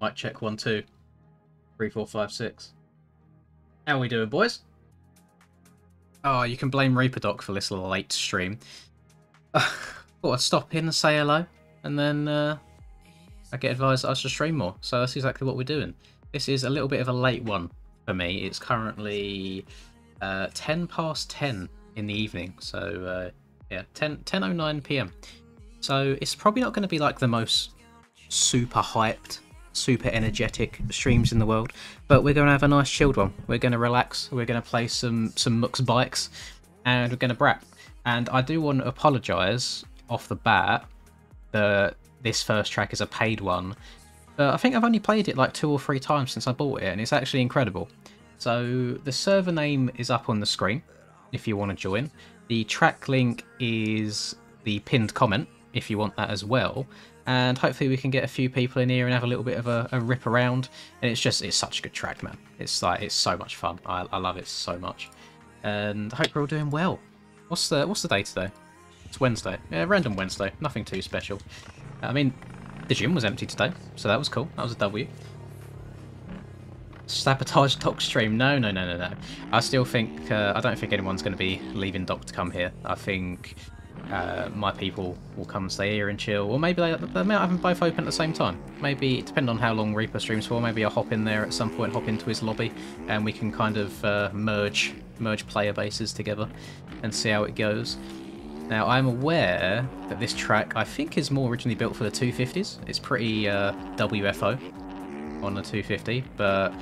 Mic check 1, 2, 3, 4, 5, 6. How are we doing, boys? Oh, you can blame Reaperdoc for this late stream. Thought I'd stop in and say hello, and then I get advised that I should stream more. So that's exactly what we're doing. This is a little bit of a late one for me. It's currently 10 past 10 in the evening. So yeah, 10:09 p.m. So it's probably not going to be like the most super hyped, super energetic streams in the world, but we're going to have a nice chilled one. We're going to relax, we're going to play some Mux bikes, and we're going to brap. And I do want to apologise off the bat that this first track is a paid one. I think I've only played it like 2 or 3 times since I bought it, and it's actually incredible. So the server name is up on the screen if you want to join. The track link is the pinned comment if you want that as well. And hopefully we can get a few people in here and have a little bit of a rip around. And it's such a good track, man. It's so much fun. I love it so much. And I hope we're all doing well. What's the day today? It's Wednesday. Yeah, random Wednesday. Nothing too special. I mean, the gym was empty today, so that was cool. That was a W. Sabotage Doc stream. No. I still think I don't think anyone's going to be leaving Doc to come here. I think my people will come and stay here and chill, or maybe they might have them both open at the same time. Maybe, depending on how long Reaper streams for, maybe I'll hop in there at some point, hop into his lobby, and we can kind of merge player bases together and see how it goes. Now, I'm aware that this track, I think, is more originally built for the 250s. It's pretty WFO on the 250, but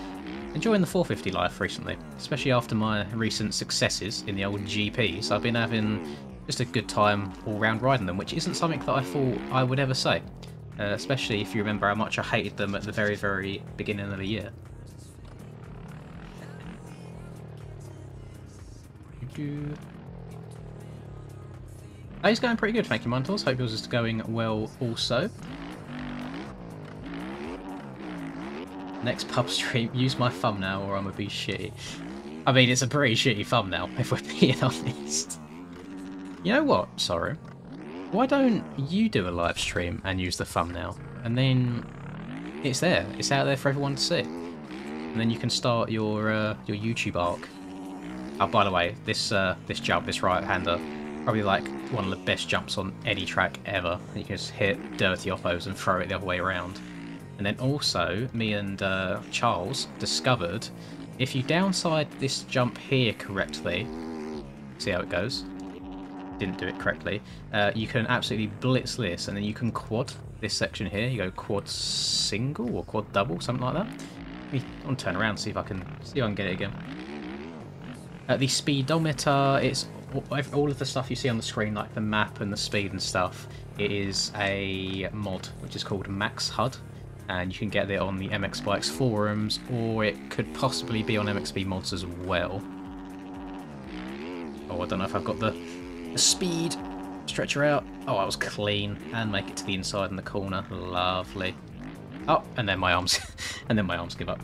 enjoying the 450 life recently, especially after my recent successes in the old GPs. I've been having just a good time all round riding them, which isn't something that I thought I would ever say, especially if you remember how much I hated them at the very, very beginning of the year. He's going pretty good, thank you, Montos. Hope yours is going well also. Next pub stream, use my thumbnail or I'm gonna be shitty. I mean, it's a pretty shitty thumbnail, if we're being honest. You know what? Sorry. Why don't you do a live stream and use the thumbnail? And then it's there. It's out there for everyone to see. And then you can start your YouTube arc. Oh, by the way, this jump, this right-hander, probably like one of the best jumps on any track ever. You can just hit dirty oppos and throw it the other way around. And then also, me and Charles discovered if you downside this jump here correctly, see how it goes? Didn't do it correctly. You can absolutely blitz this, and then you can quad this section here. You go quad single or quad double, something like that. I want to turn around and see if I can get it again. The speedometer, it's all of the stuff you see on the screen, like the map and the speed and stuff. It is a mod which is called Max HUD, and you can get it on the MX Bikes forums, or it could possibly be on MXB mods as well. Oh, I don't know if I've got the speed. Stretch her out. Oh, I was clean, and make it to the inside in the corner. Lovely. Oh, and then my arms, give up.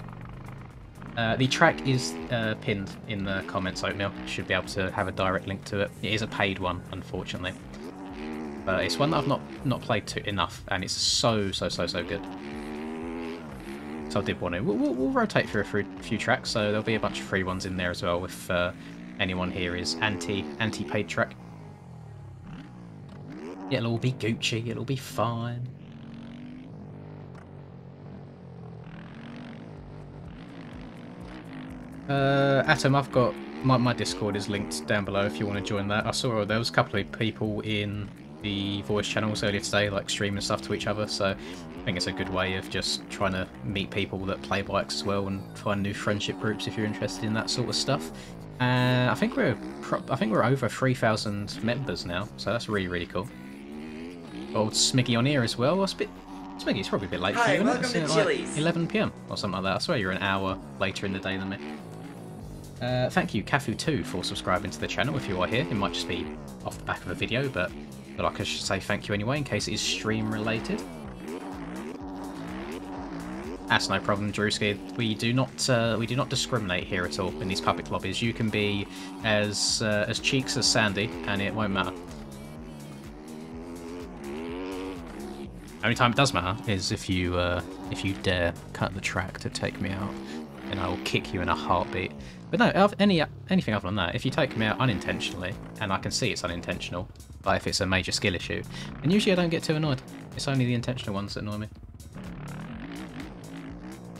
The track is pinned in the comments, Oatmeal. You should be able to have a direct link to it. It is a paid one, unfortunately, but it's one that I've not played enough, and it's so good. So I did want to. We'll rotate through a few tracks, so there'll be a bunch of free ones in there as well if anyone here is anti-paid track. It'll all be Gucci. It'll be fine. Atom, I've got my Discord is linked down below if you want to join that. I saw there was a couple of people in the voice channels earlier today, like streaming stuff to each other, so I think it's a good way of just trying to meet people that play bikes as well and find new friendship groups if you're interested in that sort of stuff. I think we're over 3,000 members now, so that's really cool. Old Smiggy on here as well. Smiggy, it's probably a bit late for you, isn't it? Welcome to Chili's. Like 11 PM or something like that. I swear you're an hour later in the day than me. Thank you, Cafu2, for subscribing to the channel if you are here. It might just be off the back of a video, but I feel like I should say thank you anyway in case it is stream related. That's no problem, Drewski. We do not discriminate here at all in these public lobbies. You can be as cheeks as Sandy, and it won't matter. Only time it does matter is if you dare cut the track to take me out, and I will kick you in a heartbeat. But no, anything other than that, if you take me out unintentionally, and I can see it's unintentional, like if it's a major skill issue, then usually I don't get too annoyed. It's only the intentional ones that annoy me.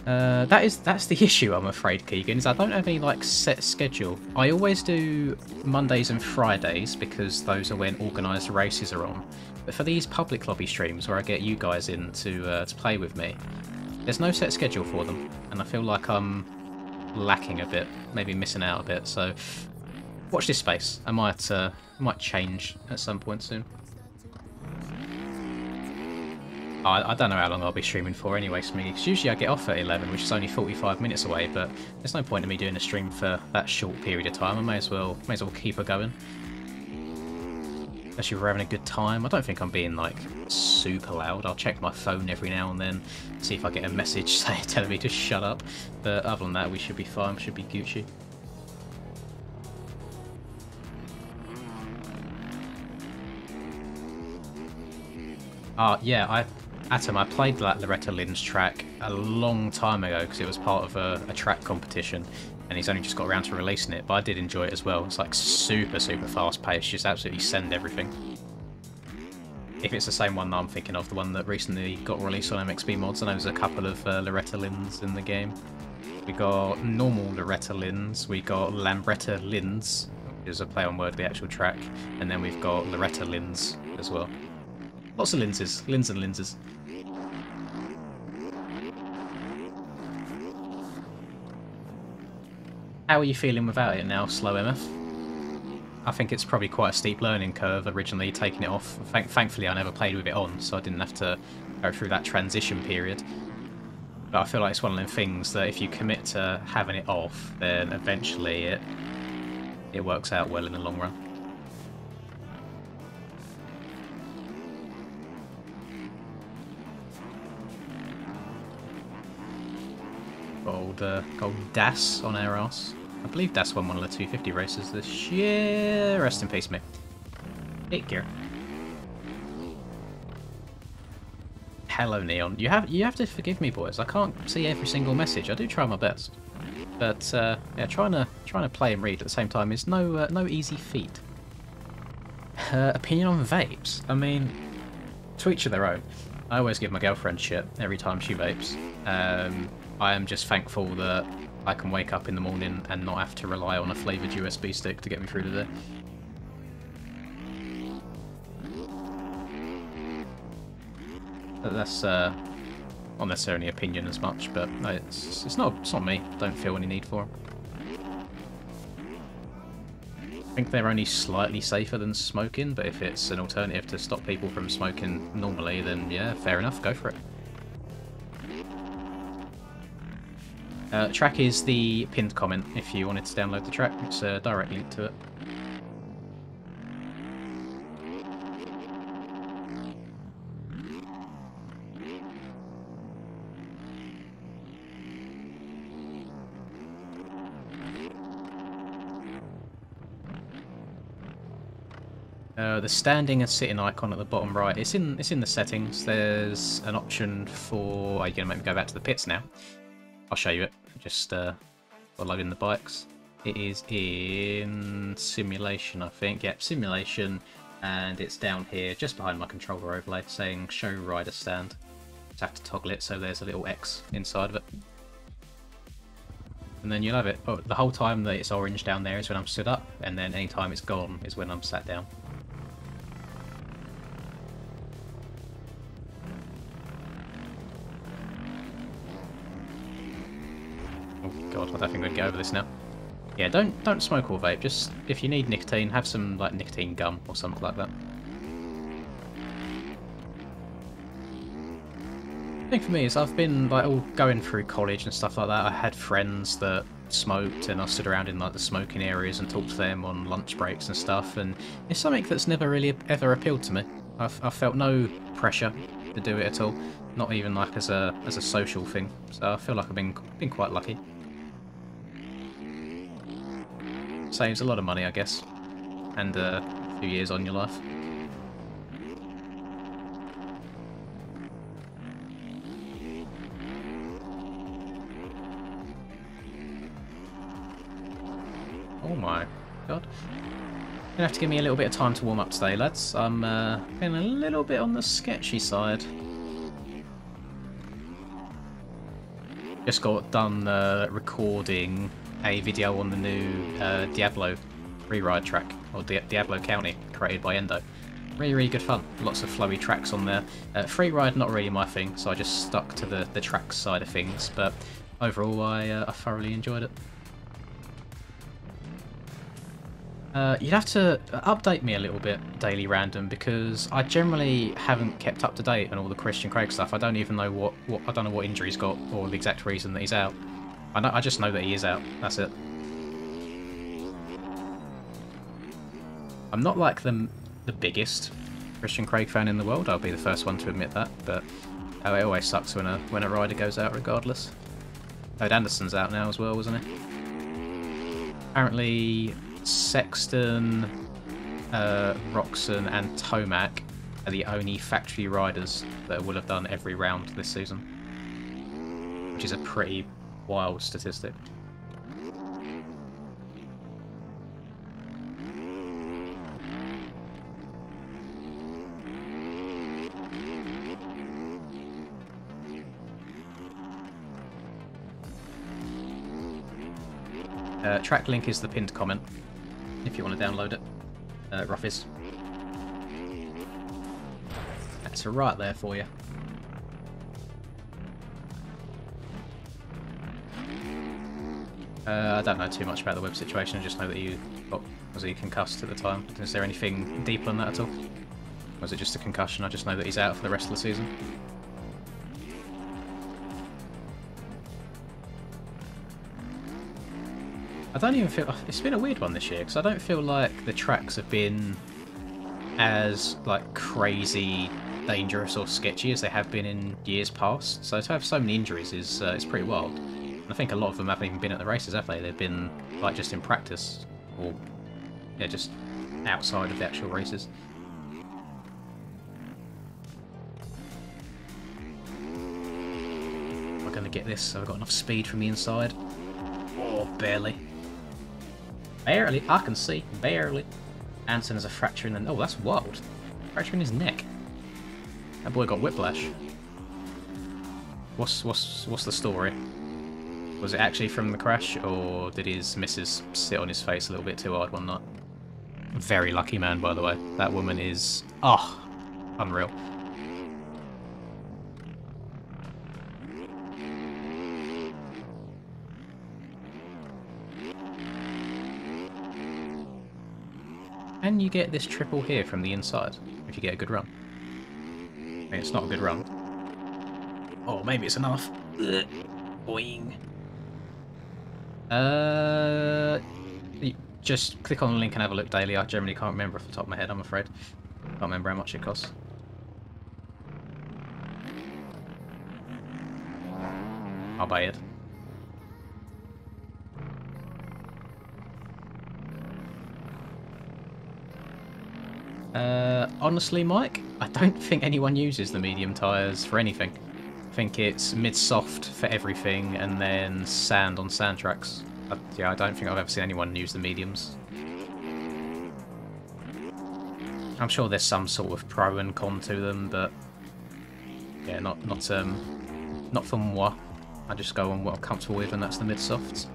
That's the issue, I'm afraid, Keegan, is I don't have any like set schedule. I always do Mondays and Fridays because those are when organised races are on. But for these public lobby streams where I get you guys in to play with me, there's no set schedule for them, and I feel like I'm lacking a bit, maybe missing out a bit. So watch this space. I might change at some point soon. I don't know how long I'll be streaming for anyway, Smiggy, because usually I get off at 11, which is only 45 minutes away, but there's no point in me doing a stream for that short period of time. I may as well keep her going. Especially if we're having a good time. I don't think I'm being, like, super loud. I'll check my phone every now and then, see if I get a message telling me to shut up. But other than that, we should be fine, we should be Gucci. Yeah, Atom, I played that Loretta Lynn's track a long time ago because it was part of a track competition, and he's only just got around to releasing it, but I did enjoy it as well. It's like super fast paced, just absolutely send everything. If it's the same one that I'm thinking of, the one that recently got released on MXB Mods, I know there's a couple of Loretta Lynn's in the game. We got normal Loretta Lynn's, we got Lambretta Lynn's, which is a play on word of the actual track, and then we've got Loretta Lynn's as well. Lots of lenses, Lynn's and lenses. How are you feeling without it now, Slow MF? I think it's probably quite a steep learning curve originally taking it off. Thankfully I never played with it on, so I didn't have to go through that transition period. But I feel like it's one of them things that if you commit to having it off, then eventually it works out well in the long run. Gold Das on our ass. I believe Das won one of the 250 races this year. Rest in peace, mate. Take care. Hello, Neon. You have to forgive me, boys. I can't see every single message. I do try my best, but yeah, trying to play and read at the same time is no easy feat. Opinion on vapes? I mean, to each of their own. I always give my girlfriend shit every time she vapes. I am just thankful that I can wake up in the morning and not have to rely on a flavoured USB stick to get me through the day. That's not necessarily opinion as much, but it's not me. Don't feel any need for them. I think they're only slightly safer than smoking, but if it's an alternative to stop people from smoking normally, then yeah, fair enough, go for it. Track is the pinned comment if you wanted to download the track. It's a direct link to it. The standing and sitting icon at the bottom right, it's in the settings. There's an option for... Are you going to make me go back to the pits now? I'll show you it. Just while loading the bikes. It is in simulation, I think. Yep, simulation, and it's down here, just behind my controller overlay, saying show rider stand. Just have to toggle it so there's a little X inside of it. And then you'll have it. Oh, the whole time that it's orange down there is when I'm stood up, and then any time it's gone is when I'm sat down. God, I don't think we'd go over this now. Yeah, don't smoke or vape. Just if you need nicotine, have some like nicotine gum or something like that. The thing for me is I've been like all going through college and stuff like that. I had friends that smoked, and I stood around in like the smoking areas and talked to them on lunch breaks and stuff. And it's something that's never really ever appealed to me. I've felt no pressure to do it at all. Not even like as a social thing. So I feel like I've been quite lucky. Saves a lot of money, I guess, and a few years on your life. Oh my god. Gonna have to give me a little bit of time to warm up today, lads. I'm feeling a little bit on the sketchy side. Just got done recording a video on the new Diablo freeride track, or Diablo County, created by Endo. Really, really good fun. Lots of flowy tracks on there. Freeride, not really my thing, so I just stuck to the track side of things, but overall I thoroughly enjoyed it. You'd have to update me a little bit, Daily Random, because I generally haven't kept up to date on all the Christian Craig stuff. I don't even know what I don't know what injury he's got or the exact reason that he's out. I just know that he is out. That's it. I'm not like the biggest Christian Craig fan in the world. I'll be the first one to admit that. But it always sucks when a rider goes out, regardless. Ed Anderson's out now as well, wasn't he? Apparently, Sexton, Roxon and Tomac are the only factory riders that will have done every round this season, which is a pretty wild statistic. Track link is the pinned comment if you want to download it. Roughies. That's right there for you. I don't know too much about the web situation. I just know that was he concussed at the time? Is there anything deeper on that at all? Or was it just a concussion? I just know that he's out for the rest of the season. I don't even feel... It's been a weird one this year, because I don't feel like the tracks have been as, like, crazy, dangerous or sketchy as they have been in years past. So to have so many injuries is pretty wild. And I think a lot of them haven't even been at the races, have they? They've been, like, just in practice. Or, yeah, just outside of the actual races. Am I going to get this? Have I got enough speed from the inside? Oh, barely. Barely. I can see. Barely. Anson has a fracture in the... Oh, that's wild. Fracture in his neck. That boy got whiplash. What's the story? Was it actually from the crash, or did his missus sit on his face a little bit too hard one night? Very lucky man, by the way. That woman is... Oh, unreal. Can you get this triple here from the inside if you get a good run? I mean, it's not a good run. Oh, maybe it's enough. Boing. Just click on the link and have a look, Daily. I generally can't remember off the top of my head, I'm afraid. Can't remember how much it costs. I'll buy it. Honestly, Mike, I don't think anyone uses the medium tyres for anything. I think it's mid-soft for everything and then sand on sand tracks. Yeah, I don't think I've ever seen anyone use the mediums. I'm sure there's some sort of pro and con to them, but yeah, not for moi. I just go on what I'm comfortable with, and that's the mid-softs.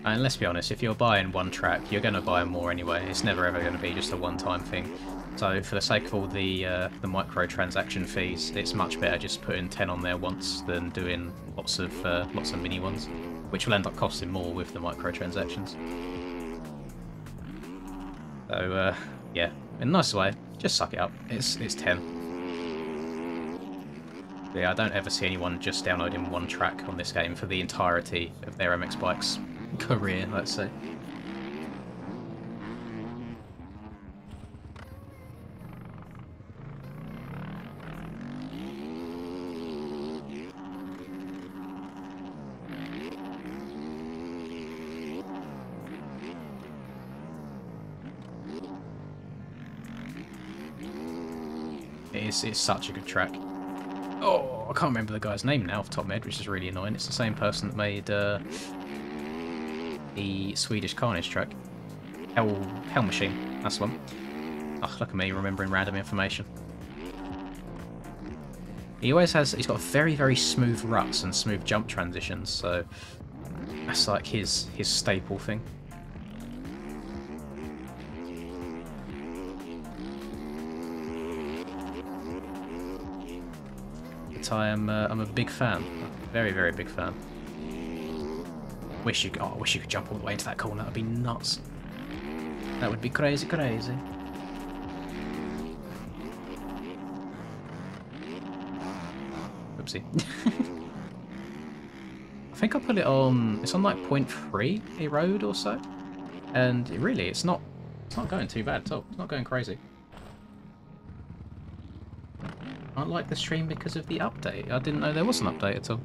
And let's be honest, if you're buying one track, you're going to buy more anyway. It's never ever going to be just a one-time thing. So for the sake of all the microtransaction fees, it's much better just putting 10 on there once than doing lots of mini ones, which will end up costing more with the microtransactions. So yeah, in a nice way, just suck it up. It's 10. Yeah, I don't ever see anyone just downloading one track on this game for the entirety of their MX Bikes career, let's say. It's such a good track. Oh, I can't remember the guy's name now off the top of my head, which is really annoying. It's the same person that made the Swedish Carnage track. Hell Machine, that's the one. Oh, look at me remembering random information. He's got very, very smooth ruts and smooth jump transitions, so that's like his staple thing. But I'm a big fan, very, very big fan. I wish you could jump all the way into that corner. That'd be nuts. That would be crazy, crazy. Oopsie. I think I put it on. It's on like 0.3 a road or so, and really, it's not going too bad at all. It's not going crazy. I don't like the stream because of the update. I didn't know there was an update at all.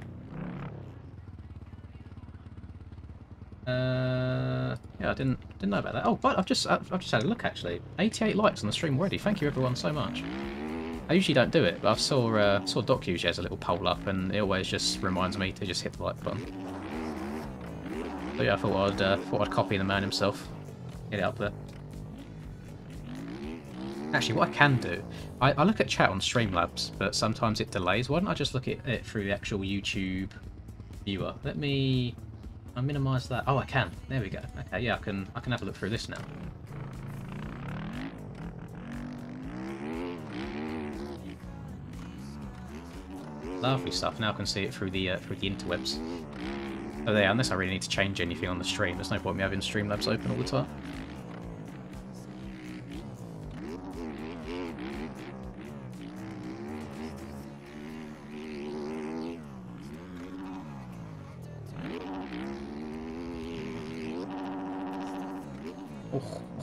Yeah, I didn't know about that. Oh, but I've just had a look actually. 88 likes on the stream already. Thank you everyone so much. I usually don't do it, but I saw Doc usually has a little poll up, and it always just reminds me to just hit the like button. So yeah, I thought I'd copy the man himself, get it up there. Actually, what I can do, I look at chat on Streamlabs, but sometimes it delays. Why don't I just look at it through the actual YouTube viewer? I minimise that. Oh, I can. There we go. Okay, yeah, I can have a look through this now. Lovely stuff. Now I can see it through the interwebs. Oh, there. Unless I really need to change anything on the stream, there's no point me having Streamlabs open all the time.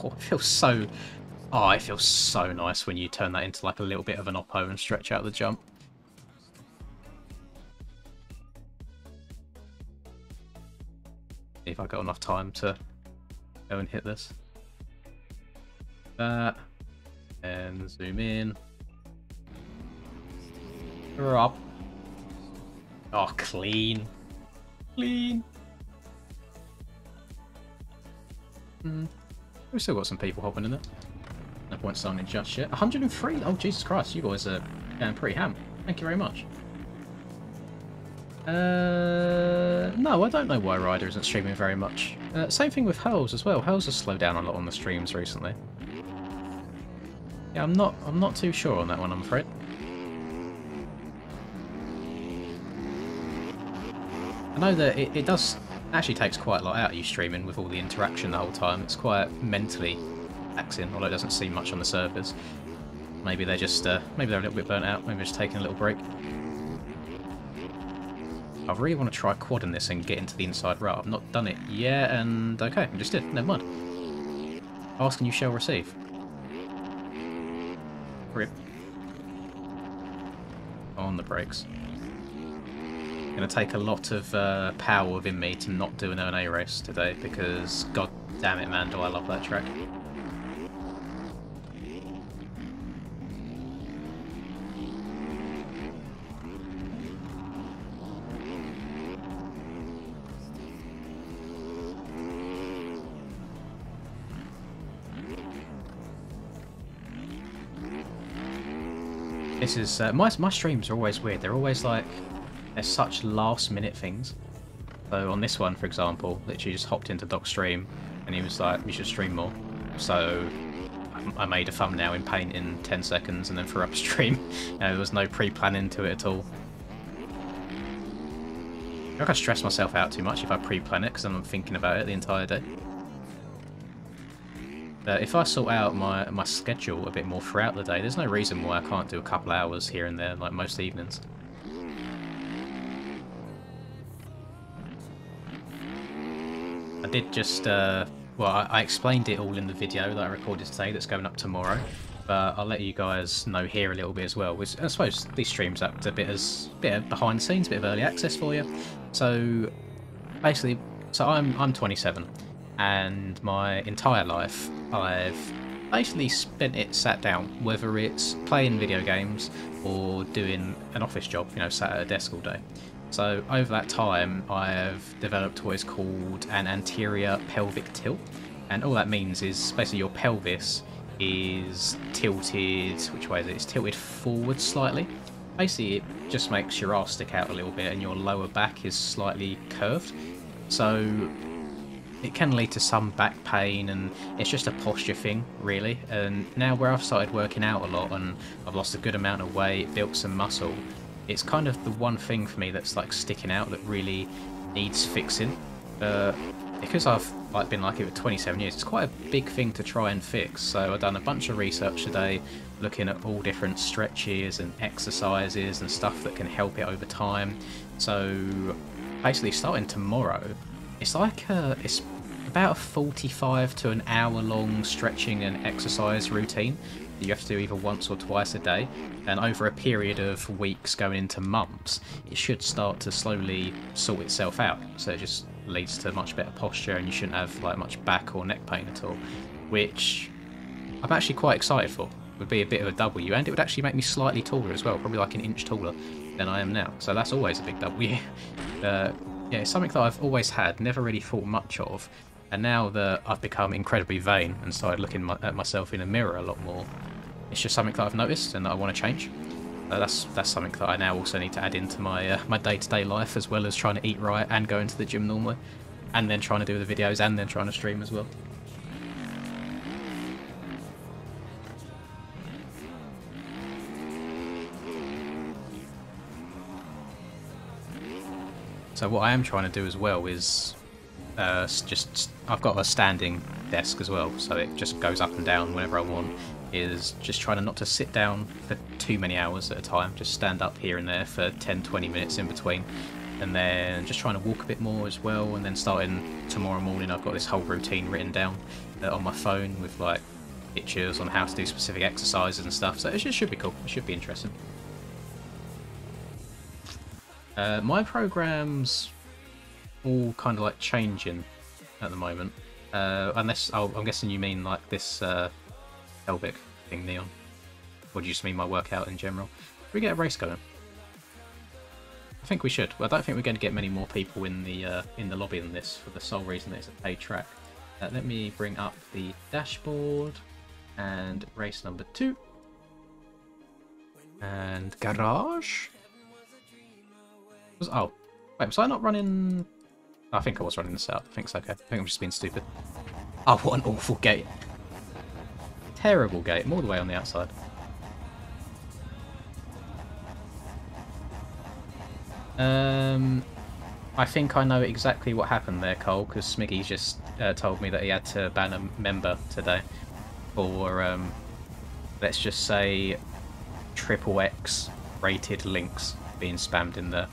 Oh, it feels so. Oh, it feels so nice when you turn that into like a little bit of an oppo and stretch out the jump. If I got enough time to go and hit this. That. And zoom in. Drop. Oh, clean. Clean. We've still got some people hopping in there. No point signing just yet. 103? Oh, Jesus Christ, you guys are going pretty ham. Thank you very much. No, I don't know why Ryder isn't streaming very much. Same thing with Hurls as well. Hurls has slowed down a lot on the streams recently. Yeah, I'm not too sure on that one, I'm afraid. I know that it does actually takes quite a lot out of you streaming with all the interaction the whole time. It's quite mentally taxing, although it doesn't seem much on the servers. Maybe they're just maybe they're a little bit burnt out. Maybe they're just taking a little break. I really want to try quadding this and get into the inside route. I've not done it yet, and okay, I just did. Never mind. Ask and you shall receive. Rip. On the brakes. Going to take a lot of power within me to not do an O&A race today, because god damn it, man, do I love that track. This is my streams are always weird. They're always like they're such last-minute things. So on this one, for example, literally just hopped into Doc's stream, and he was like, "You should stream more." So I made a thumbnail in Paint in 10 seconds, and then threw up a stream. There was no pre-planning to it at all. I think I stress myself out too much if I pre-plan it, because I'm thinking about it the entire day. If I sort out my schedule a bit more throughout the day, there's no reason why I can't do a couple hours here and there, like most evenings. I did just, well, I explained it all in the video that I recorded today that's going up tomorrow, but I'll let you guys know here a little bit as well. Which, I suppose these streams act a bit of behind the scenes, a bit of early access for you. So, basically, I'm 27. And my entire life, I've basically spent it sat down, whether it's playing video games or doing an office job, you know, sat at a desk all day. So over that time, I have developed what is called an anterior pelvic tilt, and all that means is basically your pelvis is tilted. Which way is it? It's tilted forward slightly. Basically, it just makes your arse stick out a little bit, and your lower back is slightly curved. So it can lead to some back pain, and it's just a posture thing, really. And now where I've started working out a lot and I've lost a good amount of weight, built some muscle, it's kind of the one thing for me that's like sticking out that really needs fixing. Because I've been like it for 27 years, it's quite a big thing to try and fix. So I've done a bunch of research today, looking at all different stretches and exercises and stuff that can help it over time. So basically, starting tomorrow, it's about a 45 to an hour long stretching and exercise routine that you have to do either once or twice a day, and over a period of weeks going into months, it should start to slowly sort itself out. So it just leads to much better posture, and you shouldn't have like much back or neck pain at all, which I'm actually quite excited for. It would be a bit of a W, and it would actually make me slightly taller as well, probably like an inch taller than I am now. So that's always a big W. Yeah, it's something that I've always had, never really thought much of, and now that I've become incredibly vain and started looking at myself in a mirror a lot more, it's just something that I've noticed and that I want to change. That's something that I now also need to add into my my day-to-day life, as well as trying to eat right and go into the gym normally, and then trying to do the videos and then trying to stream as well. So what I am trying to do as well is I've got a standing desk as well, so it just goes up and down whenever I want. Is just trying not to sit down for too many hours at a time, just stand up here and there for 10-20 minutes in between, and then just trying to walk a bit more as well. And then starting tomorrow morning, I've got this whole routine written down on my phone with like pictures on how to do specific exercises and stuff, so it should be cool. It should be interesting. My program's all kind of like changing at the moment, unless I'm guessing you mean like this pelvic thing, Neon, or do you just mean my workout in general? Should we get a race going? I think we should. Well, I don't think we're going to get many more people in the lobby than this, for the sole reason that it's a paid track. Let me bring up the dashboard and race number 2 and garage. Oh, wait, was I not running? I think I was running the setup. I think it's okay. I think I'm just being stupid. Oh, what an awful gate. Terrible gate. I'm all the way on the outside. I think I know exactly what happened there, Cole, because Smiggy just told me that he had to ban a member today for, let's just say, XXX rated links being spammed in there.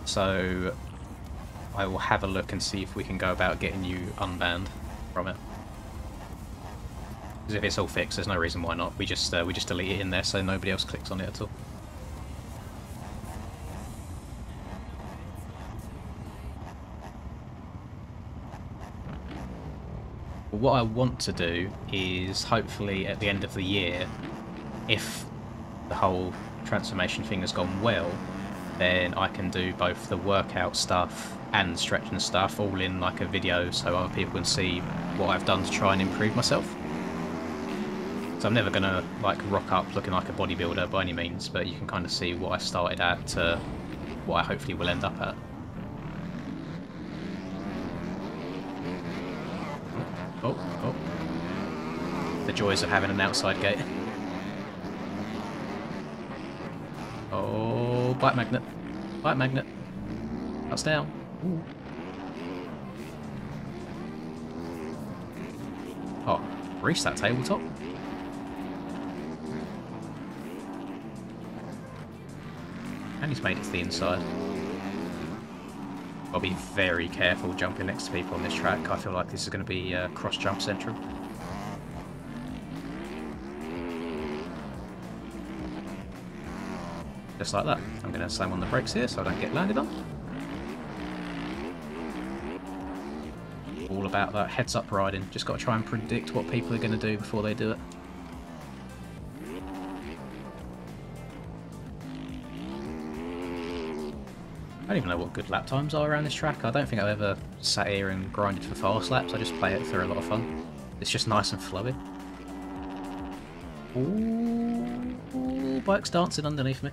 So I will have a look and see if we can go about getting you unbanned from it. Because if it's all fixed, there's no reason why not. We just delete it in there so nobody else clicks on it at all. But what I want to do is hopefully at the end of the year, if the whole transformation thing has gone well, then I can do both the workout stuff and stretching stuff all in like a video so other people can see what I've done to try and improve myself. So I'm never gonna like rock up looking like a bodybuilder by any means, but you can kind of see what I started at to what I hopefully will end up at. Oh. The joys of having an outside gate. Oh, bike magnet. Bike magnet. That's down. Ooh. Oh, reach that tabletop. And he's made it to the inside. I'll be very careful jumping next to people on this track. I feel like this is going to be cross-jump central. Just like that. I'm going to slam on the brakes here so I don't get landed on. All about that heads-up riding. Just got to try and predict what people are going to do before they do it. I don't even know what good lap times are around this track. I don't think I've ever sat here and grinded for fast laps. I just play it for a lot of fun. It's just nice and flowy. Ooh, bike's dancing underneath me.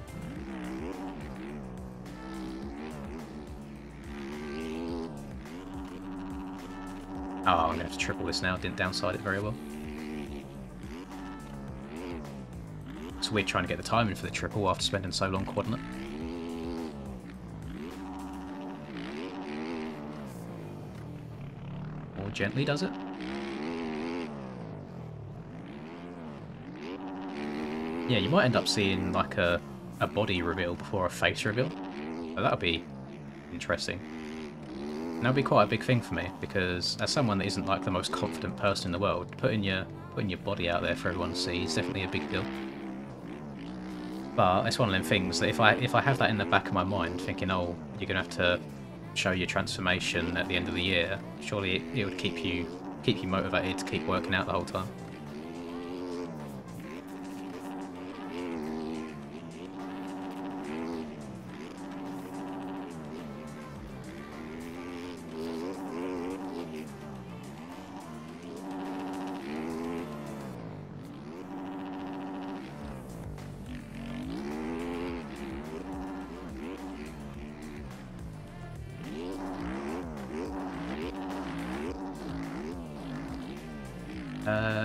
Oh, I'm going to have to triple this now. Didn't downside it very well. It's weird trying to get the timing for the triple after spending so long quadding it. More gently does it. Yeah, you might end up seeing like a body reveal before a face reveal. So that'll be interesting. And that'll be quite a big thing for me, because as someone that isn't like the most confident person in the world, putting your body out there for everyone to see is definitely a big deal. But it's one of them things that if I have that in the back of my mind, thinking, oh, you're gonna have to show your transformation at the end of the year, surely it would keep you motivated to keep working out the whole time.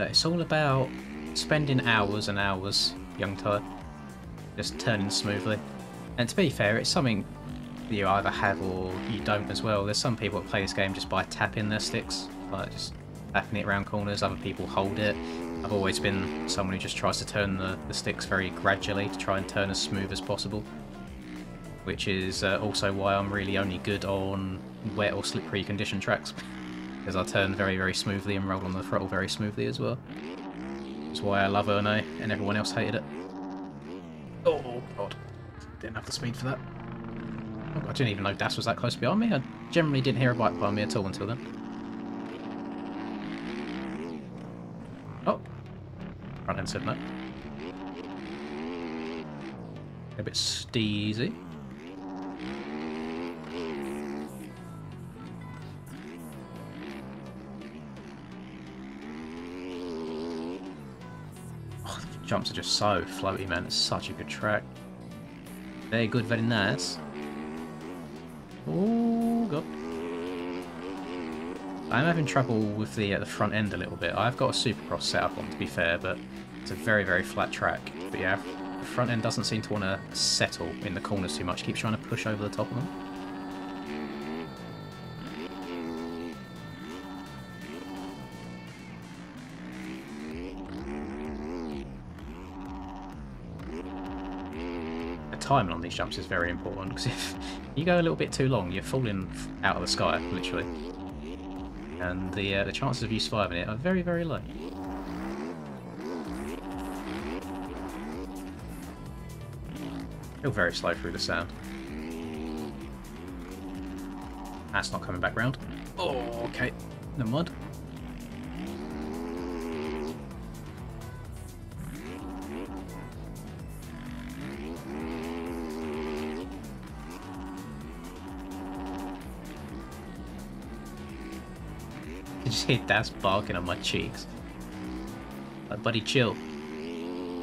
It's all about spending hours and hours, young tyre, just turning smoothly. And to be fair, it's something that you either have or you don't as well. There's some people that play this game just by tapping their sticks, like just tapping it around corners. Other people hold it. I've always been someone who just tries to turn the sticks very gradually to try and turn as smooth as possible. Which is also why I'm really only good on wet or slippery condition tracks. Because I turn very, very smoothly and roll on the throttle very smoothly as well. That's why I love Erne and everyone else hated it. Oh god, didn't have the speed for that. Oh, I didn't even know Das was that close behind me. I generally didn't hear a bike behind me at all until then. Oh, front end said no. A bit steezy. Jumps are just so floaty, man. It's such a good track. Very good, very nice. Oh god. I'm having trouble with the front end a little bit. I've got a Supercross setup on, to be fair, but it's a very, very flat track. But yeah, the front end doesn't seem to want to settle in the corners too much. Keeps trying to push over the top of them. Timing on these jumps is very important, because if you go a little bit too long, you're falling out of the sky, literally. And the chances of you surviving it are very, very low. Feel very slow through the sand. That's not coming back round. Oh, okay. Never mind. Just hear Das barking on my cheeks. Like, buddy, chill.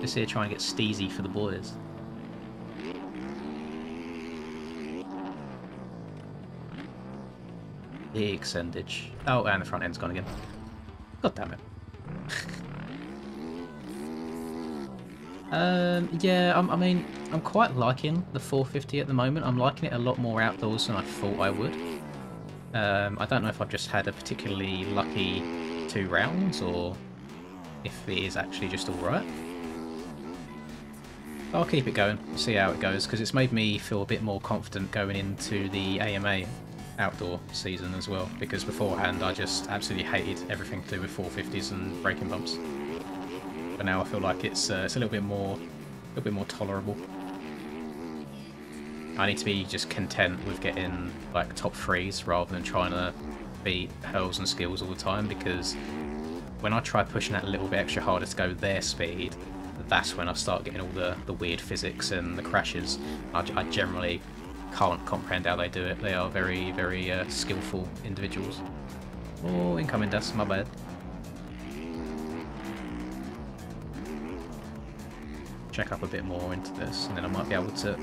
Just here trying to get steezy for the boys. Big sendage. Oh, and the front end's gone again. God damn it. Yeah, I mean, I'm quite liking the 450 at the moment. I'm liking it a lot more outdoors than I thought I would. I don't know if I've just had a particularly lucky 2 rounds, or if it is actually just alright. I'll keep it going, see how it goes, because it's made me feel a bit more confident going into the AMA outdoor season as well, because beforehand I just absolutely hated everything to do with 450s and braking bumps. But now I feel like it's a little bit more tolerable. I need to be just content with getting like top 3s rather than trying to beat hurls and skills all the time, because when I try pushing that a little bit extra harder to go their speed, that's when I start getting all the weird physics and the crashes. I generally can't comprehend how they do it. They are very, very skillful individuals. Oh, incoming dust, my bad. Check up a bit more into this, and then I might be able to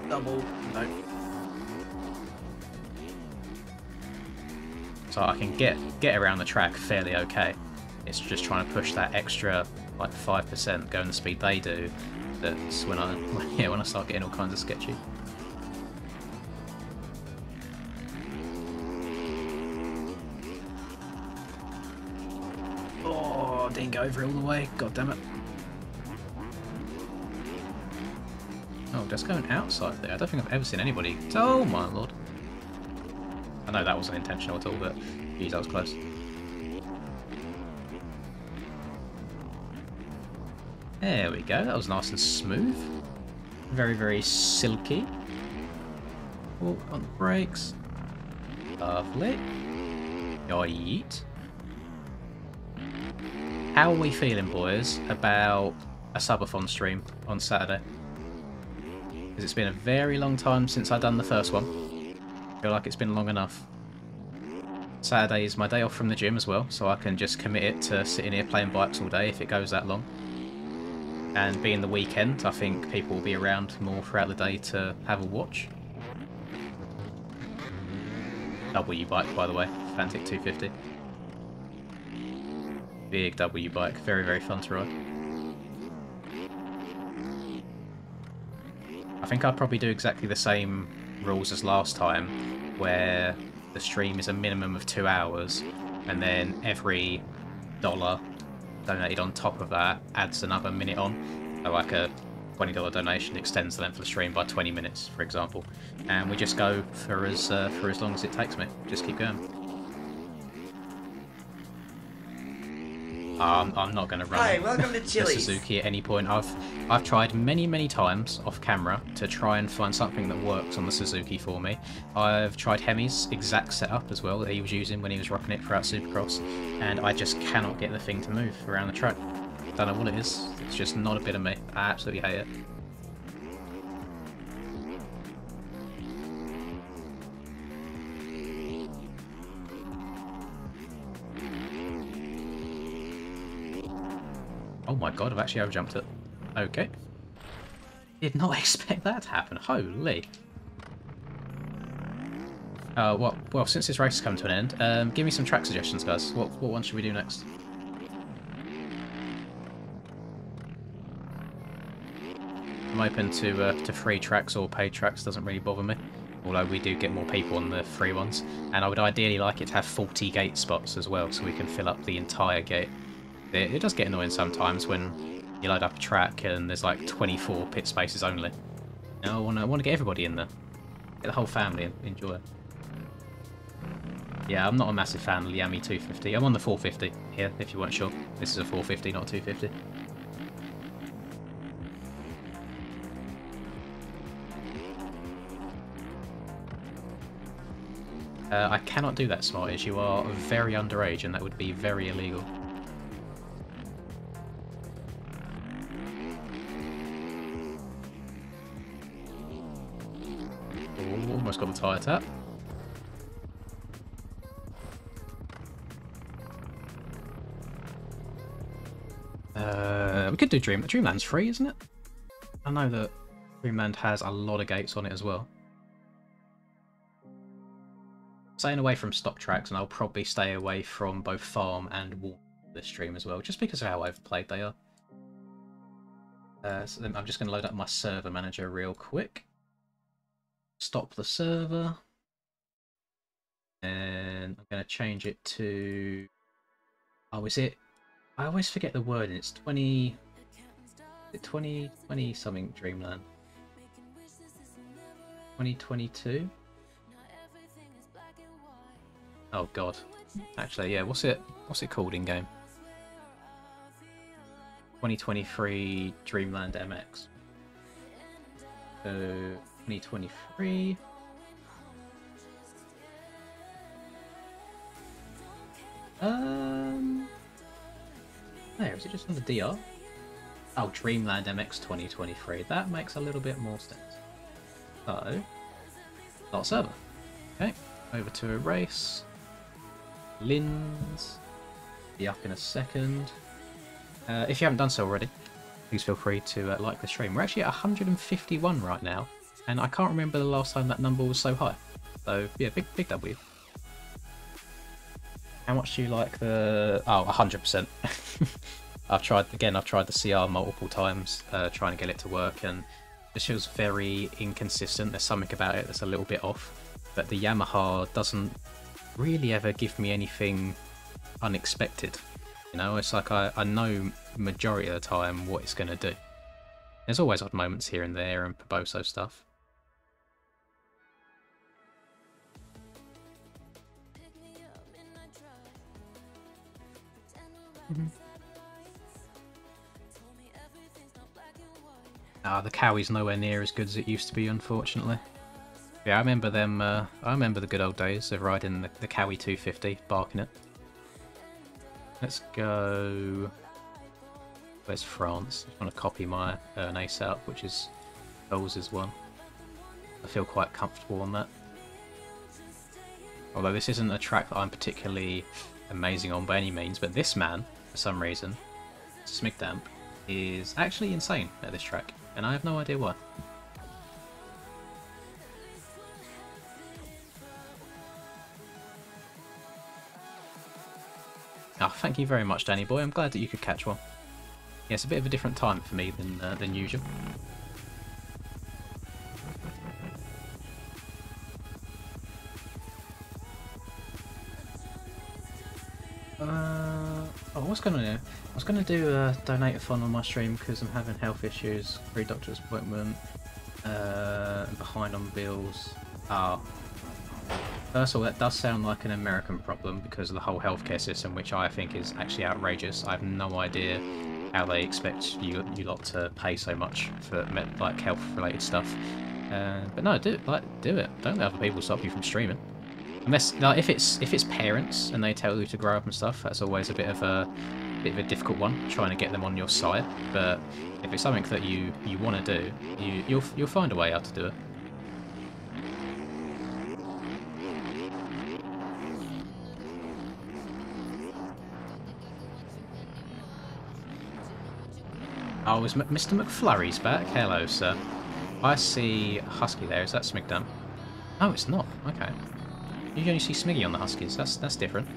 double. No. So I can get around the track fairly okay. It's just trying to push that extra like 5% going the speed they do. That's when I start getting all kinds of sketchy. Oh, didn't go over it all the way. God damn it. Oh, just going outside there. I don't think I've ever seen anybody. Oh my lord. I know that wasn't intentional at all, but geez, that was close. There we go. That was nice and smooth. Very, very silky. Oh, on the brakes. Lovely. Yeet. How are we feeling, boys, about a subathon stream on Saturday? Because it's been a very long time since I've done the first one. I feel like it's been long enough. Saturday is my day off from the gym as well, so I can just commit it to sitting here playing bikes all day if it goes that long. And being the weekend, I think people will be around more throughout the day to have a watch. W bike, by the way. Fantic 250. Big W bike. Very, very fun to ride. I think I'll probably do exactly the same rules as last time, where the stream is a minimum of 2 hours, and then every $1 donated on top of that adds another minute on. So like a $20 donation extends the length of the stream by 20 minutes, for example. And we just go for as long as it takes me. Just keep going. I'm not going to run Hi, welcome to the Chili's. Suzuki at any point. I've tried many times off camera to try and find something that works on the Suzuki for me. I've tried Hemi's exact setup as well that he was using when he was rocking it throughout Supercross, and I just cannot get the thing to move around the track. Don't know what it is. It's just not a bit of me. I absolutely hate it. Oh my god, I've actually overjumped it. Okay. Did not expect that to happen. Holy. Well, since this race has come to an end, give me some track suggestions, guys. What one should we do next? I'm open to free tracks or paid tracks, doesn't really bother me. Although we do get more people on the free ones. And I would ideally like it to have 40 gate spots as well, so we can fill up the entire gate. It does get annoying sometimes when you load up a track and there's like 24 pit spaces only. Now I want to get everybody in there. Get the whole family and enjoy it. Yeah, I'm not a massive fan of the Yami 250. I'm on the 450 here, if you weren't sure. This is a 450, not a 250. I cannot do that, Smarties. You are very underage and that would be very illegal. Ooh, almost got the tyre tap. We could do Dreamland's free, isn't it? I know that Dreamland has a lot of gates on it as well. Staying away from stock tracks, and I'll probably stay away from both farm and water this stream as well, just because of how overplayed they are. So then I'm just going to load up my server manager real quick. Stop the server. And I'm going to change it to... Oh, is it... I always forget the word, and it's 20... Is it 20 something Dreamland? 2022? Oh god. Actually, yeah, what's it called in game? 2023 Dreamland MX. So 2023. There, is it just on the DR? Oh, Dreamland MX 2023. That makes a little bit more sense. So, Start server. Okay, over to a race. Linz. Be up in a second. If you haven't done so already, please feel free to like the stream. We're actually at 151 right now, and I can't remember the last time that number was so high. So yeah, big W. How much do you like the... Oh, 100%. I've tried the CR multiple times, trying to get it to work, and it feels very inconsistent. There's something about it that's a little bit off, but the Yamaha doesn't really ever give me anything unexpected. You know, it's like I know majority of the time what it's going to do. There's always odd moments here and there and Paboso stuff. The Cowie's nowhere near as good as it used to be, unfortunately. Yeah, I remember them. I remember the good old days of riding the Cowie 250, barking it. Let's go. Where's France? I want to copy my Ace out, which is Bowles' one. I feel quite comfortable on that. Although this isn't a track that I'm particularly amazing on by any means, but this man, for some reason, Smigdamp, is actually insane at this track, and I have no idea why. Oh, thank you very much, Danny boy. I'm glad that you could catch one. Yeah, it's a bit of a different time for me than usual. I was gonna do a donate-a-thon on my stream because I'm having health issues, free doctor's appointment, and behind on bills. First of all, that does sound like an American problem because of the whole healthcare system, which I think is actually outrageous. I have no idea how they expect you lot to pay so much for like health-related stuff. But no, do it. Don't let other people stop you from streaming. Unless, like, if it's parents and they tell you to grow up and stuff, that's always a bit of a difficult one, trying to get them on your side. But if it's something that you want to do, you'll find a way how to do it. Oh, is Mr. McFlurry's back? Hello, sir. I see Husky there. Is that Smigdamp? Oh, it's not. Okay. You only see Smiggy on the Huskies. That's different.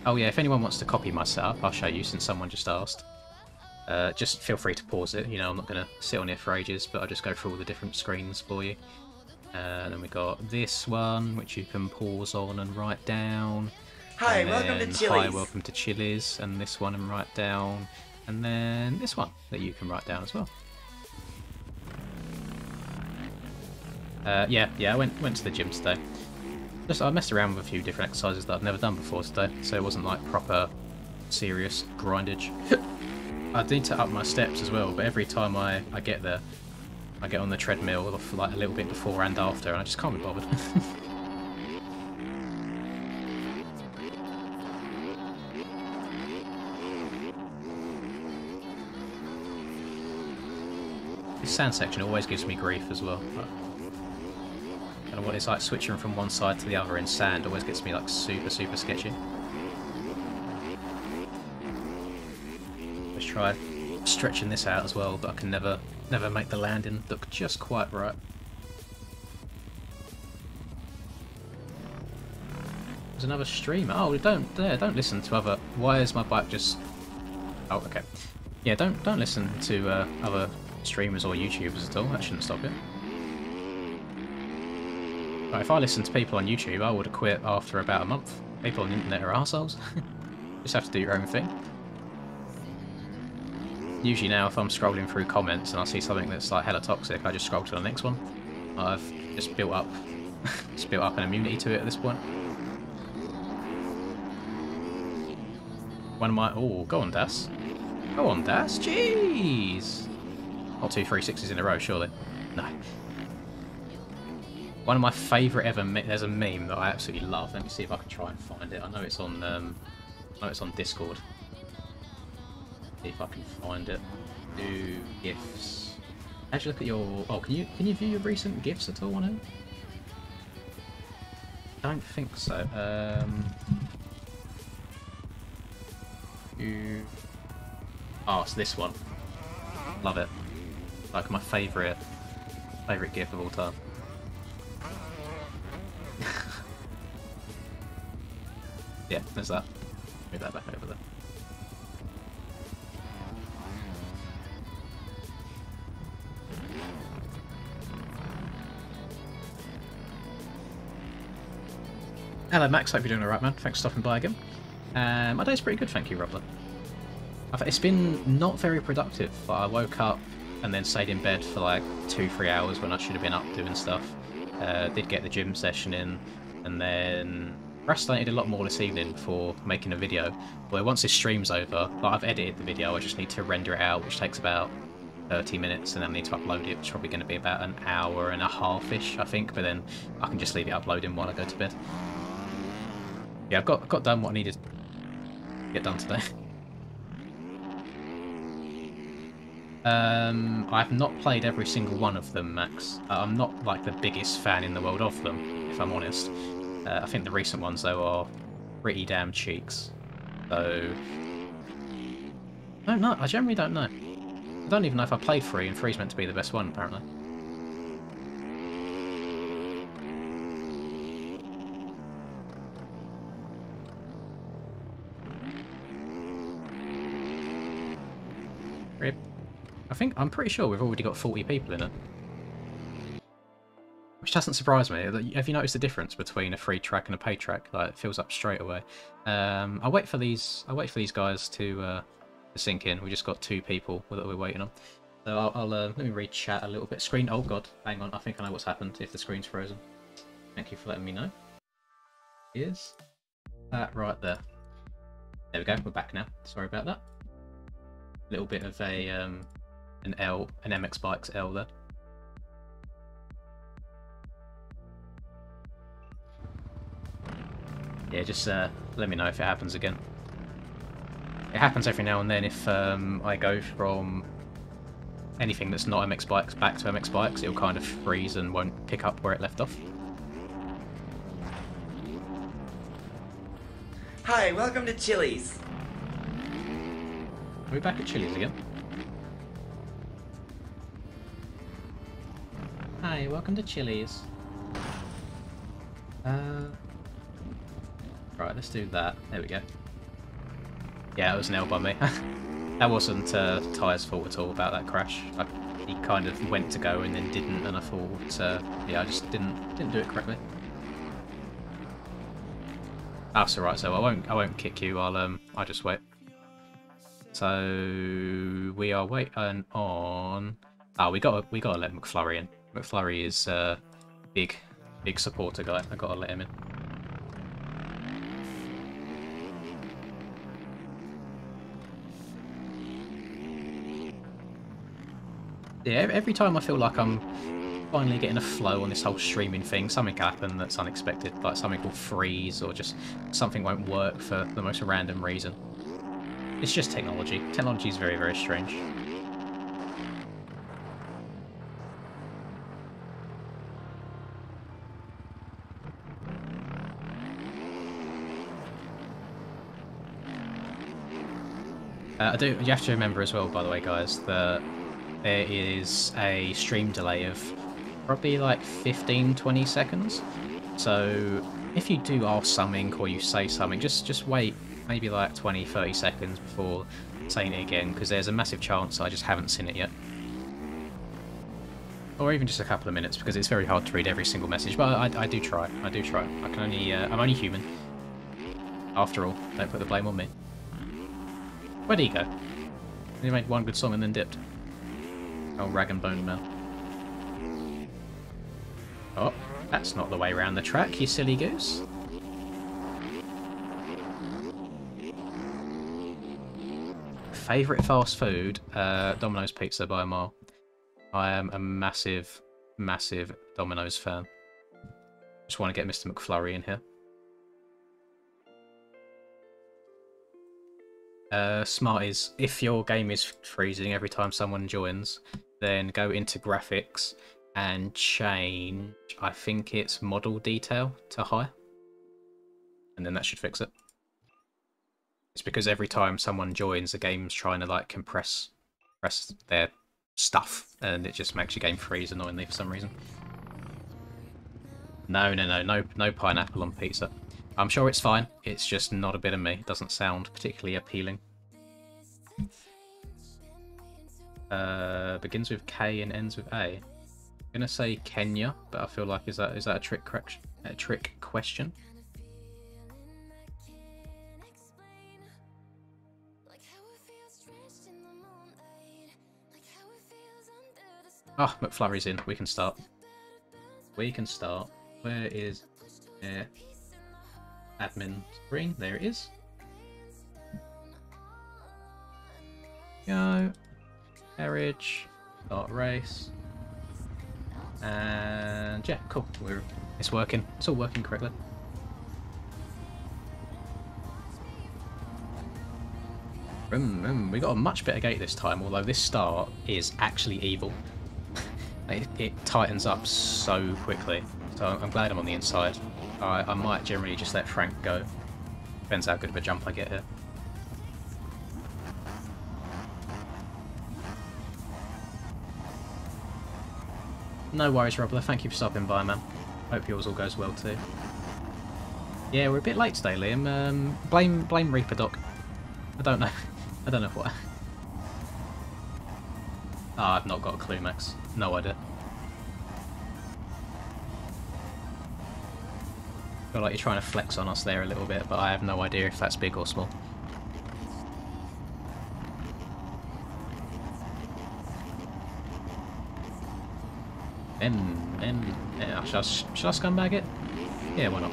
Oh yeah, if anyone wants to copy my setup, I'll show you since someone just asked. Just feel free to pause it. You know, I'm not going to sit on here for ages, but I'll just go through all the different screens for you. And then we got this one, which you can pause on and write down. Hi, welcome to Chili's. Hi, welcome to Chili's. And this one and write down. And then this one that you can write down as well. Yeah, I went to the gym today. I messed around with a few different exercises that I've never done before today, so it wasn't like proper, serious grindage. I need to up my steps as well, but every time I get there, I get on the treadmill like a little bit before and after, and I just can't be bothered. This sand section always gives me grief as well. And what it's like switching from one side to the other in sand always gets me like super sketchy. Let's try stretching this out as well, but I can never make the landing look just quite right. There's another streamer. Oh, don't listen to other. Why is my bike just? Oh, okay. Yeah, don't listen to other streamers or YouTubers at all. That shouldn't stop it. Right, if I listened to people on YouTube, I would have quit after about a month. People on the internet are arseholes. Just have to do your own thing. Usually now, if I'm scrolling through comments and I see something that's like hella toxic, I just scroll to the next one. I've just built up an immunity to it at this point. One of my... Oh, go on, Das. Go on, Das. Jeez! Not 2 360s in a row, surely. No. One of my favourite ever... There's a meme that I absolutely love. Let me see if I can try and find it. I know it's on Discord. See if I can find it. Do GIFs. How'd you look at your... Oh, can you view your recent gifts at all on him? Don't think so. You... Oh, it's this one. Love it. Like my favourite GIF of all time. Yeah, there's that. Move that back over there. Hello Max, hope you're doing alright man. Thanks for stopping by again. My day's pretty good, thank you, Robert. It's been not very productive, but I woke up and then stayed in bed for like 2-3 hours when I should have been up doing stuff. Did get the gym session in, and then procrastinated a lot more this evening before making a video. But once this stream's over, like I've edited the video, I just need to render it out, which takes about 30 minutes, and then I need to upload it, which is probably going to be about an hour and a half-ish, I think, but then I can just leave it uploading while I go to bed. Yeah, I've got done what I needed to get done today. I've not played every single one of them, Max. I'm not like the biggest fan in the world of them, if I'm honest. I think the recent ones, though, are pretty damn cheeks. So... I don't know. I generally don't know. I don't even know if I played 3, and 3's meant to be the best one, apparently. Rip. I'm pretty sure we've already got 40 people in it. Which doesn't surprise me. Have you noticed the difference between a free track and a paid track? Like, it fills up straight away. I'll wait for these guys to sink in. We just got 2 people that we're waiting on. So I'll let me read chat a little bit. Screen. Oh god, hang on. I think I know what's happened. If the screen's frozen. Thank you for letting me know. Here's that right there. There we go. We're back now. Sorry about that. A little bit of a an MX Bikes L there. Yeah, just let me know if it happens again. It happens every now and then if I go from anything that's not MX Bikes back to MX Bikes, it'll kind of freeze and won't pick up where it left off. Hi, welcome to Chili's. Are we back at Chili's again? Hi, welcome to Chili's. Right, let's do that. There we go. Yeah, it was an L by me. That wasn't Tyre's fault at all about that crash. He kind of went to go and then didn't, and I thought, yeah, I just didn't do it correctly. That's alright, so I won't kick you. I'll just wait. So we are waiting on. Oh, we gotta let McFlurry in. McFlurry is big supporter guy. I gotta let him in. Yeah, every time I feel like I'm finally getting a flow on this whole streaming thing, something can happen that's unexpected, like something will freeze or just something won't work for the most random reason. It's just technology. Technology is very, very strange. You have to remember as well, by the way, guys, that there is a stream delay of probably like 15-20 seconds. So if you do ask something or you say something, just wait maybe like 20-30 seconds before saying it again, because there's a massive chance I just haven't seen it yet. Or even just a couple of minutes, because it's very hard to read every single message, but I do try. I do try. I can only I'm only human. After all, don't put the blame on me. Where did he go? He made one good song and then dipped. Oh, rag and bone man. Oh, that's not the way around the track, you silly goose. Favourite fast food? Domino's Pizza by a mile. I am a massive, massive Domino's fan. Just want to get Mr. McFlurry in here. Smart is, if your game is freezing every time someone joins, then go into graphics and change, I think it's model detail to high. And then that should fix it. It's because every time someone joins, the game's trying to like compress their stuff, and it just makes your game freeze annoyingly for some reason. No pineapple on pizza. I'm sure it's fine. It's just not a bit of me. It doesn't sound particularly appealing. Begins with K and ends with A. I'm gonna say Kenya, but I feel like is that a trick correction? A trick question? Oh, McFlurry's in. We can start. We can start. Where is admin screen? There it is. Go. Carriage. Start race. And yeah, cool. It's working. It's all working correctly. We got a much better gate this time, although this start is actually evil. It tightens up so quickly, so I'm glad I'm on the inside. I might generally just let Frank go. Depends how good of a jump I get here. No worries, Robler. Thank you for stopping by, man. Hope yours all goes well too. Yeah, we're a bit late today, Liam. Blame Reaper Doc. I don't know. I don't know what. Ah, I've not got a clue, Max. No idea. Feel like you're trying to flex on us there a little bit, but I have no idea if that's big or small. Should I scumbag it? Yeah, why not?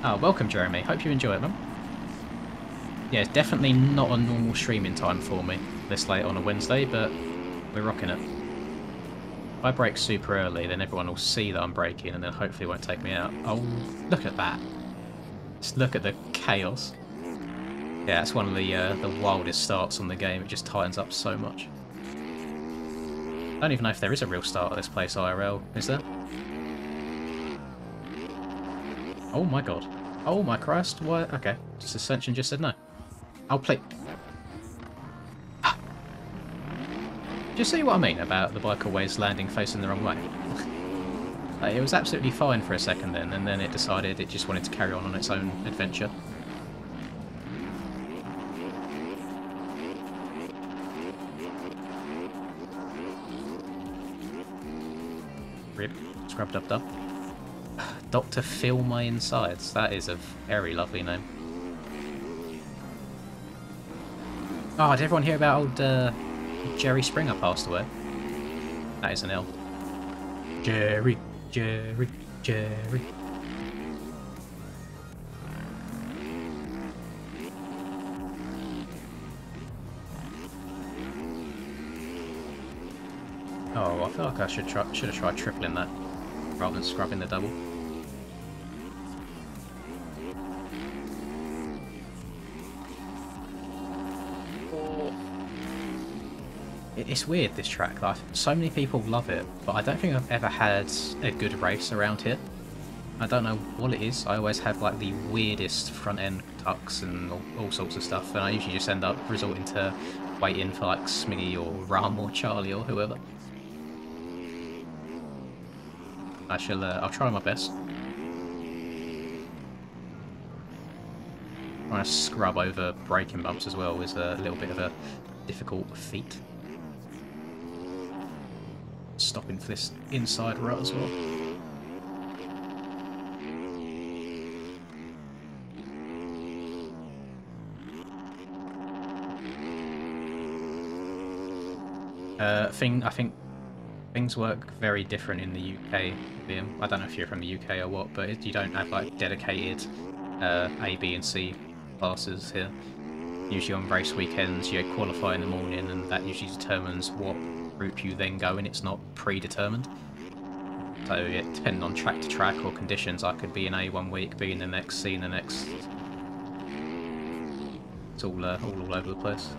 Oh, welcome, Jeremy. Hope you enjoy it, man. Yeah, it's definitely not a normal streaming time for me this late on a Wednesday, but we're rocking it. If I break super early, then everyone will see that I'm breaking, and then hopefully it won't take me out. Oh, look at that. Just look at the chaos. Yeah, it's one of the wildest starts on the game. It just tightens up so much. I don't even know if there is a real start at this place IRL, is there? Oh my god. Oh my Christ, what? Okay, just Ascension just said no. I'll play... Do you see what I mean about the bike always landing facing the wrong way? Like, it was absolutely fine for a second then, and then it decided it just wanted to carry on its own adventure. Rip. Scrubbed up. Dr. Phil My Insides. That is a very lovely name. Oh, did everyone hear about old Jerry Springer passed away? That is an L. Jerry. Oh, I feel like I should have tried tripling that rather than scrubbing the double. It's weird, this track. Like, so many people love it, but I don't think I've ever had a good race around here. I don't know what it is. I always have like the weirdest front end tucks and all sorts of stuff, and I usually just end up resorting to waiting for like Smiggy or Ram or Charlie or whoever. I'll try my best. Trying to scrub over braking bumps as well is a little bit of a difficult feat. Stopping for this inside rut as well. I think things work very different in the UK, Liam. I don't know if you're from the UK or what, but you don't have like dedicated A, B and C classes here. Usually on race weekends you qualify in the morning, and that usually determines what route you then go, and it's not predetermined. So yeah, depending on track to track or conditions, I could be in A one week, B in the next, C in the next. It's all over the place.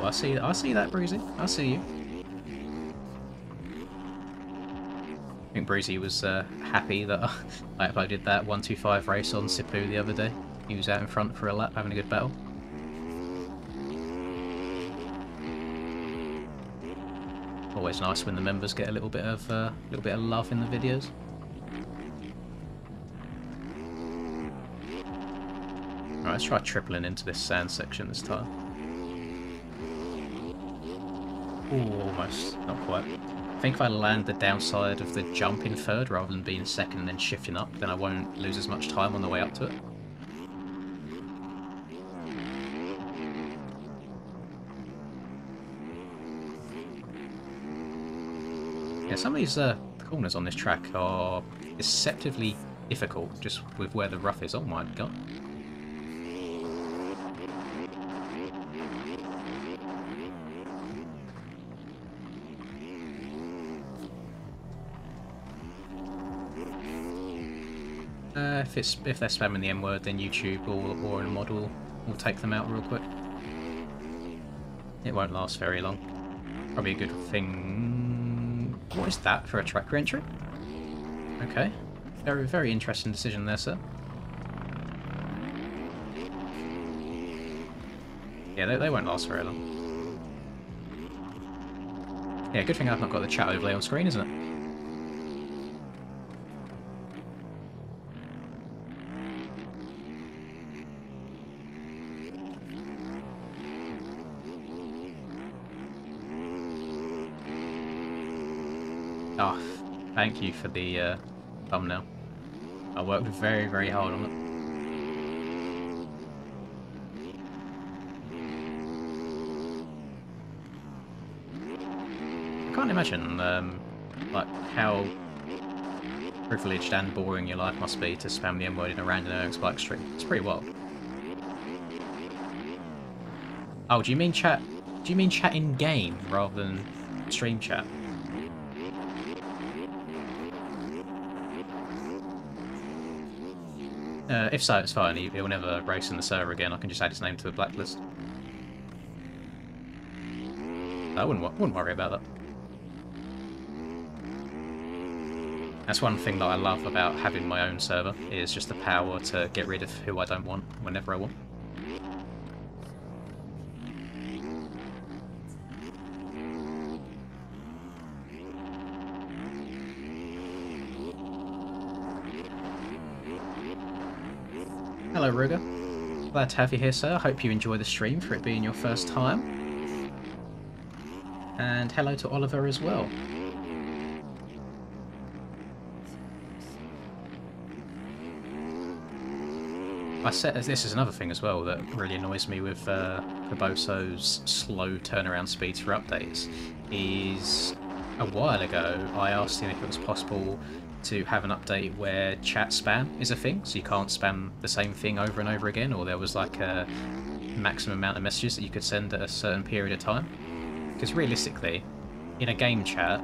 I see that, Breezy. I see you. I think Breezy was happy that I uploaded that 125 race on Sipu the other day. He was out in front for a lap having a good battle. Always nice when the members get a little bit of love in the videos. Alright, let's try tripling into this sand section this time. Ooh, almost. Not quite. I think if I land the downside of the jump in third rather than being second and then shifting up, then I won't lose as much time on the way up to it. Yeah, some of these corners on this track are deceptively difficult just with where the rough is. Oh my god. If they're spamming the M word, then YouTube or a model will take them out real quick. It won't last very long. Probably a good thing. What is that for a track re-entry? Okay, very very interesting decision there, sir. Yeah, they won't last very long. Yeah, good thing I've not got the chat overlay on screen, isn't it? Oh, thank you for the thumbnail. I worked very, very hard on it. I can't imagine like how privileged and boring your life must be to spam the M word in a random Eric's bike stream. It's pretty wild. Oh, do you mean chat? Do you mean chat in game rather than stream chat? If so, it's fine. He'll never race in the server again. I can just add his name to the blacklist. I wouldn't worry about that. That's one thing that I love about having my own server, is just the power to get rid of who I don't want whenever I want. Hello, Ruger. Glad to have you here, sir. I hope you enjoy the stream for it being your first time. And hello to Oliver as well. This is another thing as well that really annoys me with Caboso's slow turnaround speeds for updates, is a while ago I asked him if it was possible to have an update where chat spam is a thing, so you can't spam the same thing over and over again, or there was like a maximum amount of messages that you could send at a certain period of time. Because realistically, in a game chat,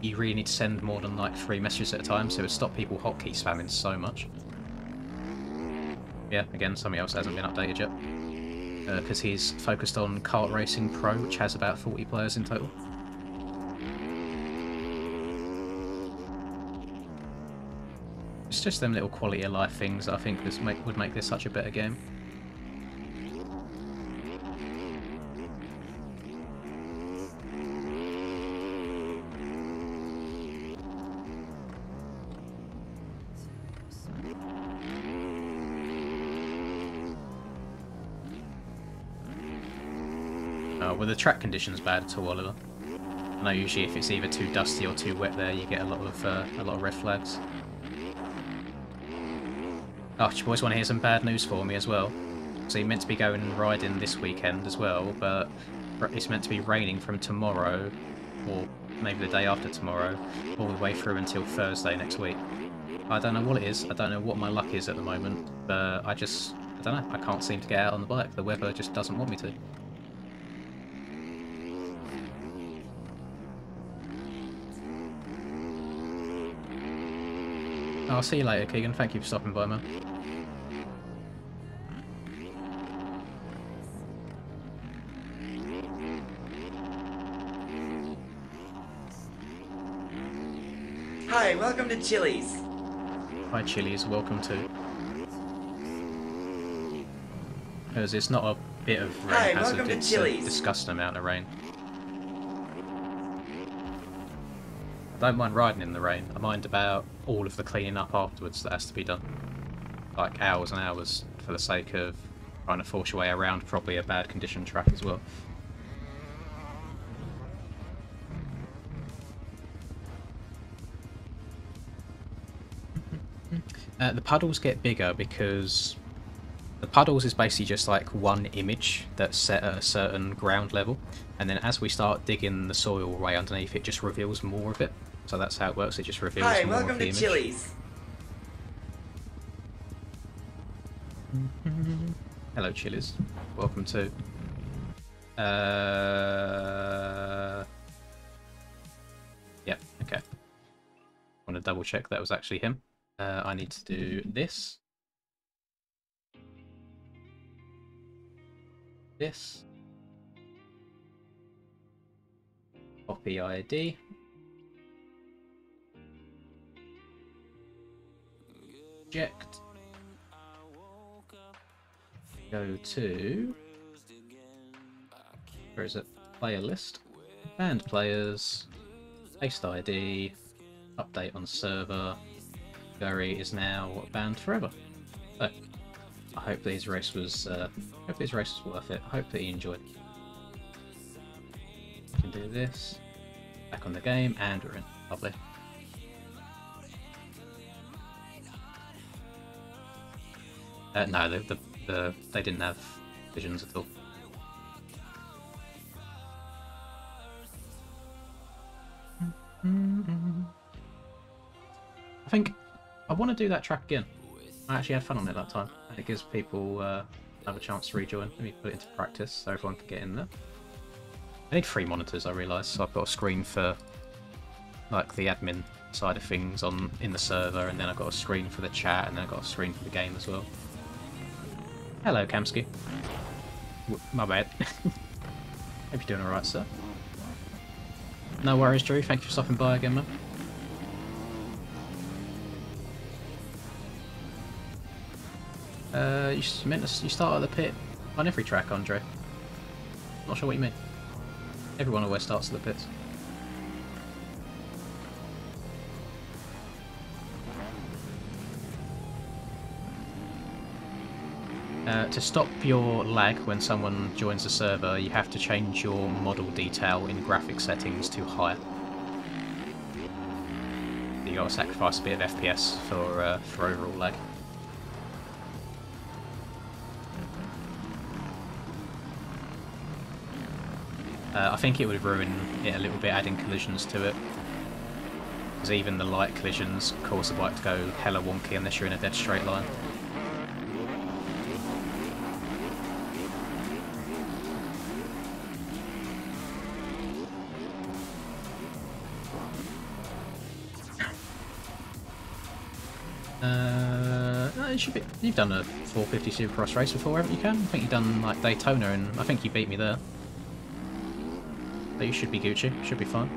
you really need to send more than like 3 messages at a time, so it would stop people hotkey spamming so much. Yeah, again, something else hasn't been updated yet, because he's focused on Kart Racing Pro, which has about 40 players in total. It's just them little quality of life things that I think would make this such a better game. Were the track conditions bad at all, Oliver? I know usually if it's either too dusty or too wet there, you get a lot of red flags. Oh, you boys want to hear some bad news for me as well? So you're meant to be going riding this weekend as well, but it's meant to be raining from tomorrow, or maybe the day after tomorrow, all the way through until Thursday next week. I don't know what it is, I don't know what my luck is at the moment, but I don't know, I can't seem to get out on the bike. The weather just doesn't want me to. I'll see you later, Keegan. Thank you for stopping by, man. Hi, welcome to Chili's. Hi Chili's, welcome to. Because it's not a bit of rain Hi, hazard, welcome to it's Chili's. a disgusting amount of rain. I don't mind riding in the rain, I mind about all of the cleaning up afterwards that has to be done. Like hours and hours for the sake of trying to force your way around probably a bad condition track as well. The puddles get bigger because the puddles is basically just like one image that's set at a certain ground level, and then as we start digging the soil way underneath, it just reveals more of it. So that's how it works, it just reveals Hi, more of welcome the to image. Chili's. Hello Chili's, welcome to... Yep, okay. I want to double check that was actually him. I need to do this. This. Copy ID. Eject. Go to... Where is it? Player list. Banned players. Paste ID. Update on server. Gary is now banned forever. So, I hope that his race was worth it. I hope that he enjoyed it. We can do this. Back on the game, and we're in. Lovely. No, they didn't have visions at all. I think I want to do that track again. I actually had fun on it that time, and it gives people another chance to rejoin. Let me put it into practice so everyone can get in there. I need 3 monitors, I realise, so I've got a screen for like the admin side of things in the server, and then I've got a screen for the chat, and then I've got a screen for the game as well. Hello, Kamsky. My bad. Hope you're doing alright, sir. No worries, Drew. Thank you for stopping by again, man. You start at the pit on every track, Andre. Not sure what you mean. Everyone always starts at the pits. To stop your lag when someone joins the server, you have to change your model detail in graphic settings to higher. You gotta sacrifice a bit of FPS for overall lag. I think it would ruin it a little bit adding collisions to it, because even the light collisions cause the bike to go hella wonky unless you're in a dead straight line. It should be. You've done a 450 Supercross race before, haven't you, Cam? I think you've done like Daytona, and I think you beat me there. So you should be Gucci. Should be fine.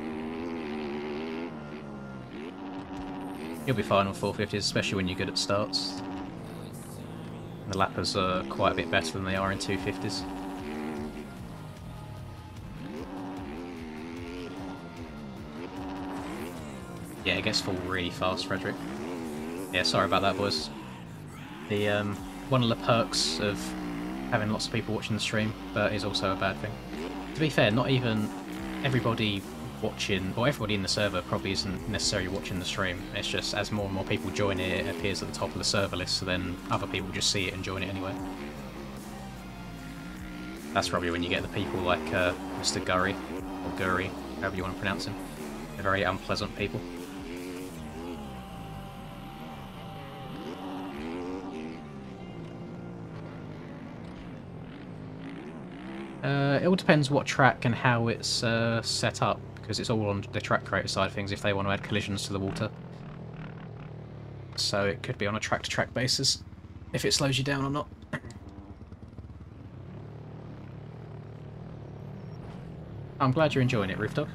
You'll be fine with 450s, especially when you're good at starts. The lappers are quite a bit better than they are in 250s. Yeah, it gets full really fast, Frederick. Yeah, sorry about that, boys. The one of the perks of having lots of people watching the stream, but is also a bad thing. To be fair, not even everybody watching, or everybody in the server probably isn't necessarily watching the stream. It's just as more and more people join it, it appears at the top of the server list, so then other people just see it and join it anyway. That's probably when you get the people like Mr. Gurry, or Gurry, however you want to pronounce him. They're very unpleasant people. It all depends what track and how it's set up, because it's all on the track creator side of things if they want to add collisions to the water. So it could be on a track-to-track basis, if it slows you down or not. I'm glad you're enjoying it, Roofdog.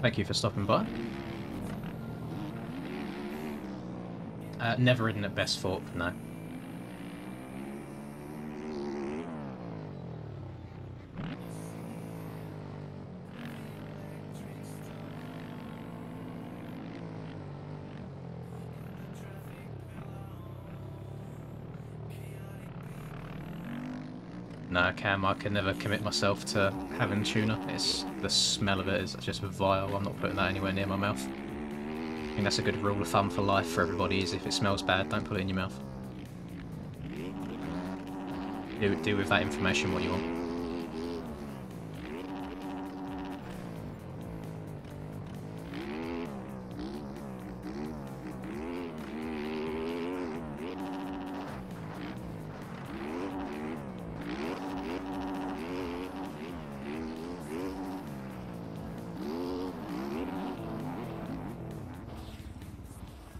Thank you for stopping by. Never ridden at Best Fork, no. No, Cam, I can never commit myself to having tuna. It's the smell of it is just vile. I'm not putting that anywhere near my mouth. I think that's a good rule of thumb for life for everybody, is if it smells bad, don't put it in your mouth. Do with that information what you want.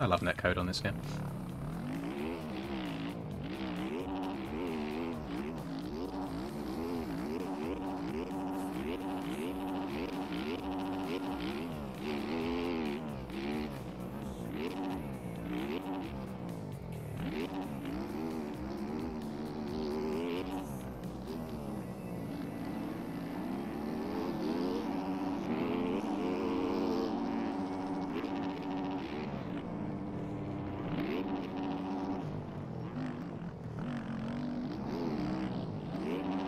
I love netcode on this game.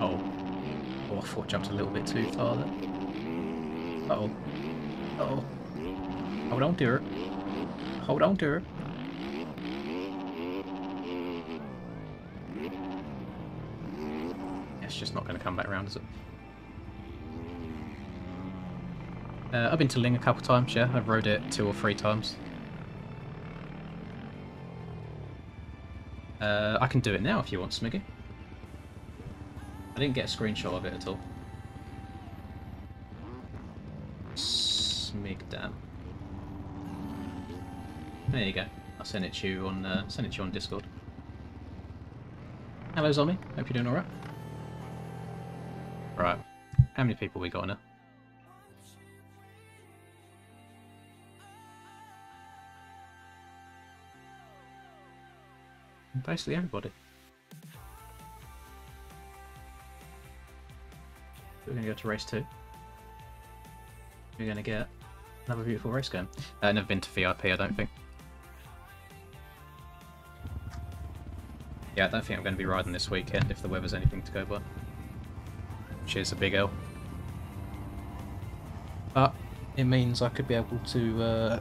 Oh, I thought I jumped a little bit too far there. Uh-oh. Uh-oh. Hold on, dear. Hold on, dear. It's just not going to come back around, is it? I've been to Ling a couple times, yeah. I've rode it 2 or 3 times. I can do it now if you want, Smiggy. I didn't get a screenshot of it at all. Smigdam. There you go. I'll send it to you on Discord. Hello, Zombie. Hope you're doing alright. Right. How many people we got now? Basically everybody. We're going to go to race 2. We're going to get another beautiful race game. Never been to VIP, I don't think. Yeah, I don't think I'm going to be riding this weekend if the weather's anything to go by. Which is a big L. But it means I could be able to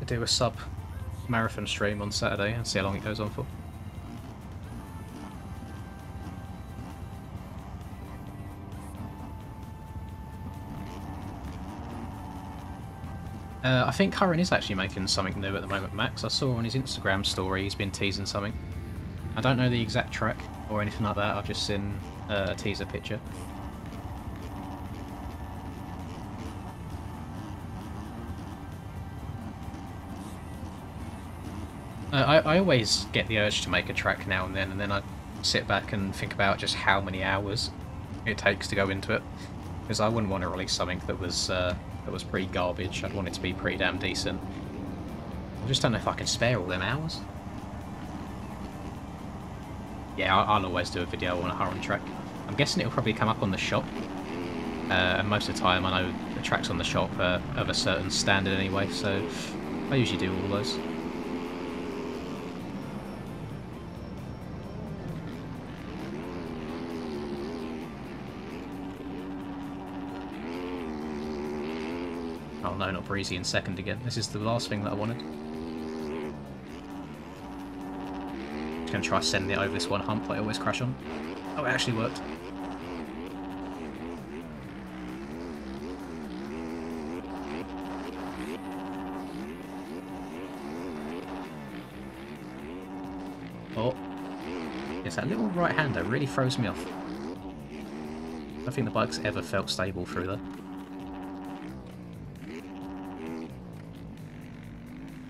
do a sub-marathon stream on Saturday and see how long it goes on for. I think Curran is actually making something new at the moment, Max. I saw on his Instagram story he's been teasing something. I don't know the exact track or anything like that, I've just seen a teaser picture. I always get the urge to make a track now and then I sit back and think about just how many hours it takes to go into it. Because I wouldn't want to release something that was pretty garbage. I'd want it to be pretty damn decent. I just don't know if I can spare all them hours. Yeah, I'll always do a video on a Huron track. I'm guessing it'll probably come up on the shop. And most of the time I know the tracks on the shop are of a certain standard anyway, so I usually do all those. Oh no, not Breezy in second again. This is the last thing that I wanted. Just gonna try sending it over this one hump that I always crash on. Oh, it actually worked. Oh. Yes, that little right-hander really throws me off. I don't think the bike's ever felt stable through there.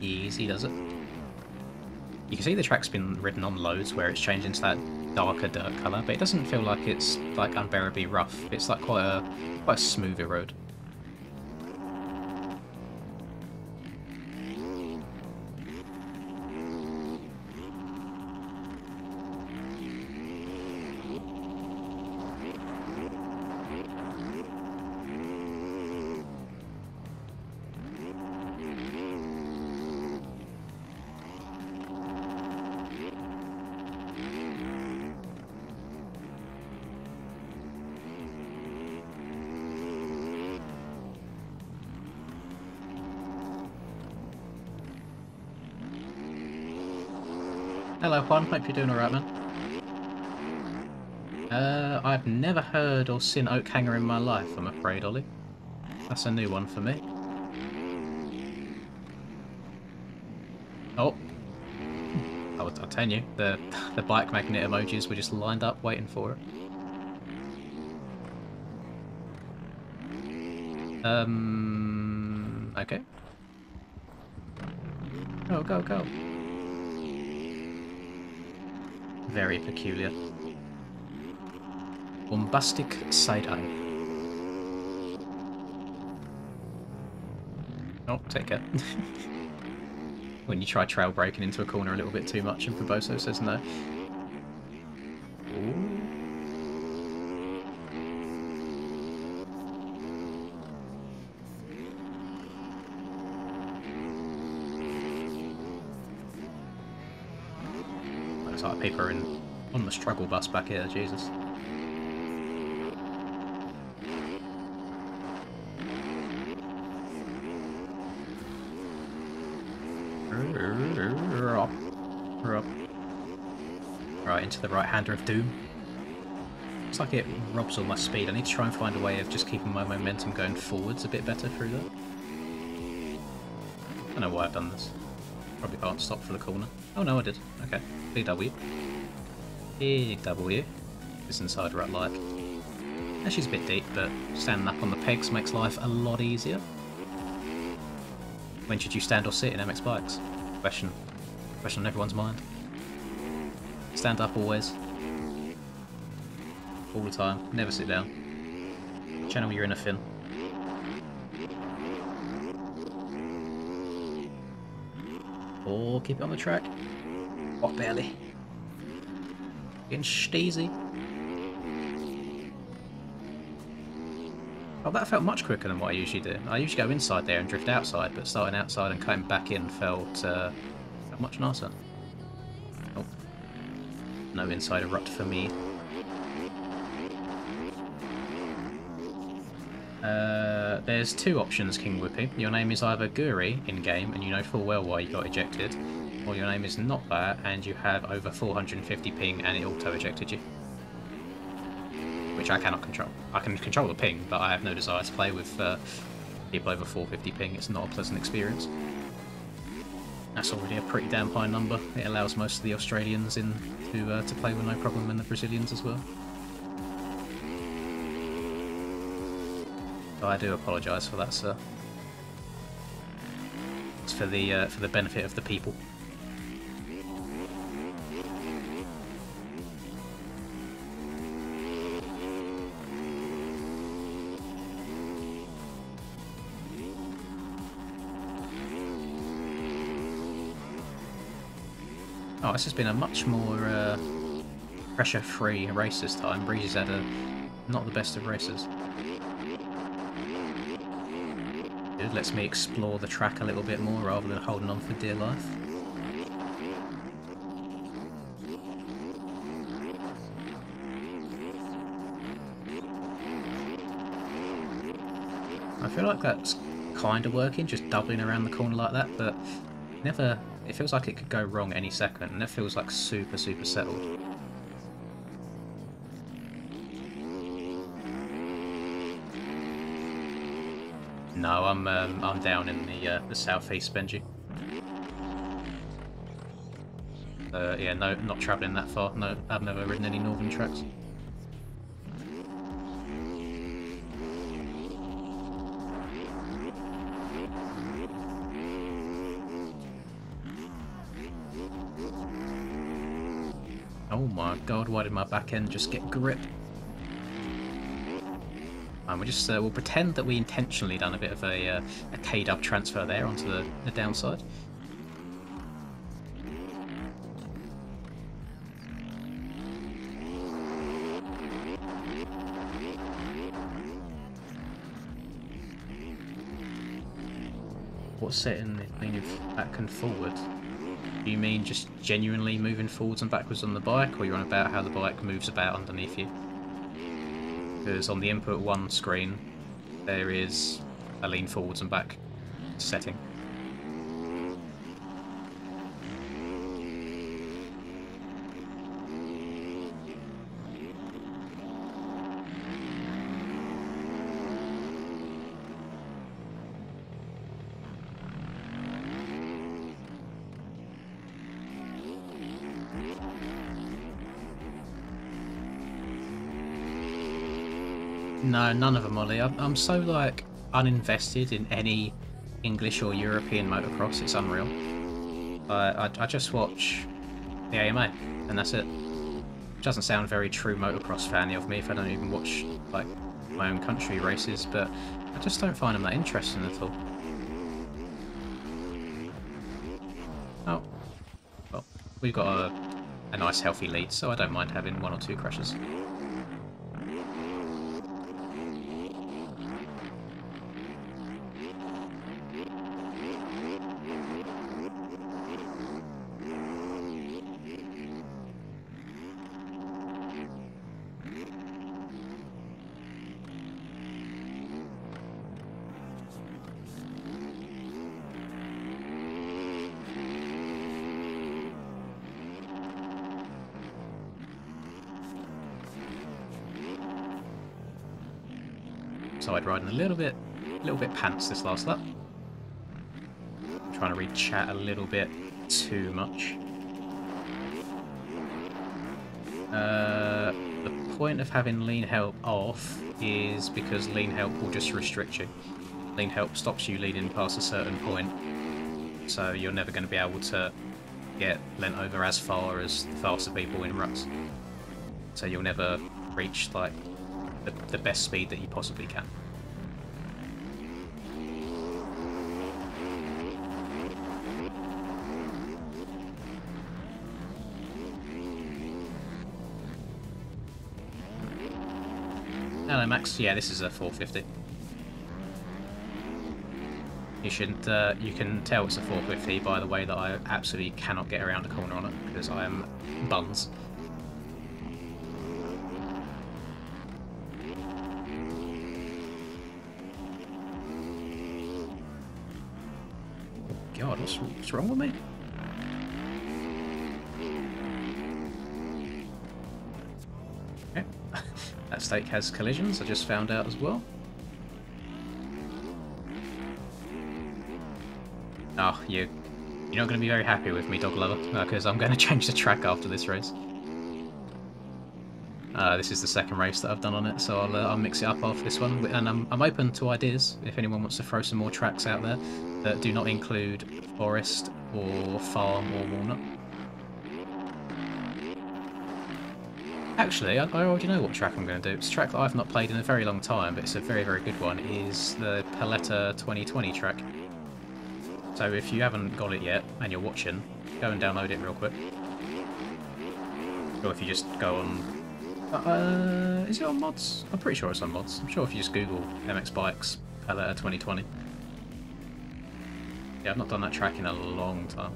Easy does it. You can see the track's been ridden on loads where it's changed into that darker dirt colour, but it doesn't feel like it's like unbearably rough. It's like quite a smoother road. Hello, Juan. Hope you're doing alright, man. I've never heard or seen Oak Hanger in my life, I'm afraid, Ollie. That's a new one for me. Oh. I'll tell you, the bike magnet emojis were just lined up waiting for it. Okay. Go, go, go. Very peculiar. Bombastic side-eye. Oh, take care. When you try trail braking into a corner a little bit too much and Faboso says no. Ooh. Looks like people are on the struggle bus back here, Jesus. Right, into the right-hander of doom. Looks like it robs all my speed. I need to try and find a way of just keeping my momentum going forwards a bit better through that. I don't know why I've done this. Probably can't stop for the corner. Oh no, I did. Okay. Big W. Big W. This inside rut like. She's a bit deep, but standing up on the pegs makes life a lot easier. When should you stand or sit in MX bikes? Question on everyone's mind. Stand up always. All the time. Never sit down. Channel your inner fin. Or keep it on the track. Oh, barely. Getting steezy. Oh, that felt much quicker than what I usually do. I usually go inside there and drift outside, but starting outside and coming back in felt much nicer. Oh. No inside erupt for me. There's two options, King Whippy. Your name is either Guri in-game, and you know full well why you got ejected, or your name is not that, and you have over 450 ping and it auto-ejected you. Which I cannot control. I can control the ping, but I have no desire to play with people over 450 ping. It's not a pleasant experience. That's already a pretty damn high number. It allows most of the Australians in to play with no problem, and the Brazilians as well. So I do apologise for that, sir. It's for the benefit of the people. Oh, this has been a much more pressure-free race this time. Breezy's had not the best of races. It lets me explore the track a little bit more rather than holding on for dear life. I feel like that's kind of working, just doubling around the corner like that, but never. It feels like it could go wrong any second, and it feels like super settled. No, I'm down in the southeast, Benji. Yeah, no, not travelling that far. No, I've never ridden any northern tracks. Oh my god, why did my back end just get grip? And we'll pretend that we intentionally done a bit of a K-dub transfer there onto the downside. What setting mean of back and forward? Do you mean just genuinely moving forwards and backwards on the bike, or you're on about how the bike moves about underneath you? Because on the input 1 screen, there is a lean forwards and back setting. No, none of them, Ollie. I'm so like uninvested in any English or European motocross. It's unreal. I just watch the AMA, and that's it. Which doesn't sound very true motocross fanny of me if I don't even watch like my own country races, but I just don't find them that interesting at all. Oh, well, we've got a nice healthy lead, so I don't mind having 1 or 2 crashes. So I'd riding a little bit pants this last lap. I'm trying to read chat a little bit too much. The point of having lean help off is because lean help will just restrict you. Lean help stops you leading past a certain point, so you're never going to be able to get lent over as far as the faster people in ruts. So you'll never reach like the best speed that you possibly can. Hello, Max. Yeah, this is a 450. You shouldn't. You can tell it's a 450 by the way that I absolutely cannot get around a corner on it because I am buns. God, what's wrong with me? Okay. That stake has collisions, I just found out as well. Oh, you're not going to be very happy with me, dog lover, because I'm going to change the track after this race. This is the second race that I've done on it, so I'll mix it up after this one. And I'm open to ideas if anyone wants to throw some more tracks out there that do not include forest or farm or walnut. Actually, I already know what track I'm going to do. It's a track that I've not played in a very long time, but it's a very, very good one. It is the Paletta 2020 track. So if you haven't got it yet and you're watching, go and download it real quick. Or if you just go on... is it on mods? I'm pretty sure it's on mods. I'm sure if you just Google MX Bikes Paletta 2020. Yeah, I've not done that track in a long time.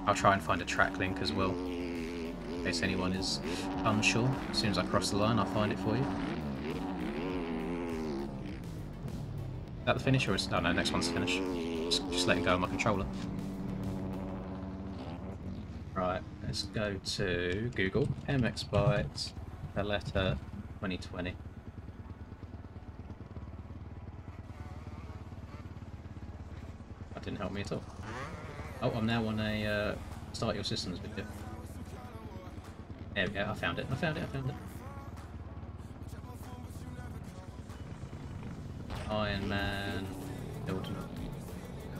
I'll try and find a track link as well, in case anyone is unsure. As soon as I cross the line, I'll find it for you. Is that the finish, or is... Oh no, next one's the finish. Just letting go of my controller. Right, let's go to Google, MX Bikes, Paletta 2020. That didn't help me at all. Oh, I'm now on a start your systems video. There we go, I found it. Iron Man build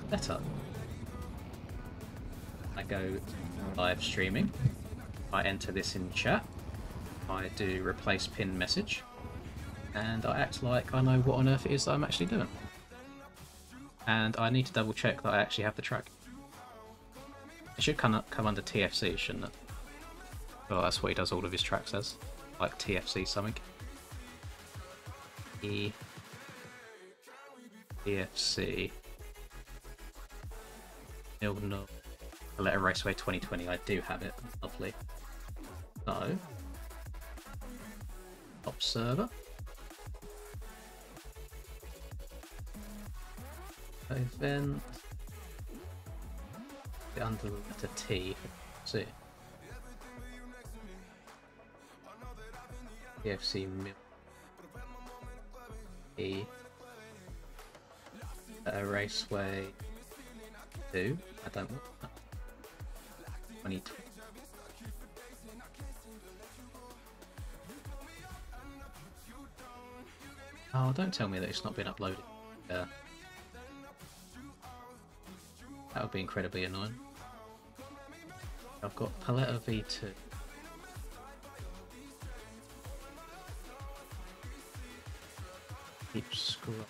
better. I go live streaming. I enter this in chat. I do replace pin message. And I act like I know what on earth it is that I'm actually doing. And I need to double check that I actually have the track. It should come under TFC, shouldn't it? Well, that's what he does all of his tracks as. Like TFC something. TFC. No. Paletta Raceway 2020. I do have it. Lovely. So. Top server. Event. Under the letter T. See. TFC Mil. a Raceway 2. I don't want that. 2020. Oh, don't tell me that it's not been uploaded. Yeah. That would be incredibly annoying. I've got Paletta V2. Keep scrolling.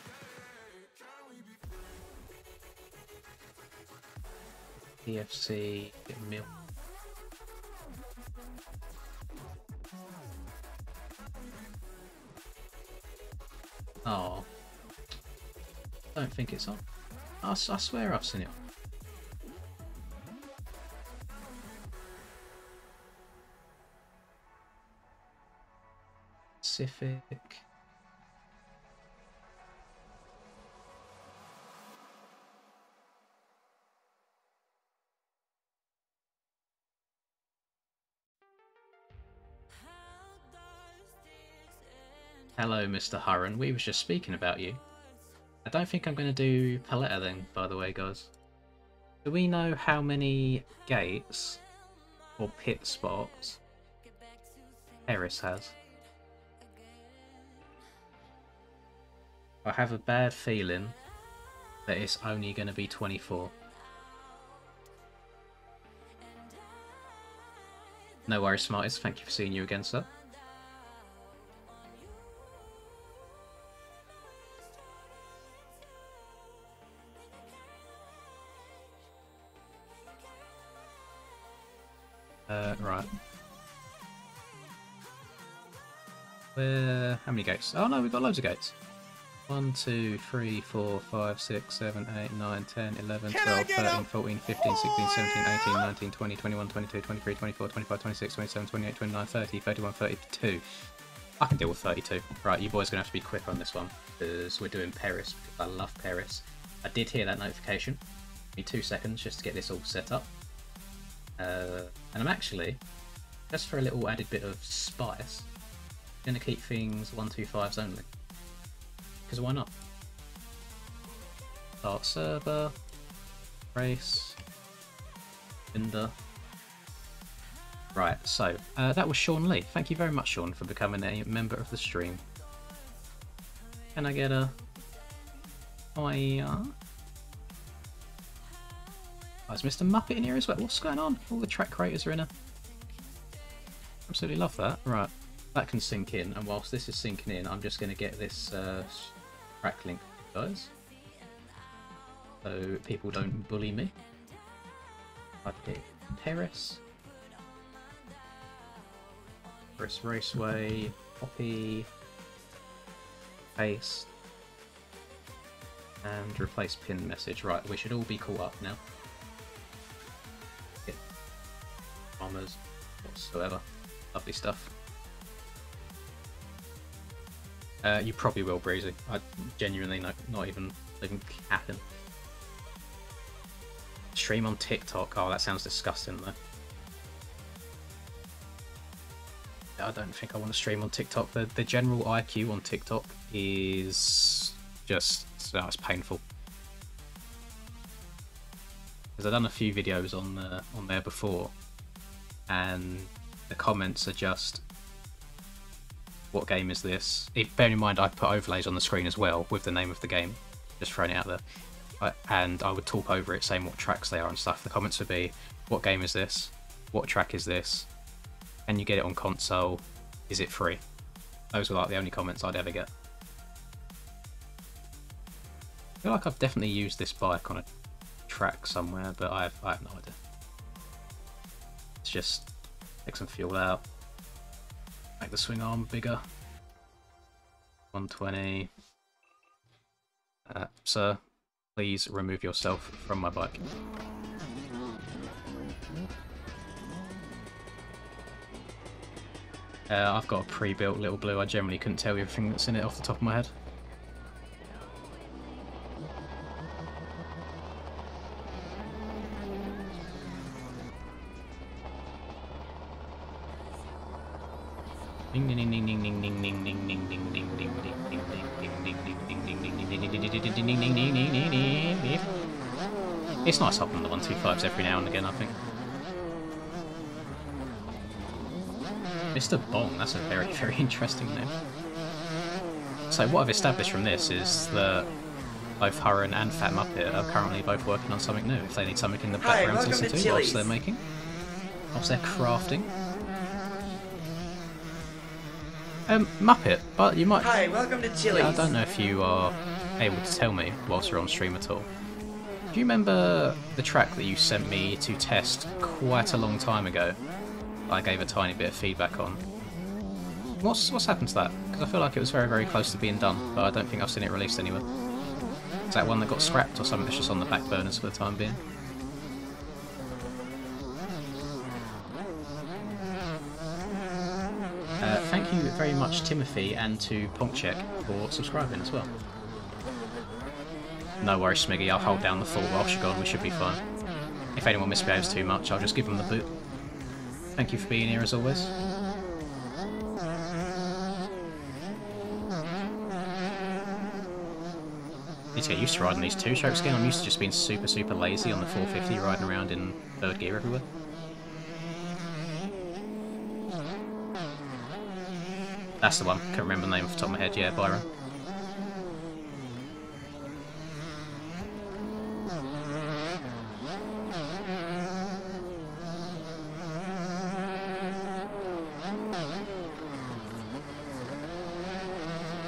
PFC, get milk. Oh, don't think it's on. I swear I've seen it. Pacific. Hello, Mr. Hurren. We was just speaking about you. I don't think I'm going to do Paletta then, by the way, guys. Do we know how many gates or pit spots Paris has? I have a bad feeling that it's only going to be 24. No worries, Smarties. Thank you for seeing you again, sir. Right. How many gates? Oh no, we've got loads of gates. 1, 2, 3, 4, 5, 6, 7, 8, 9, 10, 11, 12, 13, 14, 15, 16, 17, 18, 19, 20, 21, 22, 23, 24, 25, 26, 27, 28, 29, 30, 31, 32. I can deal with 32. Right, you boys are going to have to be quick on this one, because we're doing Paris, because I love Paris. I did hear that notification. Give me 2 seconds just to get this all set up. And I'm actually, just for a little added bit of spice, going to keep things 125s only. Because why not? Start server, race, Binder. Right, so that was Sean Lee. Thank you very much, Sean, for becoming a member of the stream. Can I get a fire? Oh, is Mr. Muppet in here as well? What's going on? All the track creators are in here. Absolutely love that. Right, that can sink in, and whilst this is sinking in, I'm just going to get this track link, guys, so people don't bully me. I'd get Paris Raceway, copy, paste, and replace pin message. Right, we should all be caught up now. Get bombers whatsoever. Lovely stuff. You probably will, Breezy. I genuinely not even capping. Stream on TikTok. Oh, that sounds disgusting though. I don't think I want to stream on TikTok. The general IQ on TikTok is just, oh, it's painful. Because I've done a few videos on there before, and the comments are just, what game is this? Bearing in mind I put overlays on the screen as well with the name of the game, just throwing it out there. And I would talk over it saying what tracks they are and stuff. The comments would be, what game is this? What track is this? Can you get it on console? Is it free? Those were like the only comments I'd ever get. I feel like I've definitely used this bike on a track somewhere, but I have no idea. Let's just take some fuel out. Make the swing arm bigger. 120. Sir, please remove yourself from my bike. I've got a pre-built Little Blue. I generally couldn't tell you everything that's in it off the top of my head. It's nice hopping the 125s every now and again, I think. Mr. Bong, that's a very, very interesting name. So what I've established from this is that both Hurren and Fat Muppet are currently both working on something new. If they need something in the background to listen to whilst they're making, whilst they're crafting. Muppet, but you might... Hi, welcome to Chili's. I don't know if you are able to tell me whilst you're on stream at all. Do you remember the track that you sent me to test quite a long time ago? I gave a tiny bit of feedback on. What's happened to that? Because I feel like it was very, very close to being done, but I don't think I've seen it released anywhere. Is that one that got scrapped or something that's just on the back burners for the time being? Thank you very much, Timothy, and to Ponkcheck for subscribing as well. No worries, Smiggy, I'll hold down the fort whilst you're gone, we should be fine. If anyone misbehaves too much, I'll just give them the boot. Thank you for being here as always. Need to get used to riding these two-strokes again. I'm used to just being super, super lazy on the 450, riding around in third gear everywhere. That's the one. Can't remember the name off the top of my head. Yeah, Byron.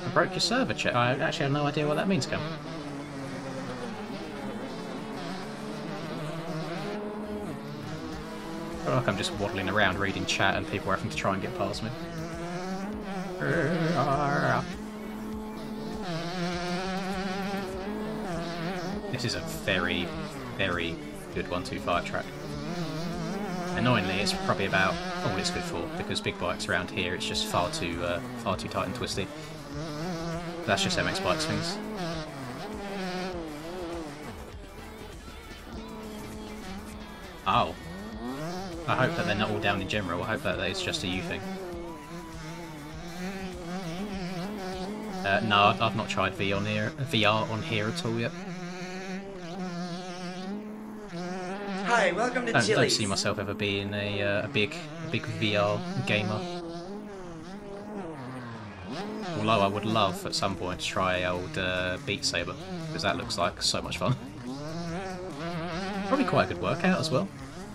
I broke your server, chat. I actually have no idea what that means, Cam. I feel like I'm just waddling around reading chat and people are having to try and get past me. This is a very, very good 125 track. Annoyingly, it's probably about all it's good for, because big bikes around here, it's just far too tight and twisty. That's just MX Bikes things. Oh. I hope that they're not all down in general. I hope that it's just a you thing. No, I've not tried VR on here at all yet. Hi, welcome to Chili's. Don't see myself ever being a big VR gamer. Although I would love at some point to try old Beat Saber, because that looks like so much fun. Probably quite a good workout as well.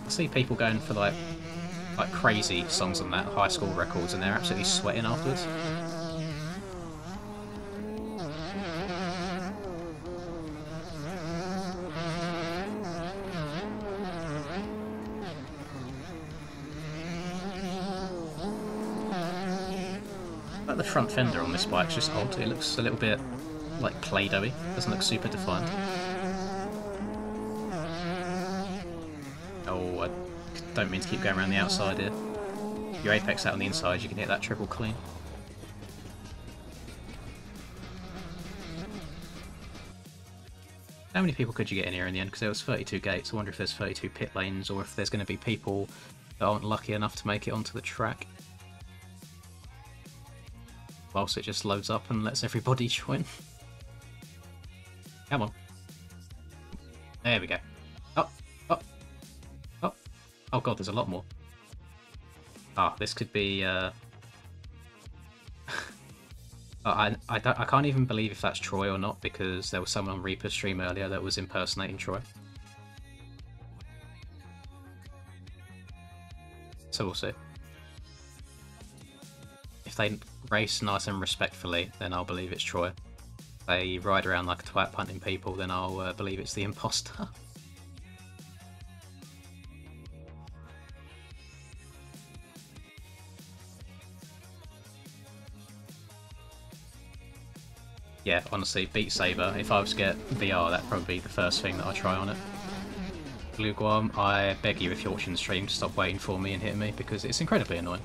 I see people going for like crazy songs on that, high school records, and they're absolutely sweating afterwards. But the front fender on this bike's just odd. It looks a little bit like Play-Doh-y. Doesn't look super defined. Oh, I don't mean to keep going around the outside here. Your apex out on the inside, you can hit that triple clean. How many people could you get in here in the end? Because there was 32 gates. I wonder if there's 32 pit lanes, or if there's going to be people that aren't lucky enough to make it onto the track. Whilst it just loads up and lets everybody join. Come on. There we go. Up, up, up. Oh god, there's a lot more. Ah, this could be... I can't even believe if that's Troy or not, because there was someone on Reaper's stream earlier that was impersonating Troy. So we'll see. If they race nice and respectfully, then I'll believe it's Troy. If they ride around like a twat punting people, then I'll believe it's the imposter. Yeah, honestly, Beat Saber, if I was to get VR, that'd probably be the first thing that I try on it. Blue Guam, I beg you, if you're watching the stream, to stop waiting for me and hitting me, because it's incredibly annoying.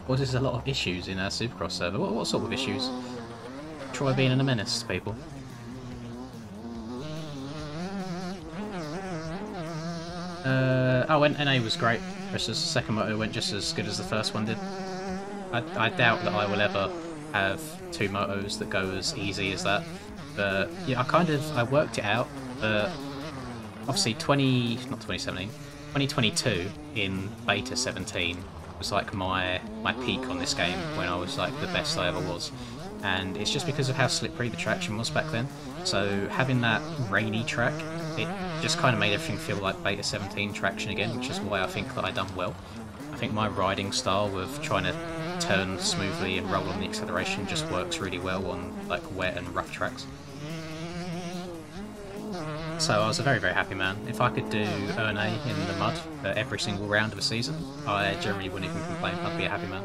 Or there's a lot of issues in our Supercross server. What sort of issues? Troy being a menace to people. Oh, NA was great. Chris's second moto went just as good as the first one did. I doubt that I will ever have 2 motos that go as easy as that. But yeah, I worked it out. But obviously 2022 in beta 17 was like my peak on this game when I was like the best I ever was. And it's just because of how slippery the traction was back then. So having that rainy track, it just kind of made everything feel like beta 17 traction again, which is why I think that I done well. I think my riding style of trying to turn smoothly and roll on the acceleration just works really well on like wet and rough tracks. So I was a very, very happy man. If I could do ERNA in the mud for every single round of a season, I generally wouldn't even complain. I'd be a happy man.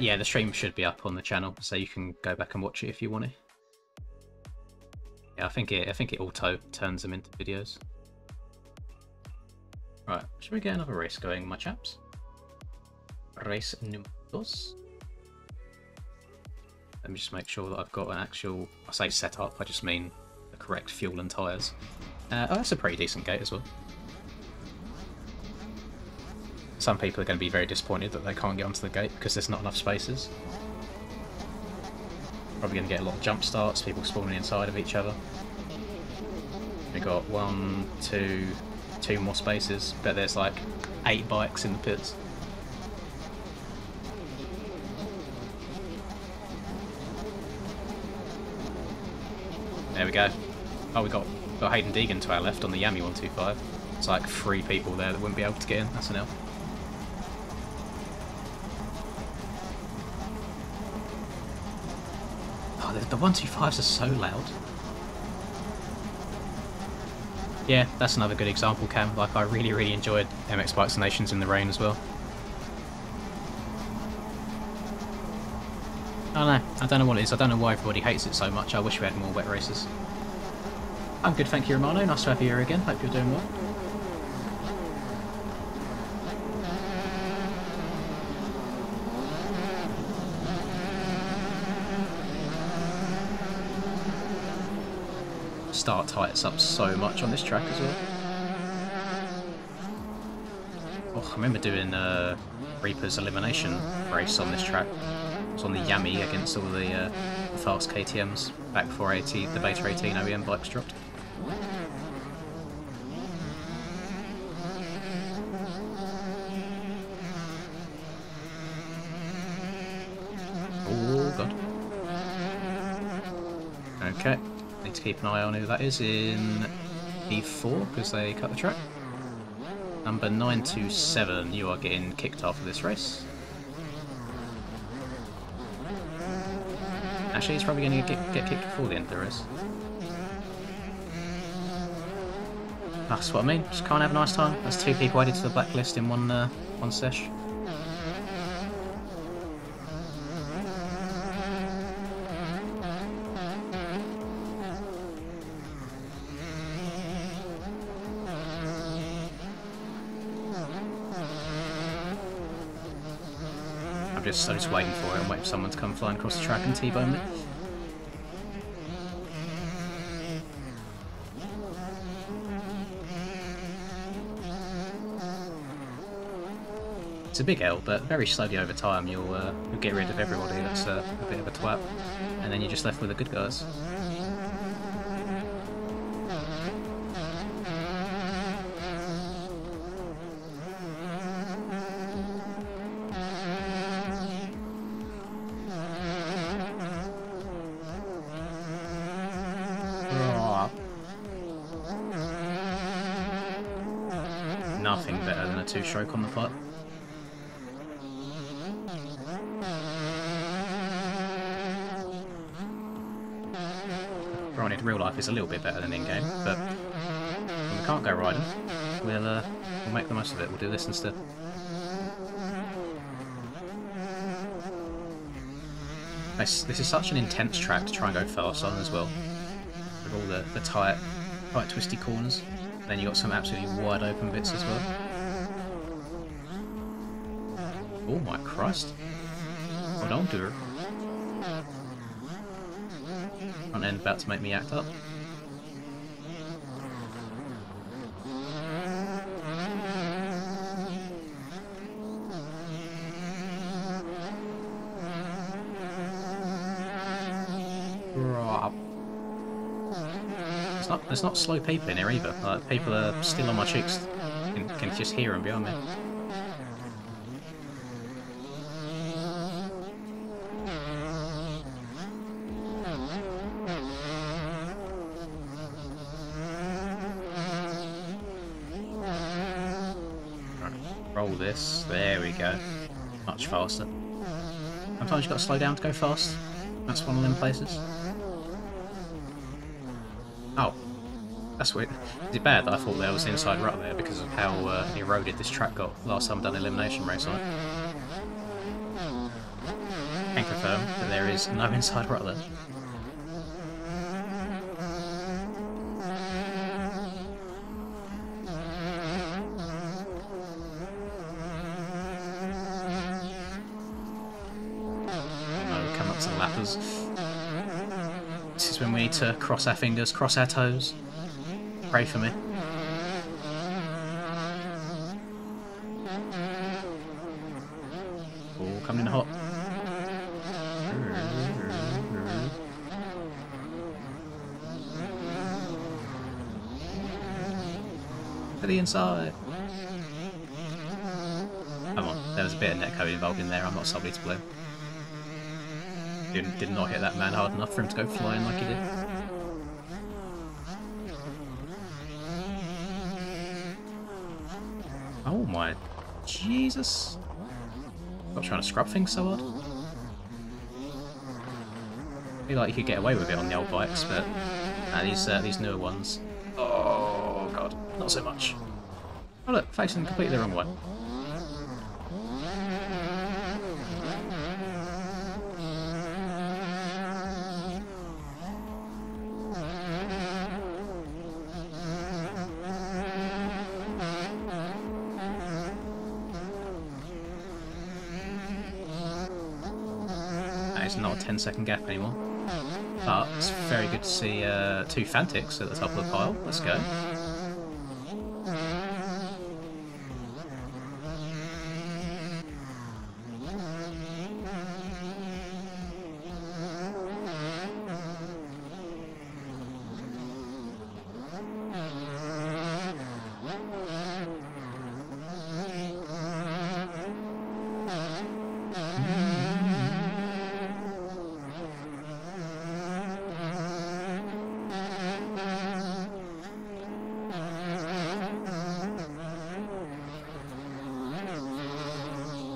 Yeah, the stream should be up on the channel, so you can go back and watch it if you want to. Yeah, I think it auto turns them into videos. Right, should we get another race going, my chaps? Race número 2. Let me just make sure that I've got an actual, I say setup, I just mean the correct fuel and tyres. Oh, that's a pretty decent gate as well. Some people are going to be very disappointed that they can't get onto the gate because there's not enough spaces. Probably going to get a lot of jump starts, people spawning inside of each other. We've got 1, 2, 2 more spaces, but there's like 8 bikes in the pits. There we go. Oh, we got Hayden Deegan to our left on the Yami 125. It's like 3 people there that wouldn't be able to get in. That's an L. Oh, the 125s are so loud. Yeah, that's another good example, Cam. Like, I really enjoyed MX Bikes Nations in the rain as well. I don't know. I don't know what it is. I don't know why everybody hates it so much. I wish we had more wet races. I'm good, thank you, Romano. Nice to have you here again. Hope you're doing well. Start tightens up so much on this track as well. Oh, I remember doing Reaper's elimination race on this track. It was on the Yami against all the fast KTMs back before the Beta 18 OEM bikes dropped. Oh god. Okay. Need to keep an eye on who that is in P4 because they cut the track. Number 927, you are getting kicked off of this race. Actually, he's probably going to get kicked before the end of the race. That's what I mean. Just can't have a nice time. That's 2 people added to the blacklist in one sesh. I'm just waiting for it and waiting for someone to come flying across the track and T-bone me. It's a big L, but very slowly over time you'll get rid of everybody that's a bit of a twat, and then you're just left with the good guys. Nothing better than a 2-stroke on the putt. Granted, real life is a little bit better than in-game, but when we can't go riding, we'll make the most of it. We'll do this instead. This is such an intense track to try and go fast on as well. With all the tight twisty corners. And then you got some absolutely wide open bits as well. Oh my Christ. Hold on, dear. Front end about to make me act up. There's not slow people in here either. Like, people are still on my cheeks. Can just hear them behind me. Right, roll this. There we go. Much faster. Sometimes you've got to slow down to go fast. That's one of them places. Oh. That's weird. Is it bad that I thought there was an inside rut there because of how eroded this track got last time I done Elimination Race on it? Can confirm that there is no inside rut there. Oh, come up to the lappers. This is when we need to cross our fingers, cross our toes. Pray for me. Oh, coming in hot. To the inside. Come on, there was a bit of netcode involved in there. I'm not solely to blame. Did not hit that man hard enough for him to go flying like he did. Oh my Jesus. Stop trying to scrub things so hard. I feel like you could get away with it on the old bikes, but these newer ones. Oh god, not so much. Oh look, facing completely the wrong way. It's not a 10-second gap anymore. But it's very good to see two Fantics at the top of the pile. Let's go.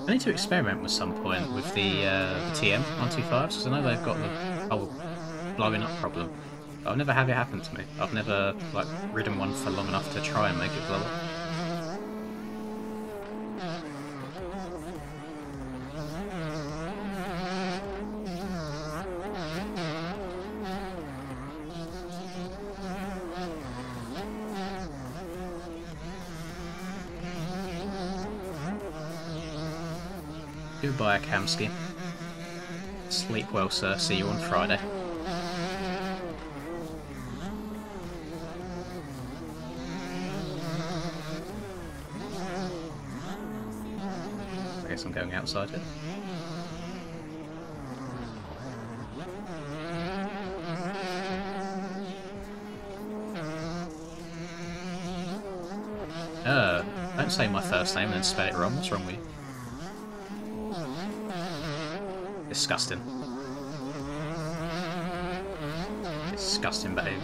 I need to experiment with some point with the TM 125s because I know they've got the whole blowing up problem. But I've never had it happen to me. I've never like ridden one for long enough to try and make it blow up. Goodbye, Kamsky. Sleep well, sir. See you on Friday. I guess I'm going outside here. Don't say my first name and then spell it wrong. What's wrong with you? Disgusting. Disgusting behaviour.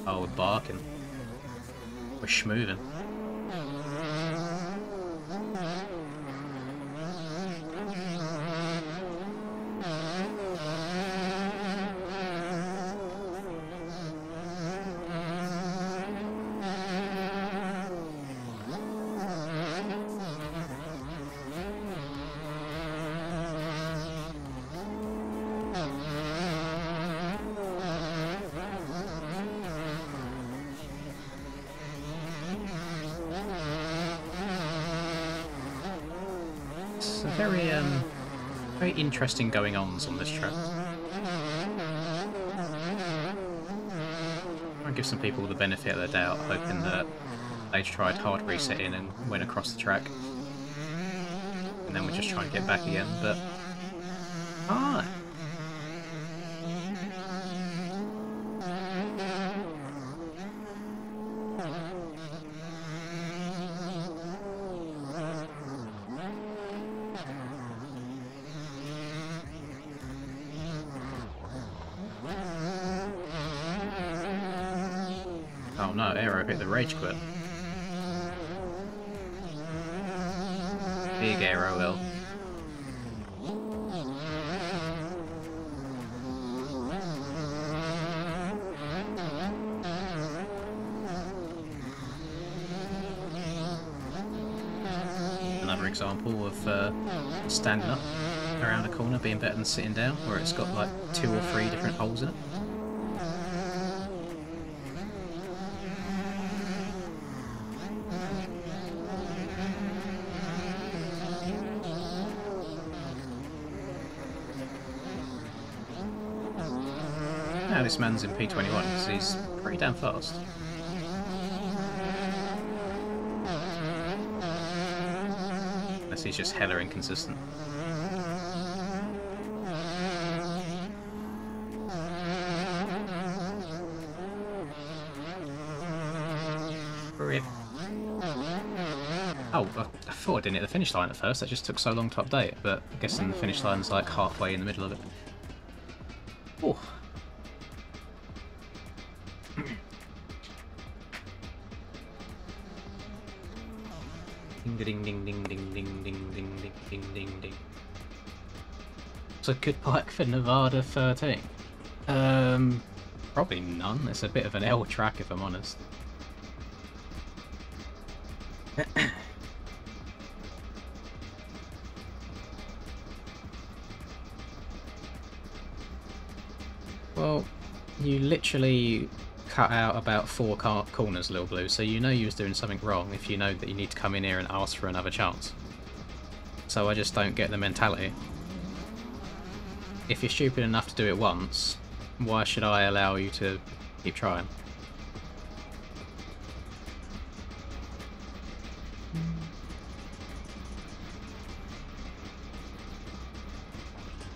Oh, we're barking. We're schmooving. very very interesting going-ons on this track. I'll give some people the benefit of the doubt, hoping that they tried hard resetting and went across the track. And then we're just trying to get back again, but... Ah! Oh no, Aero hit the rage quit. Big Aero will. Another example of standing up around a corner being better than sitting down, where it's got like 2 or 3 different holes in it. Now this man's in P21 because he's pretty damn fast. Unless he's just hella inconsistent. Rip. Oh, I thought I didn't hit the finish line at first, that just took so long to update, but I'm guessing the finish line's like halfway in the middle of it. Oh. Ding ding ding ding ding ding ding ding ding ding ding. It's a good bike for Nevada 13. Probably none. It's a bit of an L track if I'm honest. Well, you literally cut out about 4 corners, Lil Blue, so you know you was doing something wrong if you know that you need to come in here and ask for another chance. So I just don't get the mentality. If you're stupid enough to do it once, why should I allow you to keep trying?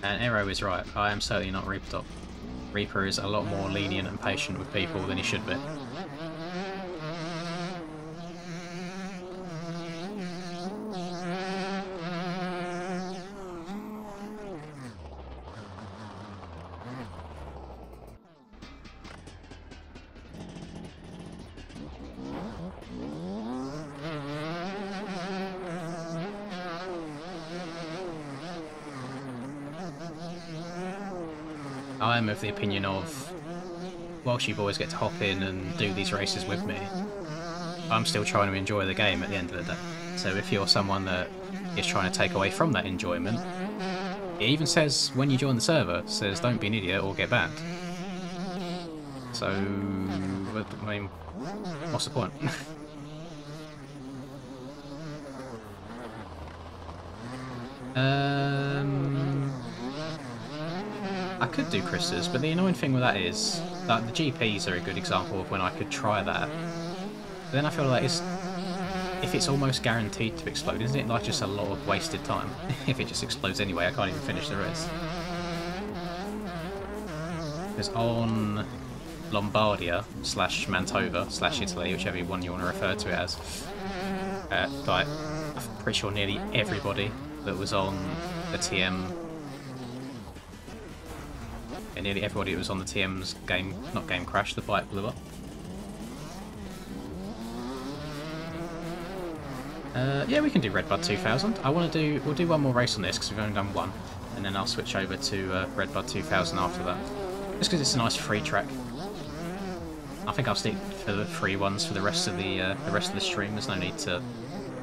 And Aero is right, I am certainly not Reaper Top. Reaper is a lot more lenient and patient with people than he should be. I am of the opinion of, whilst you boys get to hop in and do these races with me, I'm still trying to enjoy the game at the end of the day. So if you're someone that is trying to take away from that enjoyment, it even says when you join the server, it says don't be an idiot or get banned. So, I mean, what's the point? I could do Krista's, but the annoying thing with that is that the GPs are a good example of when I could try that. But then I feel like if it's almost guaranteed to explode, isn't it like just a lot of wasted time? If it just explodes anyway, I can't even finish the race. Because on Lombardia / Mantova / Italy, whichever one you want to refer to it as, like, I'm pretty sure nearly everybody that was on the TM, and nearly everybody that was on the TM's not game crash, the bike blew up. Yeah, we can do Redbud 2000. We'll do one more race on this because we've only done one, and then I'll switch over to Redbud 2000 after that. Just because it's a nice free track. I think I'll stick for the free ones for the rest of the stream. There's no need to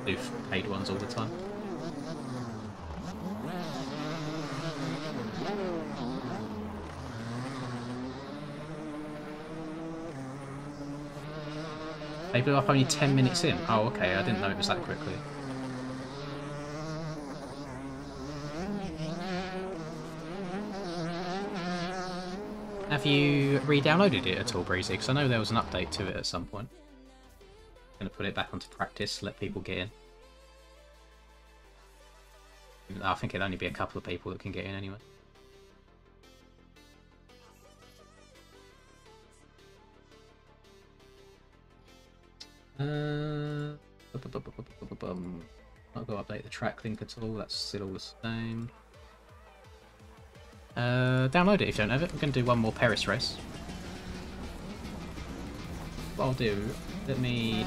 do paid ones all the time. They blew up only 10 minutes in. Oh, okay, I didn't know it was that quickly. Have you re-downloaded it at all, Breezy? Because I know there was an update to it at some point. I'm going to put it back onto practice, let people get in. I think it'll only be a couple of people that can get in anyway. I'll go update the track link at all, that's still all the same. Download it if you don't have it. We're going to do one more Paris race. What I'll do, let me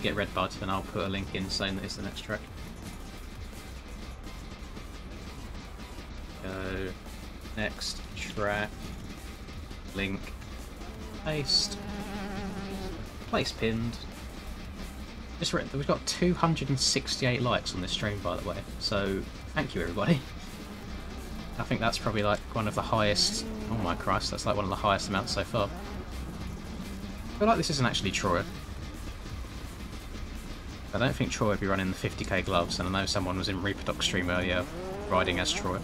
get Red Bud and I'll put a link in saying that it's the next track. Go, next track, link, paste, place pinned. We've got 268 likes on this stream, by the way, so thank you everybody. I think that's probably like one of the highest, oh my Christ, that's like one of the highest amounts so far. I feel like this isn't actually Troy. I don't think Troy would be running the 50k gloves, and I know someone was in Reaper stream earlier riding as Troy.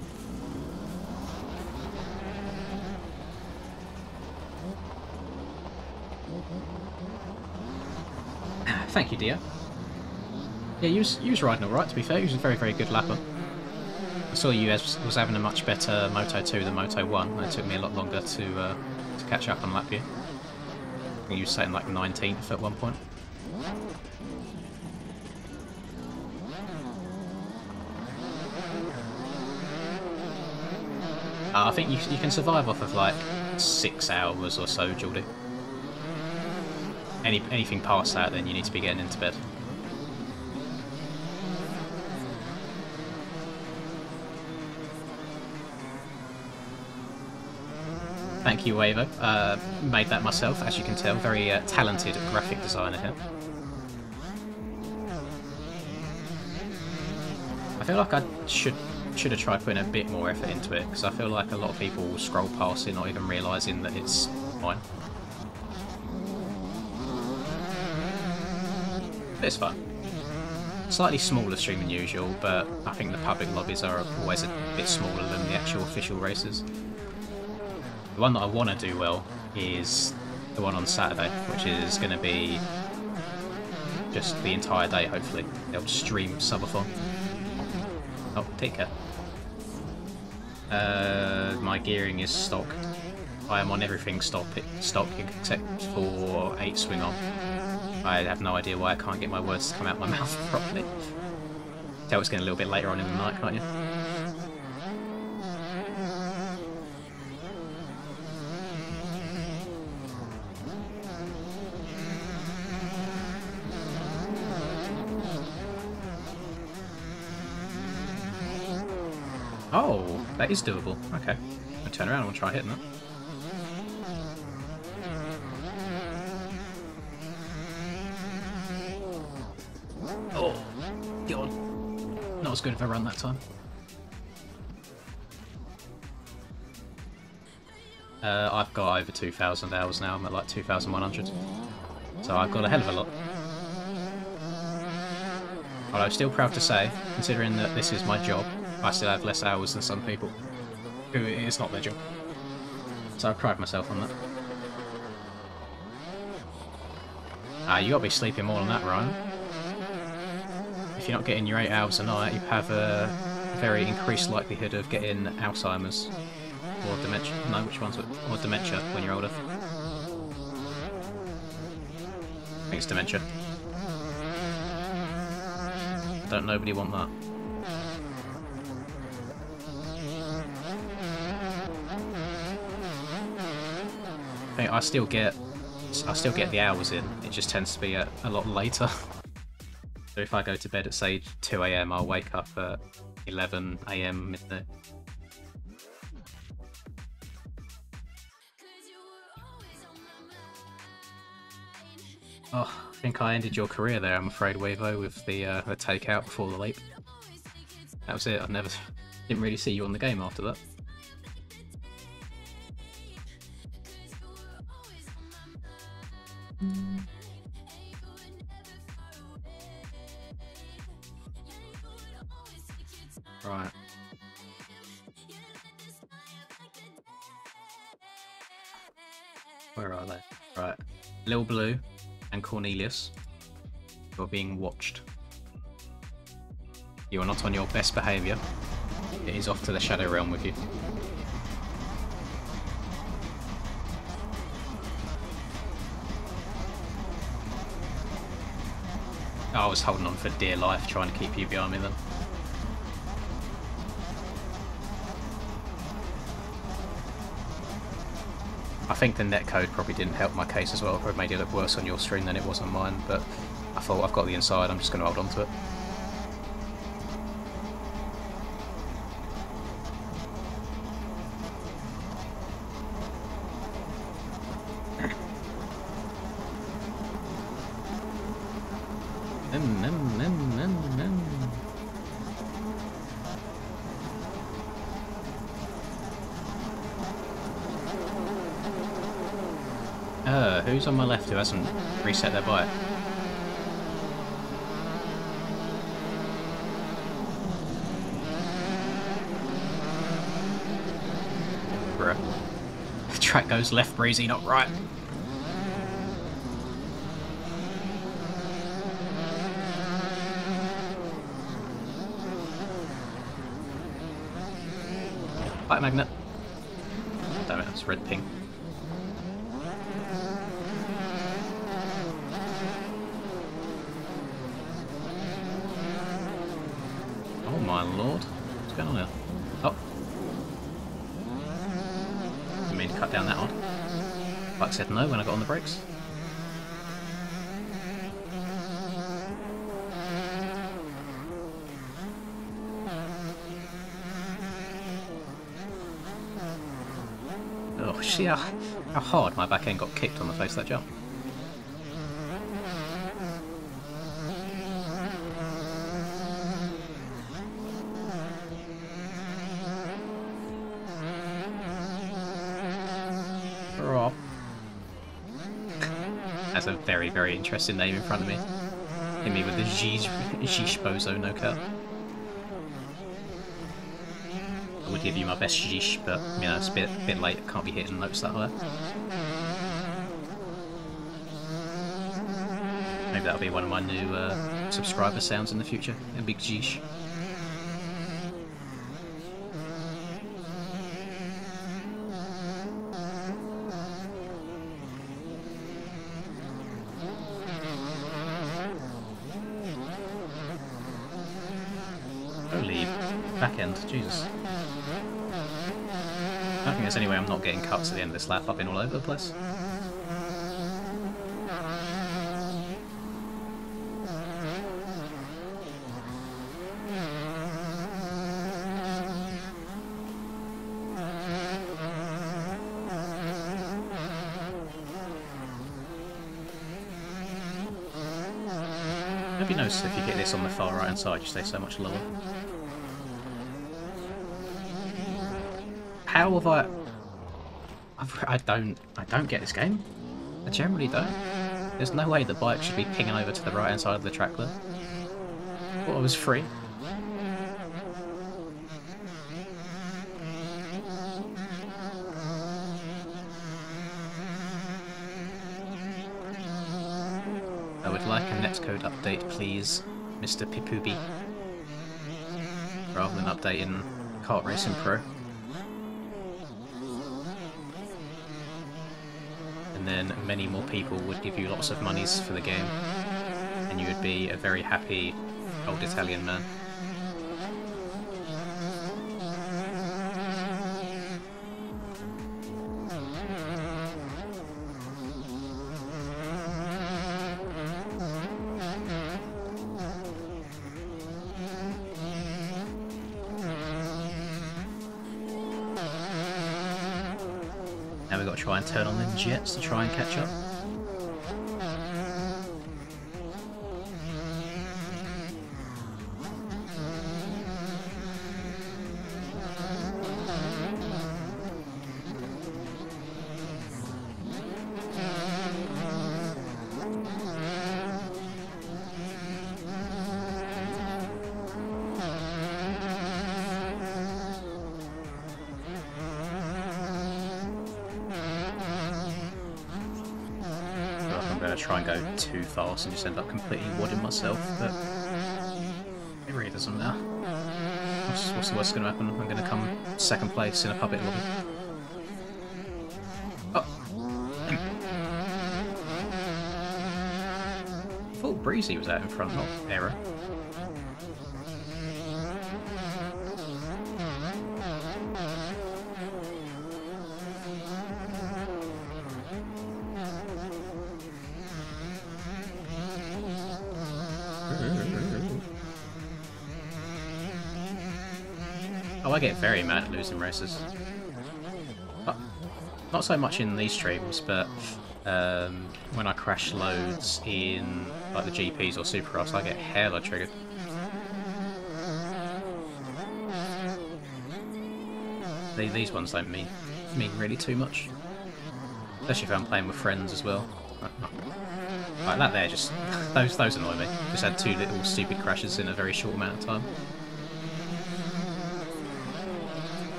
Thank you, dear. Yeah, you was riding alright, to be fair. You was a very, very good lapper. I saw you was having a much better Moto 2 than Moto 1, and it took me a lot longer to catch up and lap you. I think you were saying like 19th at one point. I think you can survive off of like 6 hours or so, Geordie. Anything past that, then you need to be getting into bed. Thank you, Wavo. Made that myself, as you can tell. Very talented graphic designer here. I feel like I should have tried putting a bit more effort into it, because I feel like a lot of people will scroll past it not even realising that it's mine. But it's fun. Slightly smaller stream than usual, but I think the public lobbies are always a bit smaller than the actual official races. The one that I want to do well is the one on Saturday, which is going to be just the entire day, hopefully. They'll stream subathon. Oh, take care. My gearing is stock. I am on everything stock except for 8 swing on. I have no idea why I can't get my words to come out my mouth properly. Tell it's getting a little bit later on in the night, can't you? Oh, that is doable. Okay. I'll turn around and we'll try hitting that. Oh, God. Not as good of a run that time. I've got over 2,000 hours now. I'm at like 2,100. So I've got a hell of a lot. Although I'm still proud to say, considering that this is my job, I still have less hours than some people who it's not their job. So I pride myself on that. You gotta be sleeping more than that, Ryan. If you're not getting your 8 hours a night, you have a very increased likelihood of getting Alzheimer's or dementia. No, which one's it? Or dementia when you're older. I think it's dementia. Don't nobody want that. I still get the hours in. It just tends to be a lot later. So if I go to bed at say 2 AM, I'll wake up at 11 AM midday. Oh, I think I ended your career there, I'm afraid, Wavo, with the takeout before the leap. That was it. Didn't really see you on the game after that. Right. Where are they? Right. Lil Blue and Cornelius, you're being watched. You are not on your best behaviour. It is off to the Shadow Realm with you. I was holding on for dear life trying to keep you behind me then. I think the netcode probably didn't help my case as well. It probably made it look worse on your stream than it was on mine, but I thought I've got the inside, I'm just going to hold on to it. Who's on my left who hasn't reset their bike? Bruh. The track goes left breezy, not right. Bike magnet. Damn it, that's red ping. My lord. What's going on here? Oh. Didn't mean to cut down that one. Bike said no when I got on the brakes. Oh, see how hard my back end got kicked on the face of that jump. That's a very, very interesting name in front of me. Hit me with the Jish Bozo no cut. I would give you my best Jish, but you know, it's a bit late. I can't be hitting notes that high. Maybe that'll be one of my new subscriber sounds in the future. A big Jish. Holy back end, Jesus. I don't think there's any way I'm not getting cuts at the end of this lap. I've been all over the place. Have you noticed if you get this on the far right hand side, you stay so much lower? How have I don't get this game. I generally don't. There's no way the bike should be pinging over to the right hand side of the track there. I thought I was free. I would like a netcode update, please, Mr. Pipubi. Rather than updating Kart Racing Pro. And then many more people would give you lots of monies for the game, and you would be a very happy old Italian man. Now we've got to try and turn on the jets to try and catch up. going to try and go too fast and just end up completely wadding myself, but it really doesn't matter. What's the worst going to happen? I'm going to come second place in a public lobby. Oh! I thought Breezy was out in front, not Error. Oh, I get very mad at losing races. Not so much in these streams, but when I crash loads in like the GPs or Supercross, I get hella triggered. These ones don't mean really too much, especially if I'm playing with friends as well. Like that there, just those annoy me. Just had 2 little stupid crashes in a very short amount of time.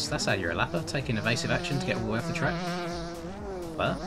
That's how you're a lapper, taking evasive action to get all the way off the track. But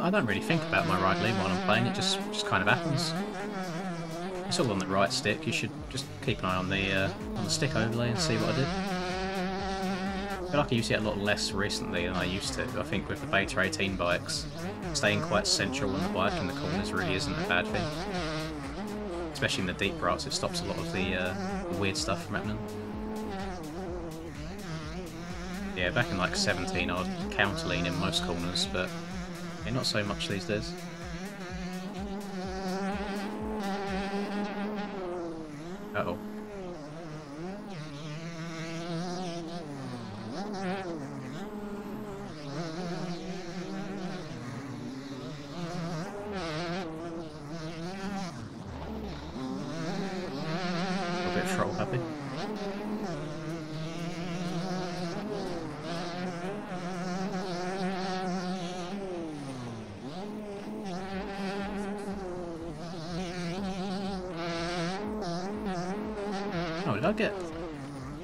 I don't really think about my right lean while I'm playing, it just kind of happens. It's all on the right stick, you should just keep an eye on the stick overlay and see what I did. I feel like I use it a lot less recently than I used to. I think with the Beta 18 bikes, staying quite central on the bike in the corners really isn't a bad thing. Especially in the deep parts, it stops a lot of the weird stuff from happening. Yeah, back in like 17 I would counter lean in most corners, but yeah, not so much these days. Uh-oh. A bit throttle happy. Oh, did I get...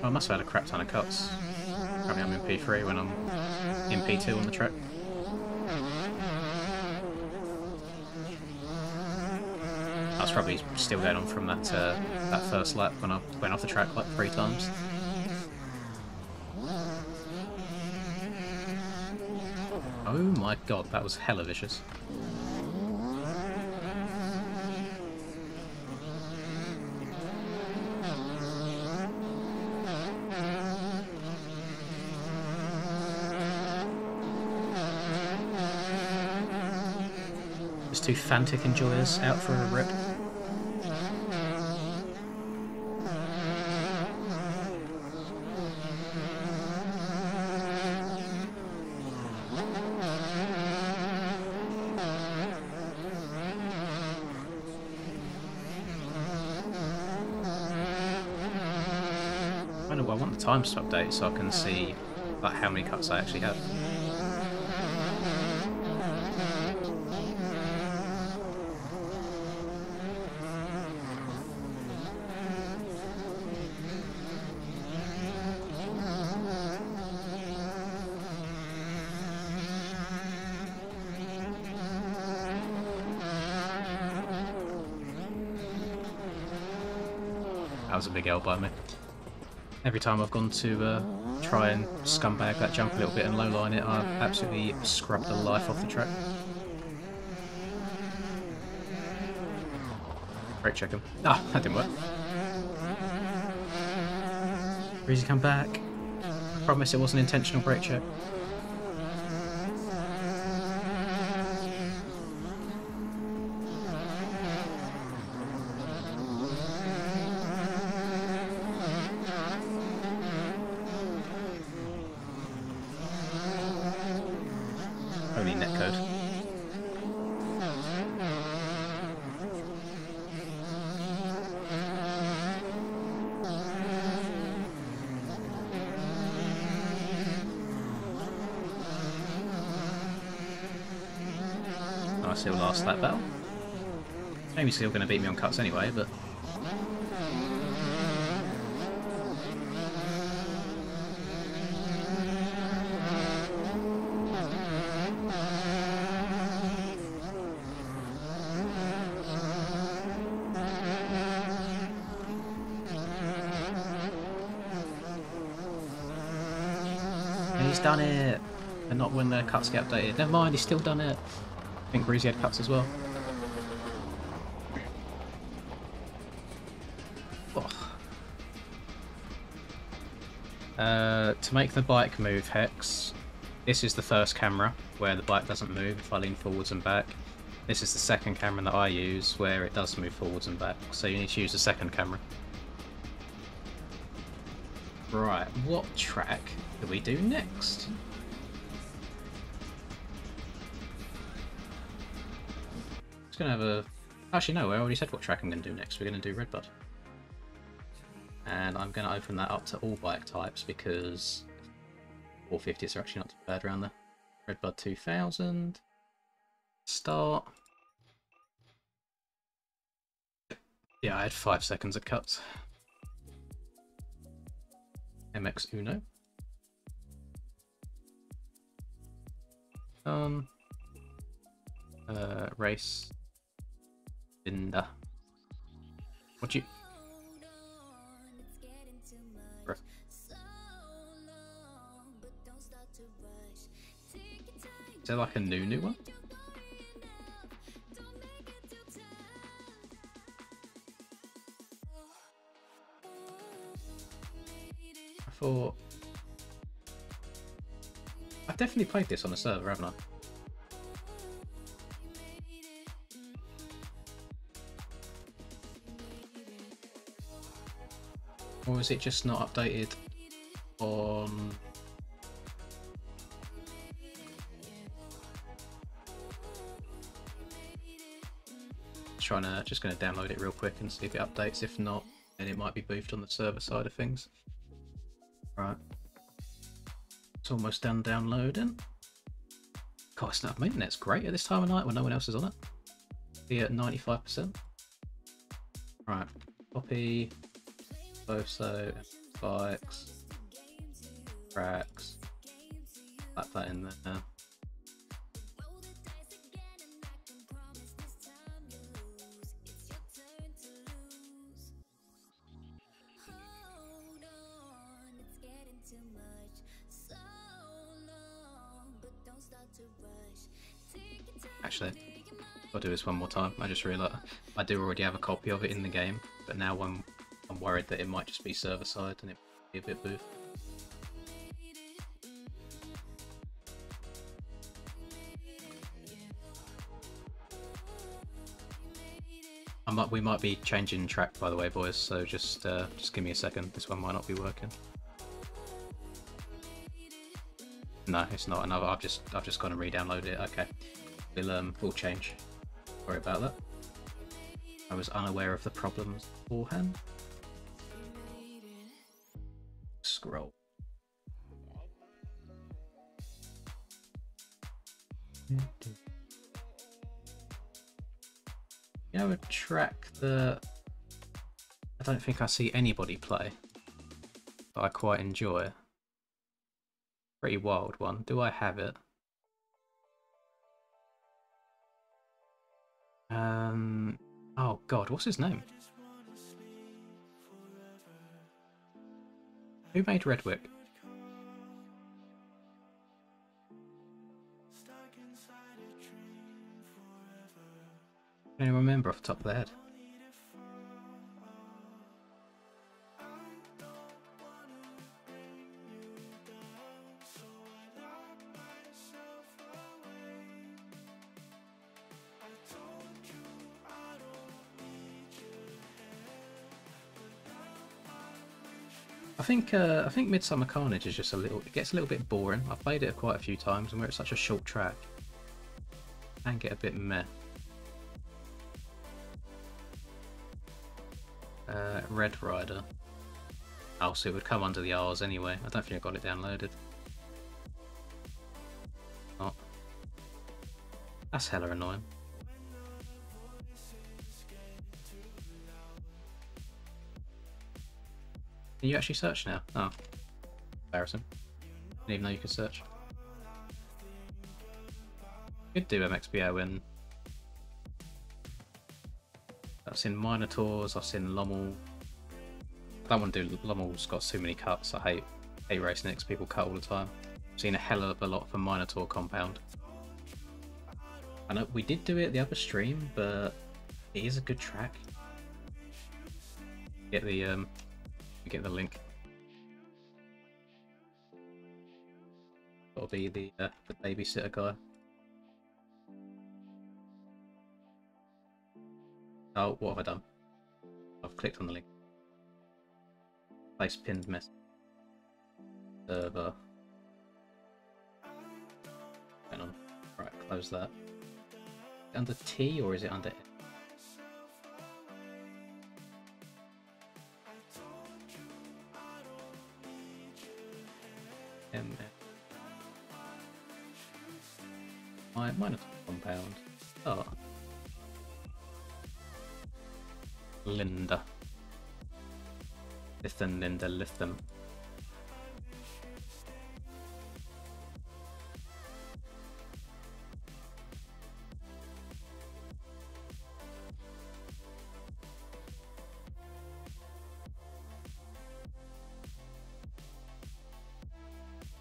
Oh, I must have had a crap ton of cuts. Apparently I'm in P3 when I'm in P2 on the track. I was probably still going on from that that first lap when I went off the track like 3 times. Oh my god, that was hella vicious. There's 2 Fantic enjoyers out for a rip. I want the times to update so I can see like how many cuts I actually have. That was a big L by me. Every time I've gone to try and scumbag that jump a little bit and lowline it, I've absolutely scrubbed the life off the track. Brake check him. Ah, that didn't work. Breezy, come back. I promise it wasn't intentional brake check. Only netcode. I still lost that battle. Maybe still going to beat me on cuts anyway, but... He's done it! And not when the cuts get updated. Never mind, he's still done it. I think Breezy had cuts as well. To make the bike move, Hex, this is the first camera where the bike doesn't move if I lean forwards and back. This is the second camera that I use where it does move forwards and back, so you need to use the second camera. Right, what track do we do next? Just gonna have a... Actually no, I already said what track I'm going to do next. We're going to do Redbud. And I'm going to open that up to all bike types because 450s are actually not too bad around there. Redbud 2000. Start. Yeah, I had 5 seconds of cuts. MX Uno. Race. Binder. What you... Is there like a new one? I thought... I've definitely played this on a server, haven't I? Or is it just not updated on... Just going to download it real quick and see if it updates. If not, then it might be boofed on the server side of things. Right. It's almost done downloading. God, Snap Internet's great at this time of night when no one else is on it. Be at 95%. Right. Copy. Boso. Bikes. Tracks. Slap that in there. Actually, I'll do this one more time. I just realised I do already have a copy of it in the game, but now I'm worried that it might just be server side and it might be a bit boof. We might be changing track, by the way, boys. So just give me a second. This one might not be working. No, it's not. Another. I've just gone and re-downloaded it. Okay, we'll change. Sorry about that. I was unaware of the problems beforehand. Scroll. You know, a track that I don't think I see anybody play, but I quite enjoy. Pretty wild one. Do I have it? Oh god, what's his name? Who made Redwick? I don't remember off the top of the head. I think Midsummer Carnage is just it gets a little bit boring. I've played it quite a few times, and where it's such a short track, it can get a bit meh. Red Rider. Oh, so it would come under the R's anyway. I don't think I got it downloaded. Oh. That's hella annoying. Can you actually search now? Oh. Embarrassing. Didn't even know you could search. Could do MXBO when... I've seen Minotaurs, I've seen Lommel. I don't want to do... Lommel's got too many cuts. I hate racing it because people cut all the time. I've seen a hell of a lot for Minotaur Compound. I know we did do it the other stream, but it is a good track. Get the link. Gotta be the babysitter guy. Oh, what have I done? I've clicked on the link. Place pinned message. Server. Hang on. Right, close that. Is it under T or is it under M? Minotaur Compound. Oh. Linda. Listen, Linda, listen.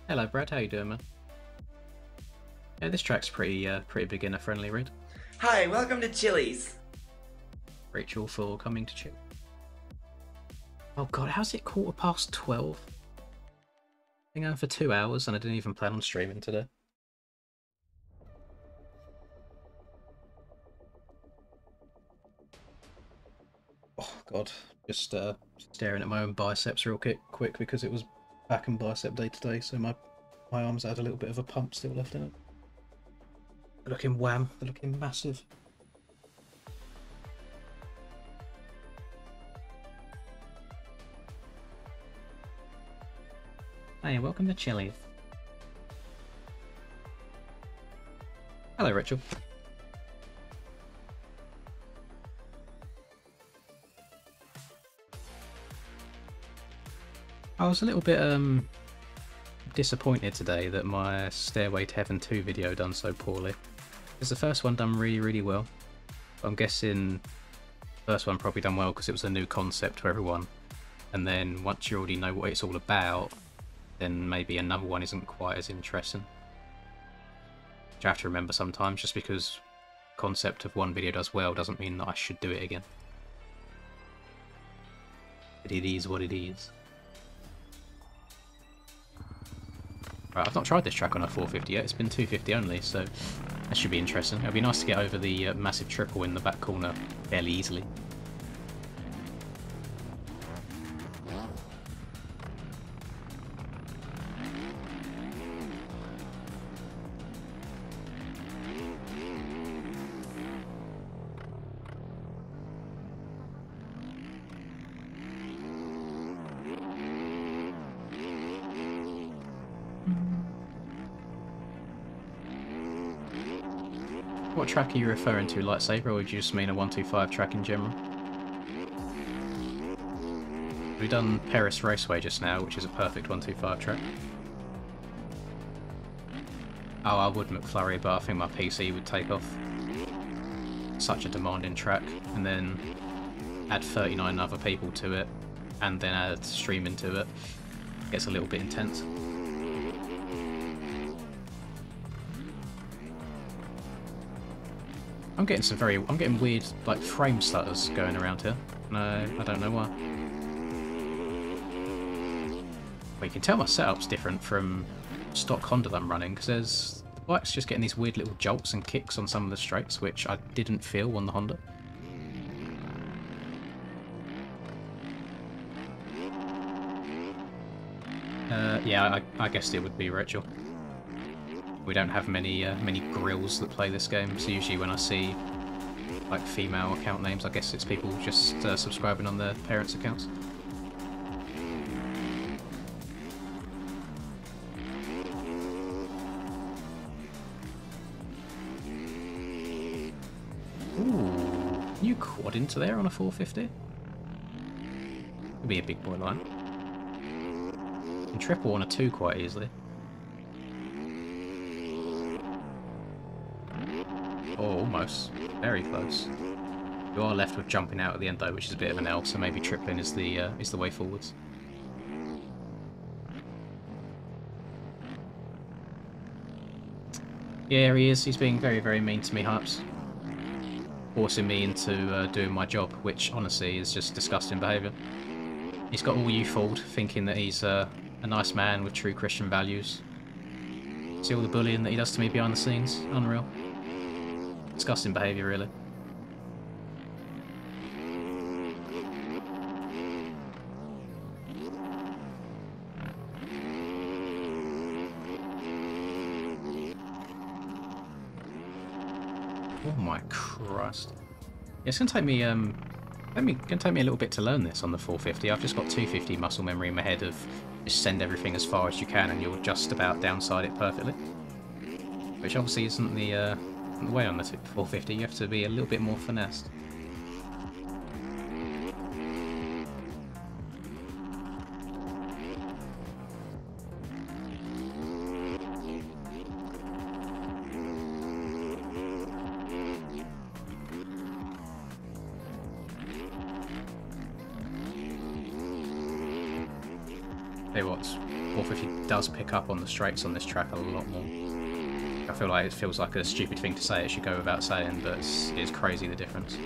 Hello, Brad. How you doing, man? Yeah, this track's pretty beginner friendly, Reed. Hi, welcome to Chili's. Rachel for coming to chill. Oh god, how's it 12:15? Been going for 2 hours and I didn't even plan on streaming today. Oh god, just staring at my own biceps real quick because it was back and bicep day today, so my arms had a little bit of a pump still left in it. They're looking wham, they're looking massive. Hey, welcome to Chili's. Hello, Rachel. I was a little bit disappointed today that my Stairway to Heaven 2 video done so poorly. Because the first one done really well. I'm guessing the first one probably done well because it was a new concept for everyone. And then once you already know what it's all about, then maybe another one isn't quite as interesting. Which I have to remember sometimes, just because concept of one video does well doesn't mean that I should do it again. But it is what it is. Right, I've not tried this track on a 450 yet, it's been 250 only, so that should be interesting. It'll be nice to get over the massive triple in the back corner fairly easily. What track are you referring to, Lightsaber, or do you just mean a 125 track in general? We've done Paris Raceway just now, which is a perfect 125 track. Oh, I would McFlurry, but I think my PC would take off. Such a demanding track, and then add 39 other people to it, and then add streaming to it. Gets a little bit intense. I'm getting weird, like, frame stutters going around here. No, I don't know why. Well, you can tell my setup's different from stock Honda that I'm running, because the bike's just getting these weird little jolts and kicks on some of the straights, which I didn't feel on the Honda. Yeah, I guessed it would be Rachel. We don't have many grills that play this game, so usually when I see like female account names, I guess it's people just subscribing on their parents' accounts. Ooh, can you quad into there on a 450? Could be a big boy line. You can triple on a 2 quite easily. Oh, almost. Very close. You are left with jumping out at the end though, which is a bit of an L, so maybe tripling is the way forwards. Yeah, he is. He's being very, very mean to me, Hypes. Forcing me into doing my job, which honestly is just disgusting behaviour. He's got all you fooled, thinking that he's a nice man with true Christian values. See all the bullying that he does to me behind the scenes? Unreal. Disgusting behaviour, really. Oh my Christ. Yeah, it's gonna take me gonna take me a little bit to learn this on the 450. I've just got 250 muscle memory in my head of just send everything as far as you can and you'll just about downside it perfectly. Which obviously isn't the way on the 450. You have to be a little bit more finessed. Tell you what, 450 does pick up on the straights on this track a lot more. I feel like it feels like a stupid thing to say, it should go without saying, but it's crazy the difference.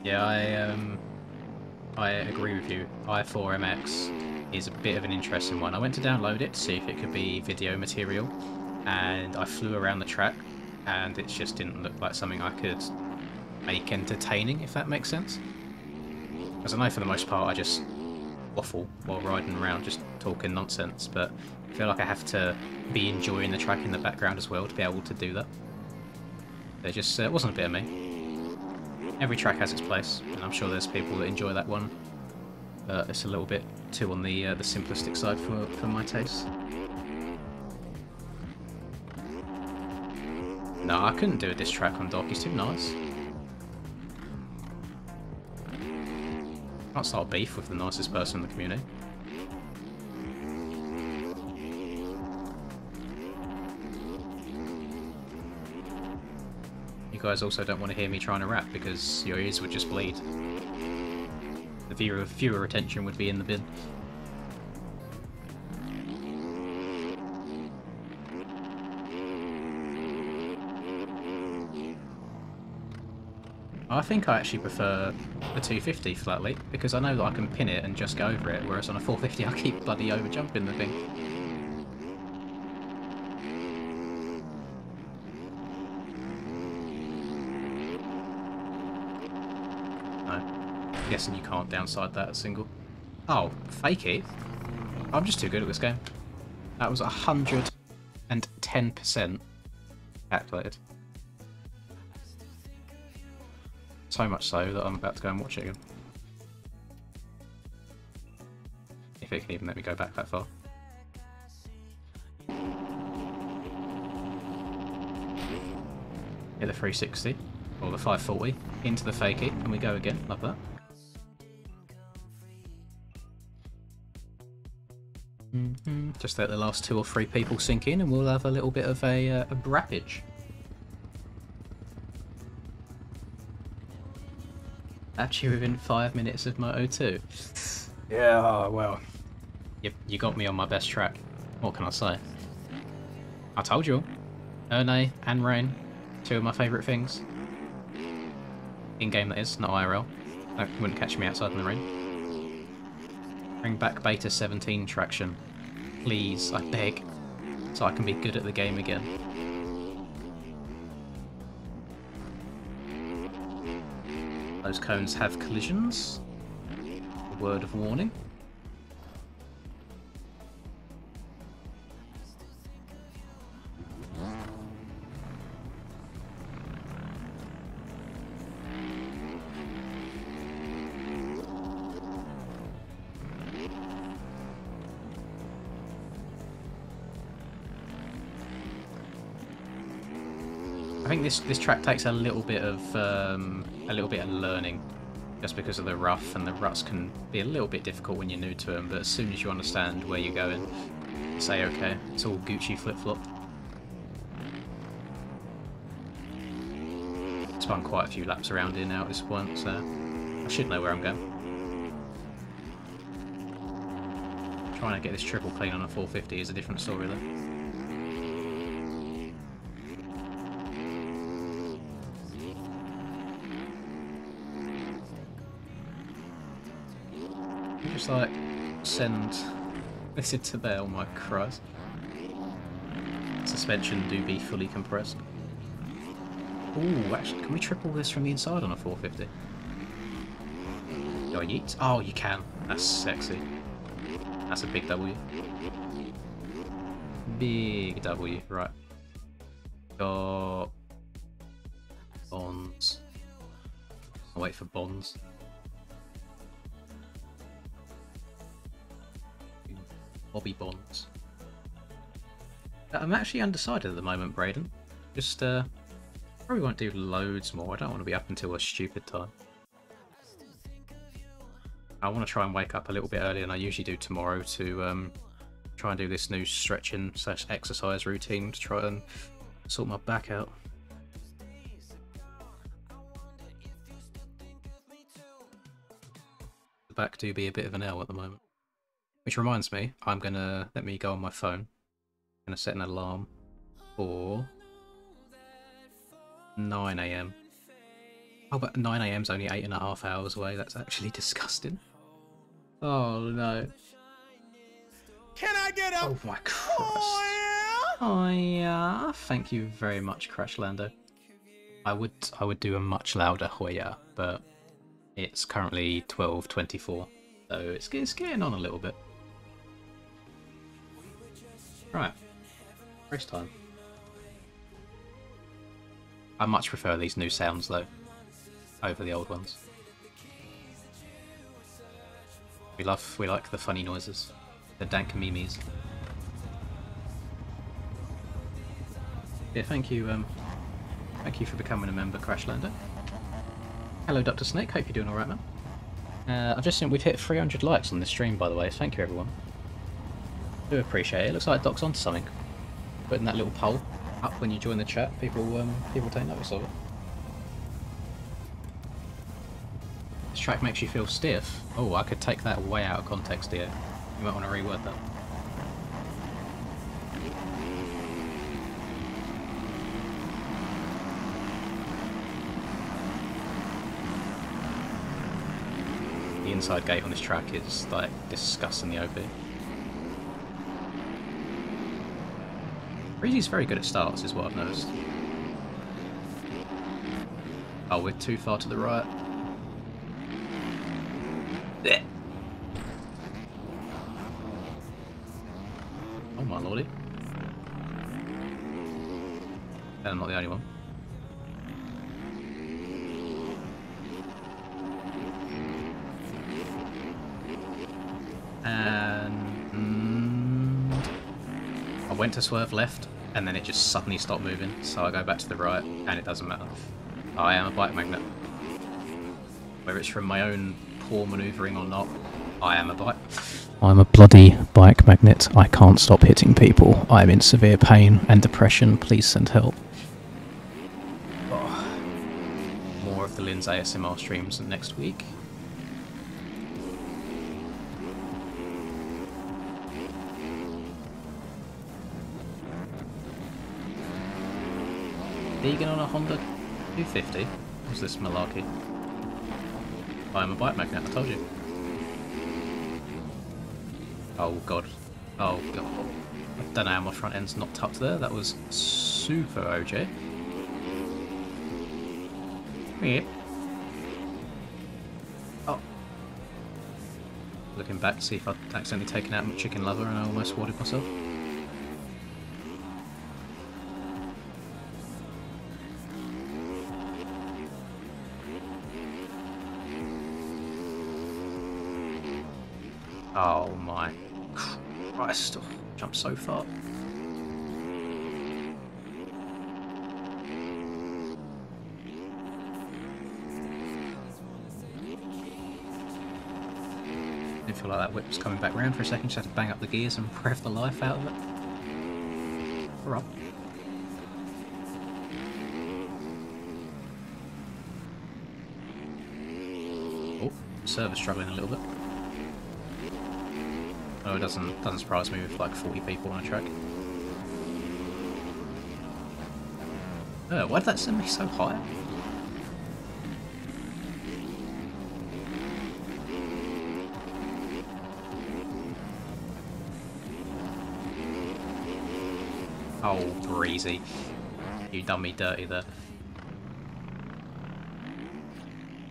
Yeah, I agree with you. i4MX is a bit of an interesting one. I went to download it to see if it could be video material, and I flew around the track, and it just didn't look like something I could make entertaining, if that makes sense. Because I know for the most part I just waffle while riding around, just talking nonsense, but I feel like I have to be enjoying the track in the background as well to be able to do that. It just wasn't a bit of me. Every track has its place, and I'm sure there's people that enjoy that one. It's a little bit too on the simplistic side for my taste. No, I couldn't do a diss track on Doc, he's too nice. Can't start beef with the nicest person in the community. You guys also don't want to hear me trying to rap because your ears would just bleed. The viewer retention would be in the bin. I think I actually prefer the 250 flatly, because I know that I can pin it and just go over it, whereas on a 450 I keep bloody over jumping the thing. No. I'm guessing you can't downside that at single. Oh, fake it? I'm just too good at this game. That was 110% calculated. So much so that I'm about to go and watch it again. If it can even let me go back that far. Hit the 360, or the 540, into the fakie, and we go again. Love that. Just let the last 2 or 3 people sink in, and we'll have a little bit of a brappage. Actually within 5 minutes of my O2. Yeah, well. You got me on my best track. What can I say? I told you all. Erne and Rain, 2 of my favourite things. In-game that is, not IRL. You wouldn't catch me outside in the rain. Bring back Beta 17 traction. Please, I beg. so I can be good at the game again. Those cones have collisions. A word of warning. I think this track takes a little bit of learning, just because of the rough, and the ruts can be a little bit difficult when you're new to them. But as soon as you understand where you're going, say okay, it's all Gucci flip flop. Spun quite a few laps around here now at this point, so I should know where I'm going. Trying to get this triple clean on a 450 is a different story though. Just like send this into there, oh my Christ. Suspension do be fully compressed. Ooh, actually, can we triple this from the inside on a 450? Do I yeet? Oh, you can. That's sexy. That's a big W. Big W, right. Got bonds. I'll wait for bonds. Bobby bonds. I'm actually undecided at the moment, Braden. Just probably won't do loads more. I don't want to be up until a stupid time. I want to try and wake up a little bit earlier than I usually do tomorrow to try and do this new stretching / exercise routine to try and sort my back out. The back do be a bit of an L at the moment. Which reminds me, I'm gonna let me go on my phone. I'm gonna set an alarm for 9 AM. Oh, but 9 AM's only 8.5 hours away. That's actually disgusting. Oh no. Can I get up? Oh my Christ. Oh yeah. Thank you very much, Crash Lando. I would do a much louder Hoya, but it's currently 12:24, so it's getting on a little bit. Right, race time. I much prefer these new sounds though, over the old ones. We like the funny noises, the dank memes. Yeah, thank you for becoming a member, Crashlander. Hello, Dr. Snake. Hope you're doing all right, man. I've just seen we've hit 300 likes on this stream, by the way. Thank you, everyone. Do appreciate it. It looks like Doc's onto something. Putting that little poll up when you join the chat, people take notice of it. This track makes you feel stiff. Oh, I could take that way out of context here. You might want to reword that. The inside gate on this track is like disgustingly OP. Breezy's very good at starts, is what I've noticed. Oh, we're too far to the right. Blech. Oh my lordy. And I'm not the only one. And I went to swerve left, and then it just suddenly stopped moving, so I go back to the right, and it doesn't matter. I am a bike magnet. Whether it's from my own poor manoeuvring or not, I am a bike. I'm a bloody bike magnet. I can't stop hitting people. I'm in severe pain and depression. Please send help. Oh. More of the Lynn's ASMR streams next week. Vegan on a Honda 250? What's this malarkey? I'm a bike magnet, I told you. Oh god. Oh god. don't know how my front end's not tucked there. That was super OJ. Yeah. Oh. Looking back to see if I'd accidentally taken out my chicken lover and I almost wadded myself. Oh my Christ, oh, jumped so far. Didn't feel like that whip was coming back round for a second, just had to bang up the gears and rev the life out of it. Right. Oh, server's struggling a little bit. Oh, it doesn't surprise me with like 40 people on a track. Oh, why did that send me so high? Oh, breezy. You done me dirty there.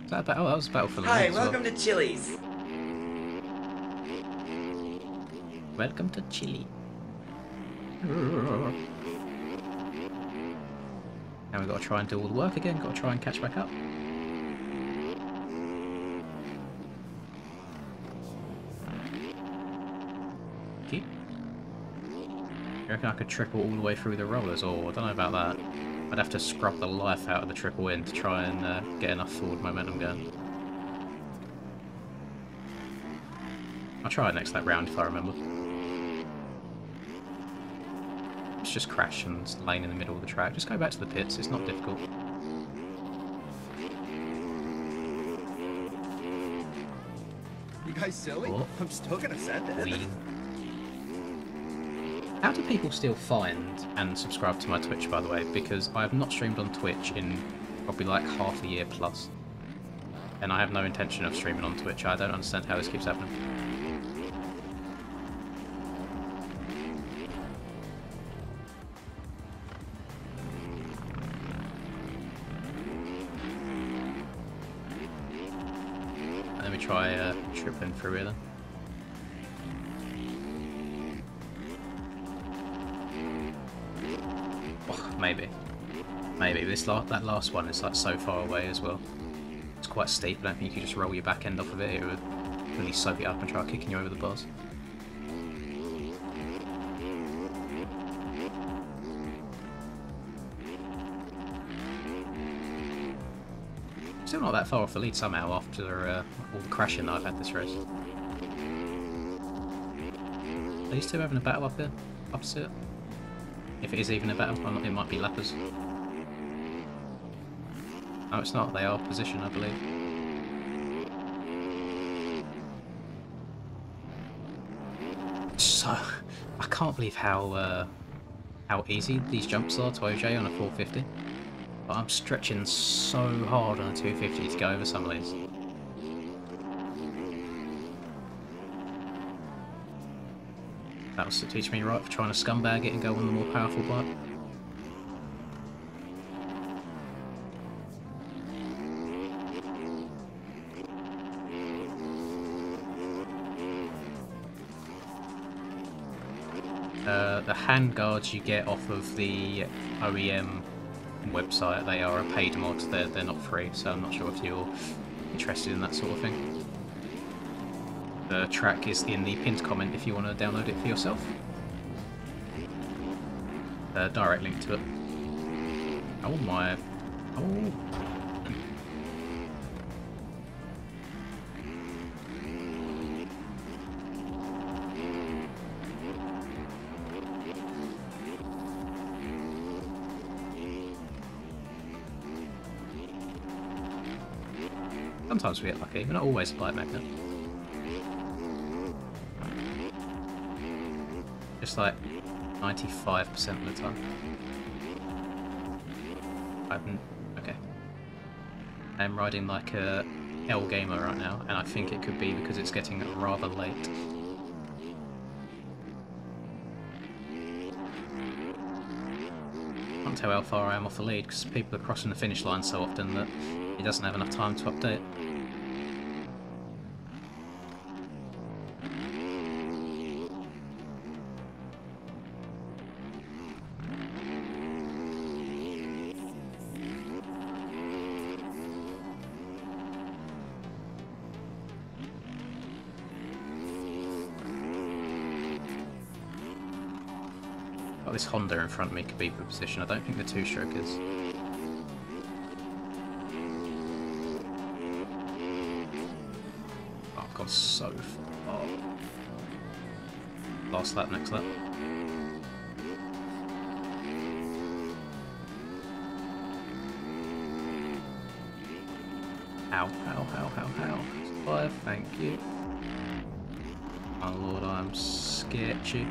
Is that a battle? Oh, that was a battle for the Hi, win as well. welcome to Chili's. Welcome to Chile. Now we've got to try and do all the work again, got to try and catch back up. Okay. You reckon I could triple all the way through the rollers? Or I don't know about that. I'd have to scrub the life out of the triple in to try and get enough forward momentum going. I'll try it next that round if I remember. It's just crash and lane in the middle of the track. Just go back to the pits, it's not difficult. You guys silly? What? I'm still gonna send it. Wheeling. How do people still find and subscribe to my Twitch, by the way? Because I have not streamed on Twitch in probably like half a year plus. And I have no intention of streaming on Twitch. I don't understand how this keeps happening. Let me try tripping through here then. Oh, maybe. Maybe. That last one is like so far away as well. It's quite steep, I don't think you could just roll your back end off of it. It would really soak it up and try kicking you over the bars. Still not that far off the lead somehow after all the crashing that I've had this race. Are these two having a battle up here? Opposite? If it is even a battle, it might be lappers. No, it's not. They are position, I believe. So, I can't believe how easy these jumps are to OJ on a 450. But I'm stretching so hard on a 250 to go over some of these. That was to teach me right for trying to scumbag it and go on the more powerful bike. The handguards you get off of the OEM website, they are a paid mod, they're not free, so I'm not sure if you're interested in that sort of thing. The track is in the pinned comment if you want to download it for yourself. Direct link to it. Oh my... Oh... Sometimes we get lucky, we're not always a bike magnet. Just like 95% of the time. Okay. I'm riding like a L gamer right now, and I think it could be because it's getting rather late. tell how far I am off the lead because people are crossing the finish line so often that he doesn't have enough time to update. Got this Honda in front of me could be for position. I don't think the two-stroke is. Oh, I've gone so far. Last lap, next lap. How? 5, thank you. My lord, I'm sketchy.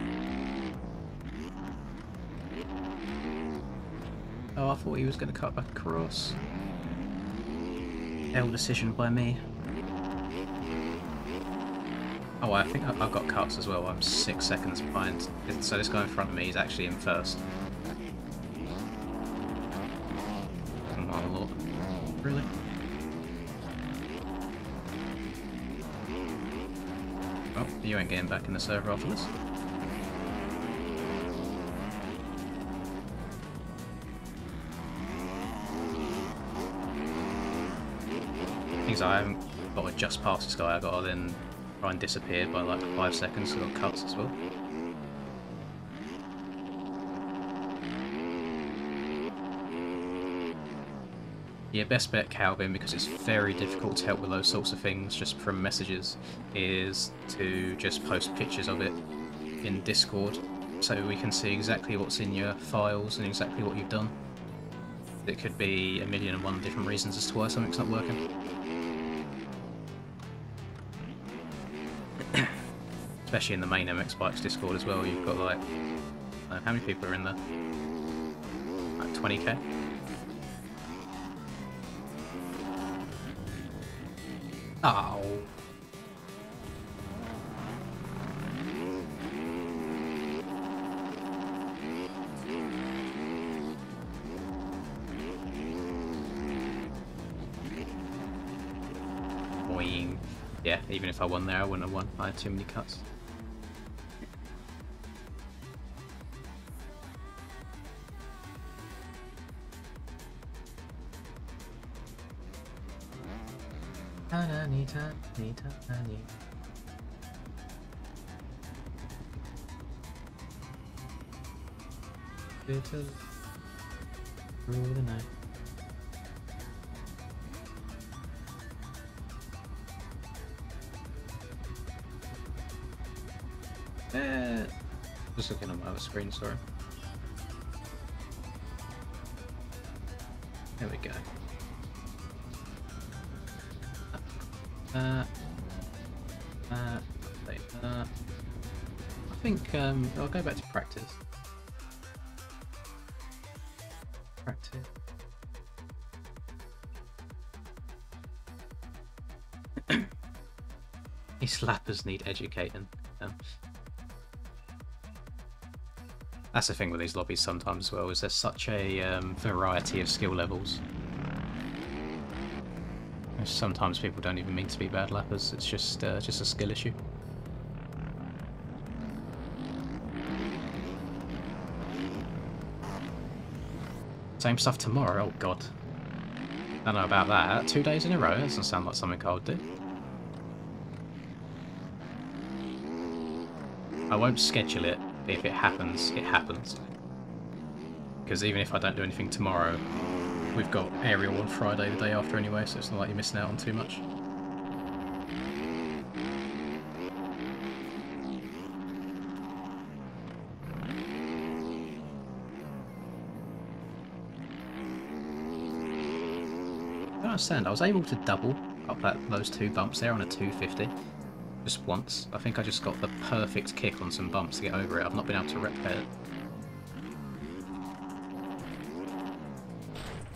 Oh, I thought he was going to cut back across. L decision by me. Oh, I think I've got cuts as well. I'm 6 seconds behind. So this guy in front of me is actually in first. Oh my lord. Really? Oh, you ain't getting back in the server after this. Things I haven't got to just pass this guy, I got to then try and disappear by like 5 seconds, so I've got cuts as well. Yeah, best bet Calvin, because it's very difficult to help with those sorts of things just from messages, is to just post pictures of it in Discord so we can see exactly what's in your files and exactly what you've done. It could be 1,000,001 different reasons as to why something's not working. Especially in the main MX Bikes Discord as well, you've got like, how many people are in there? Like 20k? Oh. Boing. Yeah, even if I won there, I wouldn't have won. I had too many cuts. Anita. Through the night. Just looking on my other screen, sorry. There we go. I think I'll go back to practice. These slappers need educating. That's the thing with these lobbies sometimes as well, is there's such a variety of skill levels. Sometimes people don't even mean to be bad lappers, it's just a skill issue. Same stuff tomorrow, oh god. I don't know about that. 2 days in a row, that doesn't sound like something I would do. I won't schedule it, but if it happens, it happens. Because even if I don't do anything tomorrow, we've got aerial on Friday the day after anyway, so it's not like you're missing out on too much. I don't understand, I was able to double up those 2 bumps there on a 250. Just once. I think I just got the perfect kick on some bumps to get over it. I've not been able to replicate it.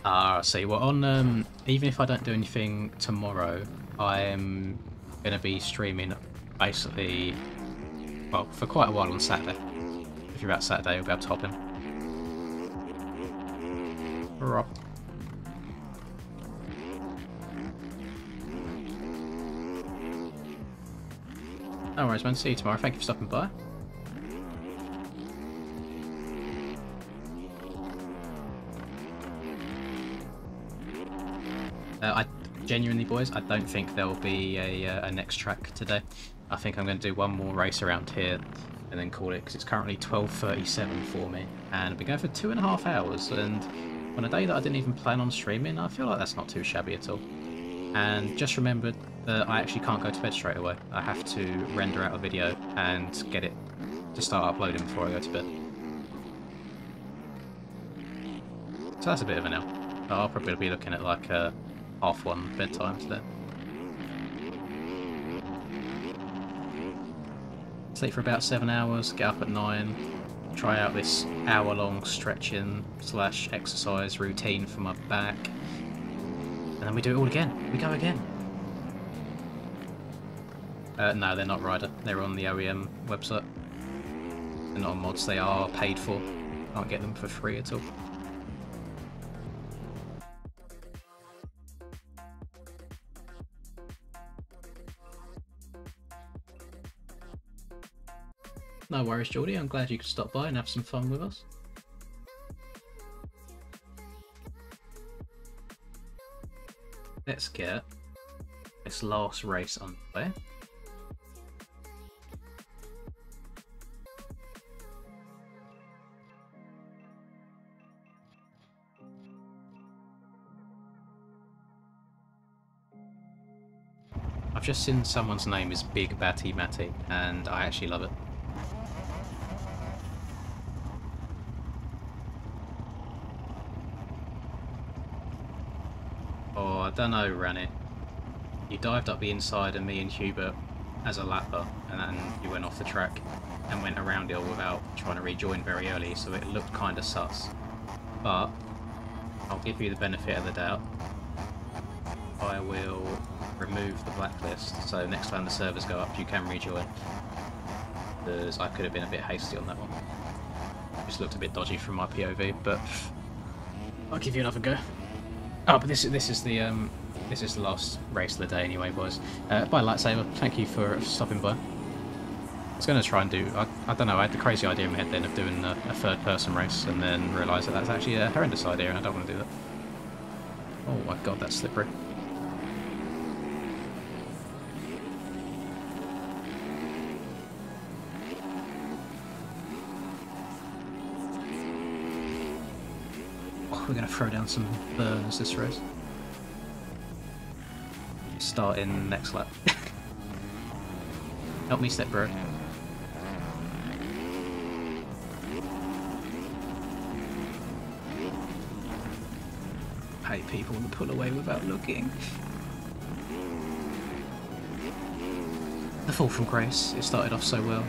Ah, I see. Well, on even if I don't do anything tomorrow, I'm going to be streaming basically, well, for quite a while on Saturday. If you're out Saturday, you'll be able to hop in. Rob. No worries, man. See you tomorrow. Thank you for stopping by. I genuinely, boys, I don't think there will be a next track today. I think I'm going to do one more race around here and then call it, because it's currently 12:37 for me, and I've been going for 2.5 hours, and on a day that I didn't even plan on streaming, I feel like that's not too shabby at all. And just remembered that I actually can't go to bed straight away. I have to render out a video and get it to start uploading before I go to bed. So that's a bit of an L. I'll probably be looking at like 1:30 bedtime today. Sleep for about 7 hours, get up at 9, try out this hour-long stretching / exercise routine for my back, and then we do it all again. We go again. No, they're not Rider. They're on the OEM website. They're not on mods. They are paid for. Can't get them for free at all. No worries, Geordie. I'm glad you could stop by and have some fun with us. Let's get this last race underway. I've just seen someone's name is Big Batty Matty, and I actually love it. Oh, I don't know, Ranny. You dived up the inside of me and Hubert as a lapper, and then you went off the track and went around it without trying to rejoin very early, so it looked kind of sus. But I'll give you the benefit of the doubt. I will remove the blacklist, so next time the servers go up you can rejoin, because I could have been a bit hasty on that one. Just looked a bit dodgy from my POV, but I'll give you another go. Oh, but this is the last race of the day anyway, boys. Bye, Lightsaber. Thank you for stopping by. I was going to try and do, I don't know, I had the crazy idea in my head then of doing a third-person race, and then realised that that's actually a horrendous idea, and I don't want to do that. Oh my god, that's slippery. We're going to throw down some burns this race. Starting next lap. Help me, step bro. Hate people that pull away without looking. The fall from grace. It started off so well.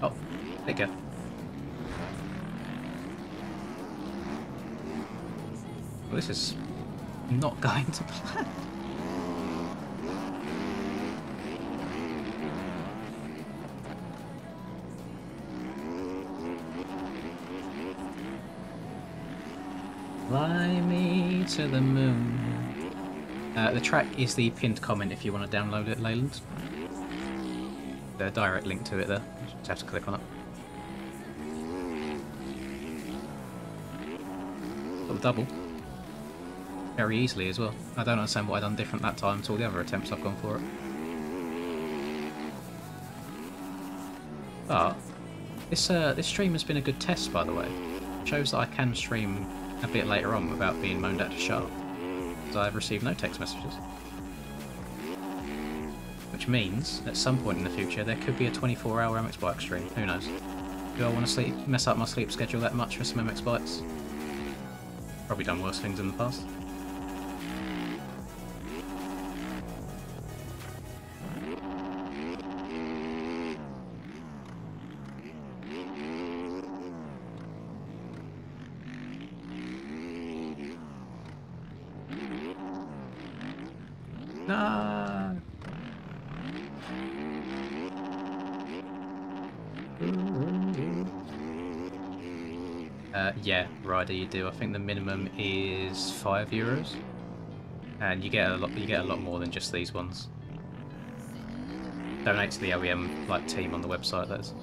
Oh, there you go. Well, this is not going to plan. Fly me to the moon. The track is the pinned comment if you want to download it, Leyland. The direct link to it there. You just have to click on it. Got the double. Very easily as well. I don't understand what I've done different that time to all the other attempts I've gone for it. But this stream has been a good test, by the way. It shows that I can stream a bit later on without being moaned at to shut up. Because I've received no text messages. Which means, at some point in the future, there could be a 24-hour MX Bike stream. Who knows? Do I want to mess up my sleep schedule that much for some MX Bikes? Probably done worse things in the past. No. Yeah, Ryder, you do. I think the minimum is €5, and you get a lot. You get a lot more than just these ones. Donate to the OEM like team on the website. That is.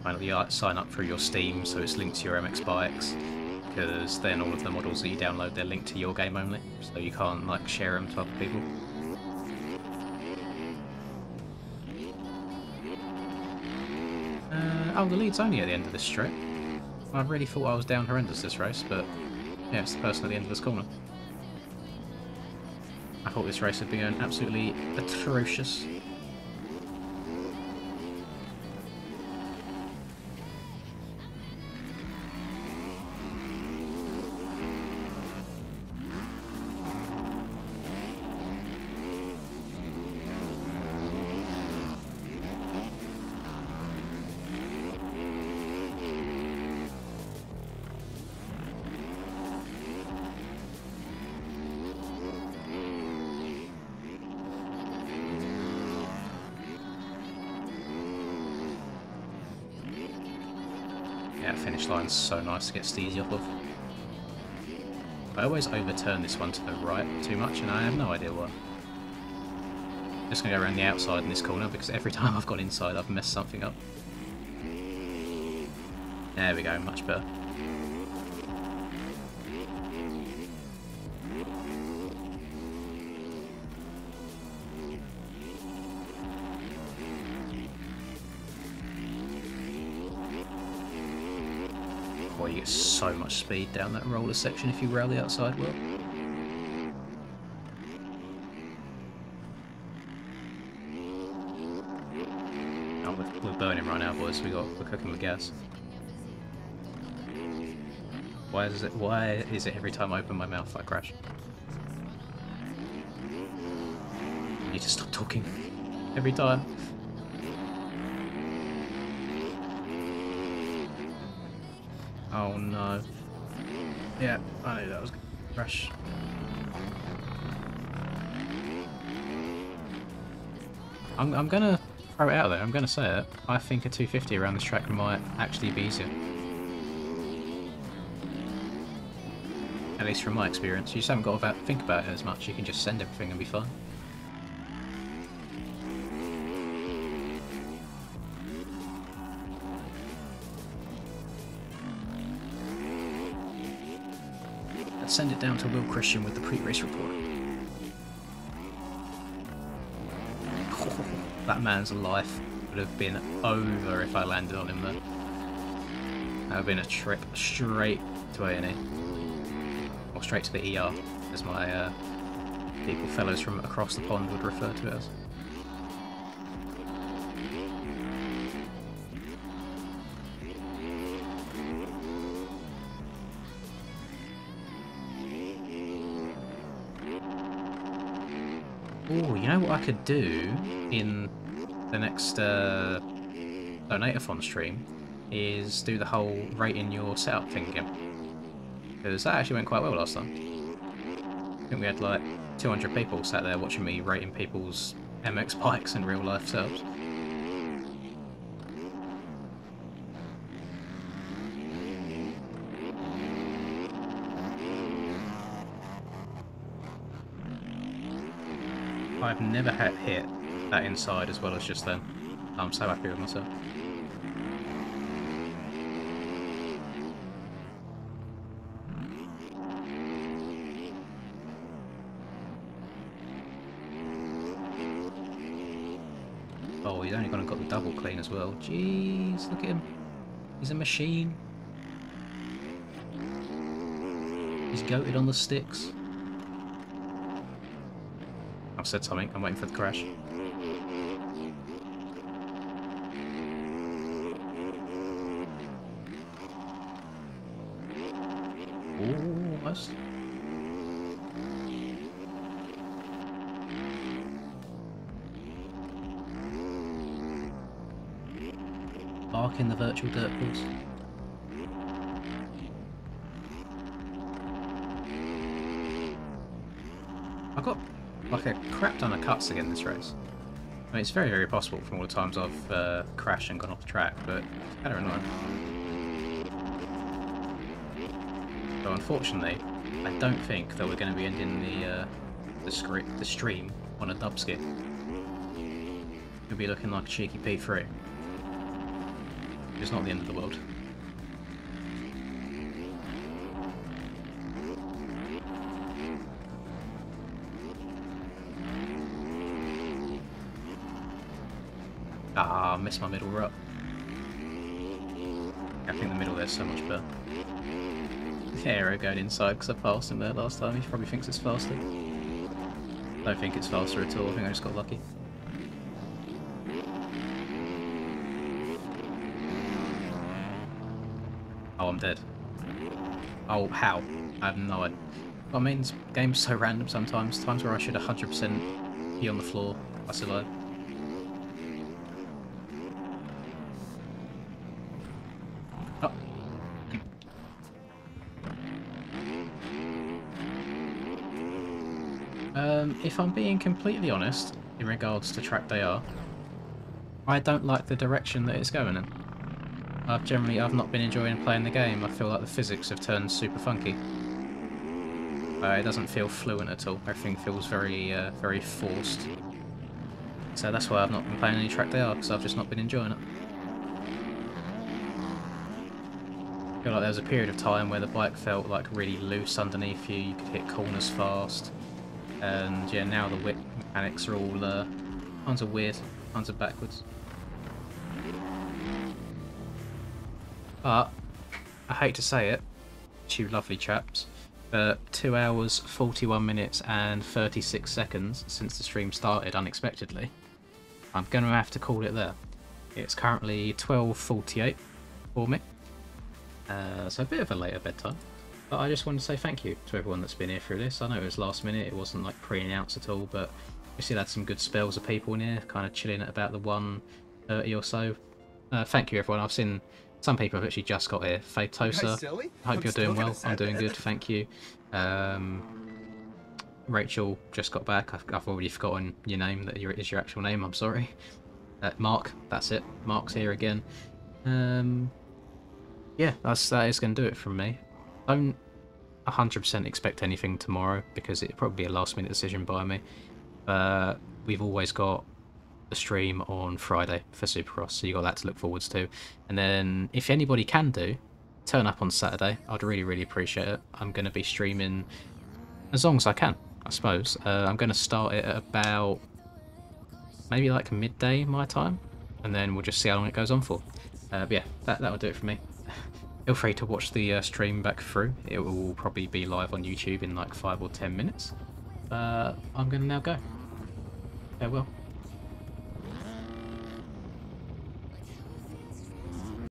Finally, sign up through your Steam, so it's linked to your MX bikes. Because then all of the models that you download, they're linked to your game only, so you can't like share them to other people. Oh, the lead's only at the end of this strip. I really thought I was down horrendous this race, but yeah, it's the person at the end of this corner. I thought this race would be going absolutely atrocious. Yeah, finish line's so nice to get Steezy off of. I always overturn this one to the right too much, and I have no idea why. Just gonna go around the outside in this corner because every time I've gone inside I've messed something up. There we go, much better. Boy, you get so much speed down that roller section if you rail the outside well. Oh, we're burning right now, boys. We're cooking with gas. Why is it every time I open my mouth I crash? I need to stop talking every time. Oh no. Yeah, I knew that was going to crash. I'm gonna throw it out there, I'm gonna say it. I think a 250 around this track might actually be easier. At least from my experience. You just haven't got to think about it as much, you can just send everything and be fine. Let's send it down to Will Christian with the pre-race report. Oh, that man's life would have been over if I landed on him there. That would have been a trip straight to A&E. Or straight to the ER, as my fellows from across the pond would refer to it as. Oh, you know what I could do in the next Donatathon stream is do the whole rating your setup thing again. Because that actually went quite well last time. I think we had like 200 people sat there watching me rating people's MX bikes and real life setups. I've never had hit that inside as well as just then. I'm so happy with myself. Oh, he's only gone and got the double clean as well. Jeez, look at him. He's a machine. He's goated on the sticks. I've said something, I'm waiting for the crash. Ooh, almost. Bark in the virtual dirt course. I got like a crap ton of cuts again this race. I mean, it's very, very possible from all the times I've crashed and gone off the track, but it's kind of annoying. So unfortunately, I don't think that we're going to be ending the stream on a dub skip. It'll be looking like a cheeky P3. It's not the end of the world. Ah, I missed my middle rut. I think the middle there's so much better. The arrow going inside because I passed him there last time. He probably thinks it's faster. I don't think it's faster at all. I think I just got lucky. Oh, I'm dead. Oh, how? I have no idea. I mean, this game's so random sometimes. Times where I should 100% be on the floor. I still alive. Oh. If I'm being completely honest, in regards to track they are, I don't like the direction that it's going in. I've not been enjoying playing the game. I feel like the physics have turned super funky. It doesn't feel fluent at all. Everything feels very, very forced. So that's why I've not been playing any track they are, because I've just not been enjoying it. I feel like there was a period of time where the bike felt like really loose underneath you. You could hit corners fast. And yeah, now the whip mechanics are all kinds of weird, kinds of backwards. But I hate to say it, you lovely chaps, but 2 hours, 41 minutes and 36 seconds since the stream started unexpectedly. I'm going to have to call it there. It's currently 12:48 for me, so a bit of a later bedtime. But I just wanted to say thank you to everyone that's been here through this. I know it was last minute, it wasn't like pre-announced at all, but we still had some good spells of people in here, kind of chilling at about the 1:30 or so. Thank you everyone. I've seen some people have actually just got here. Fatosa, I hope you're doing well. I'm doing good, thank you. Rachel just got back. I've already forgotten your name, that is your actual name, I'm sorry. Mark, that's it. Mark's here again. Yeah, that is going to do it from me. Don't 100% expect anything tomorrow because it'll probably be a last minute decision by me. We've always got the stream on Friday for Supercross, so you got that to look forwards to. And then if anybody can turn up on Saturday, I'd really, really appreciate it. I'm going to be streaming as long as I can, I suppose. I'm going to start it at about maybe like midday my time, and then we'll just see how long it goes on for. But yeah, that'll do it for me. Feel free to watch the stream back through. It will probably be live on YouTube in like 5 or 10 minutes. I'm going to now go. Farewell.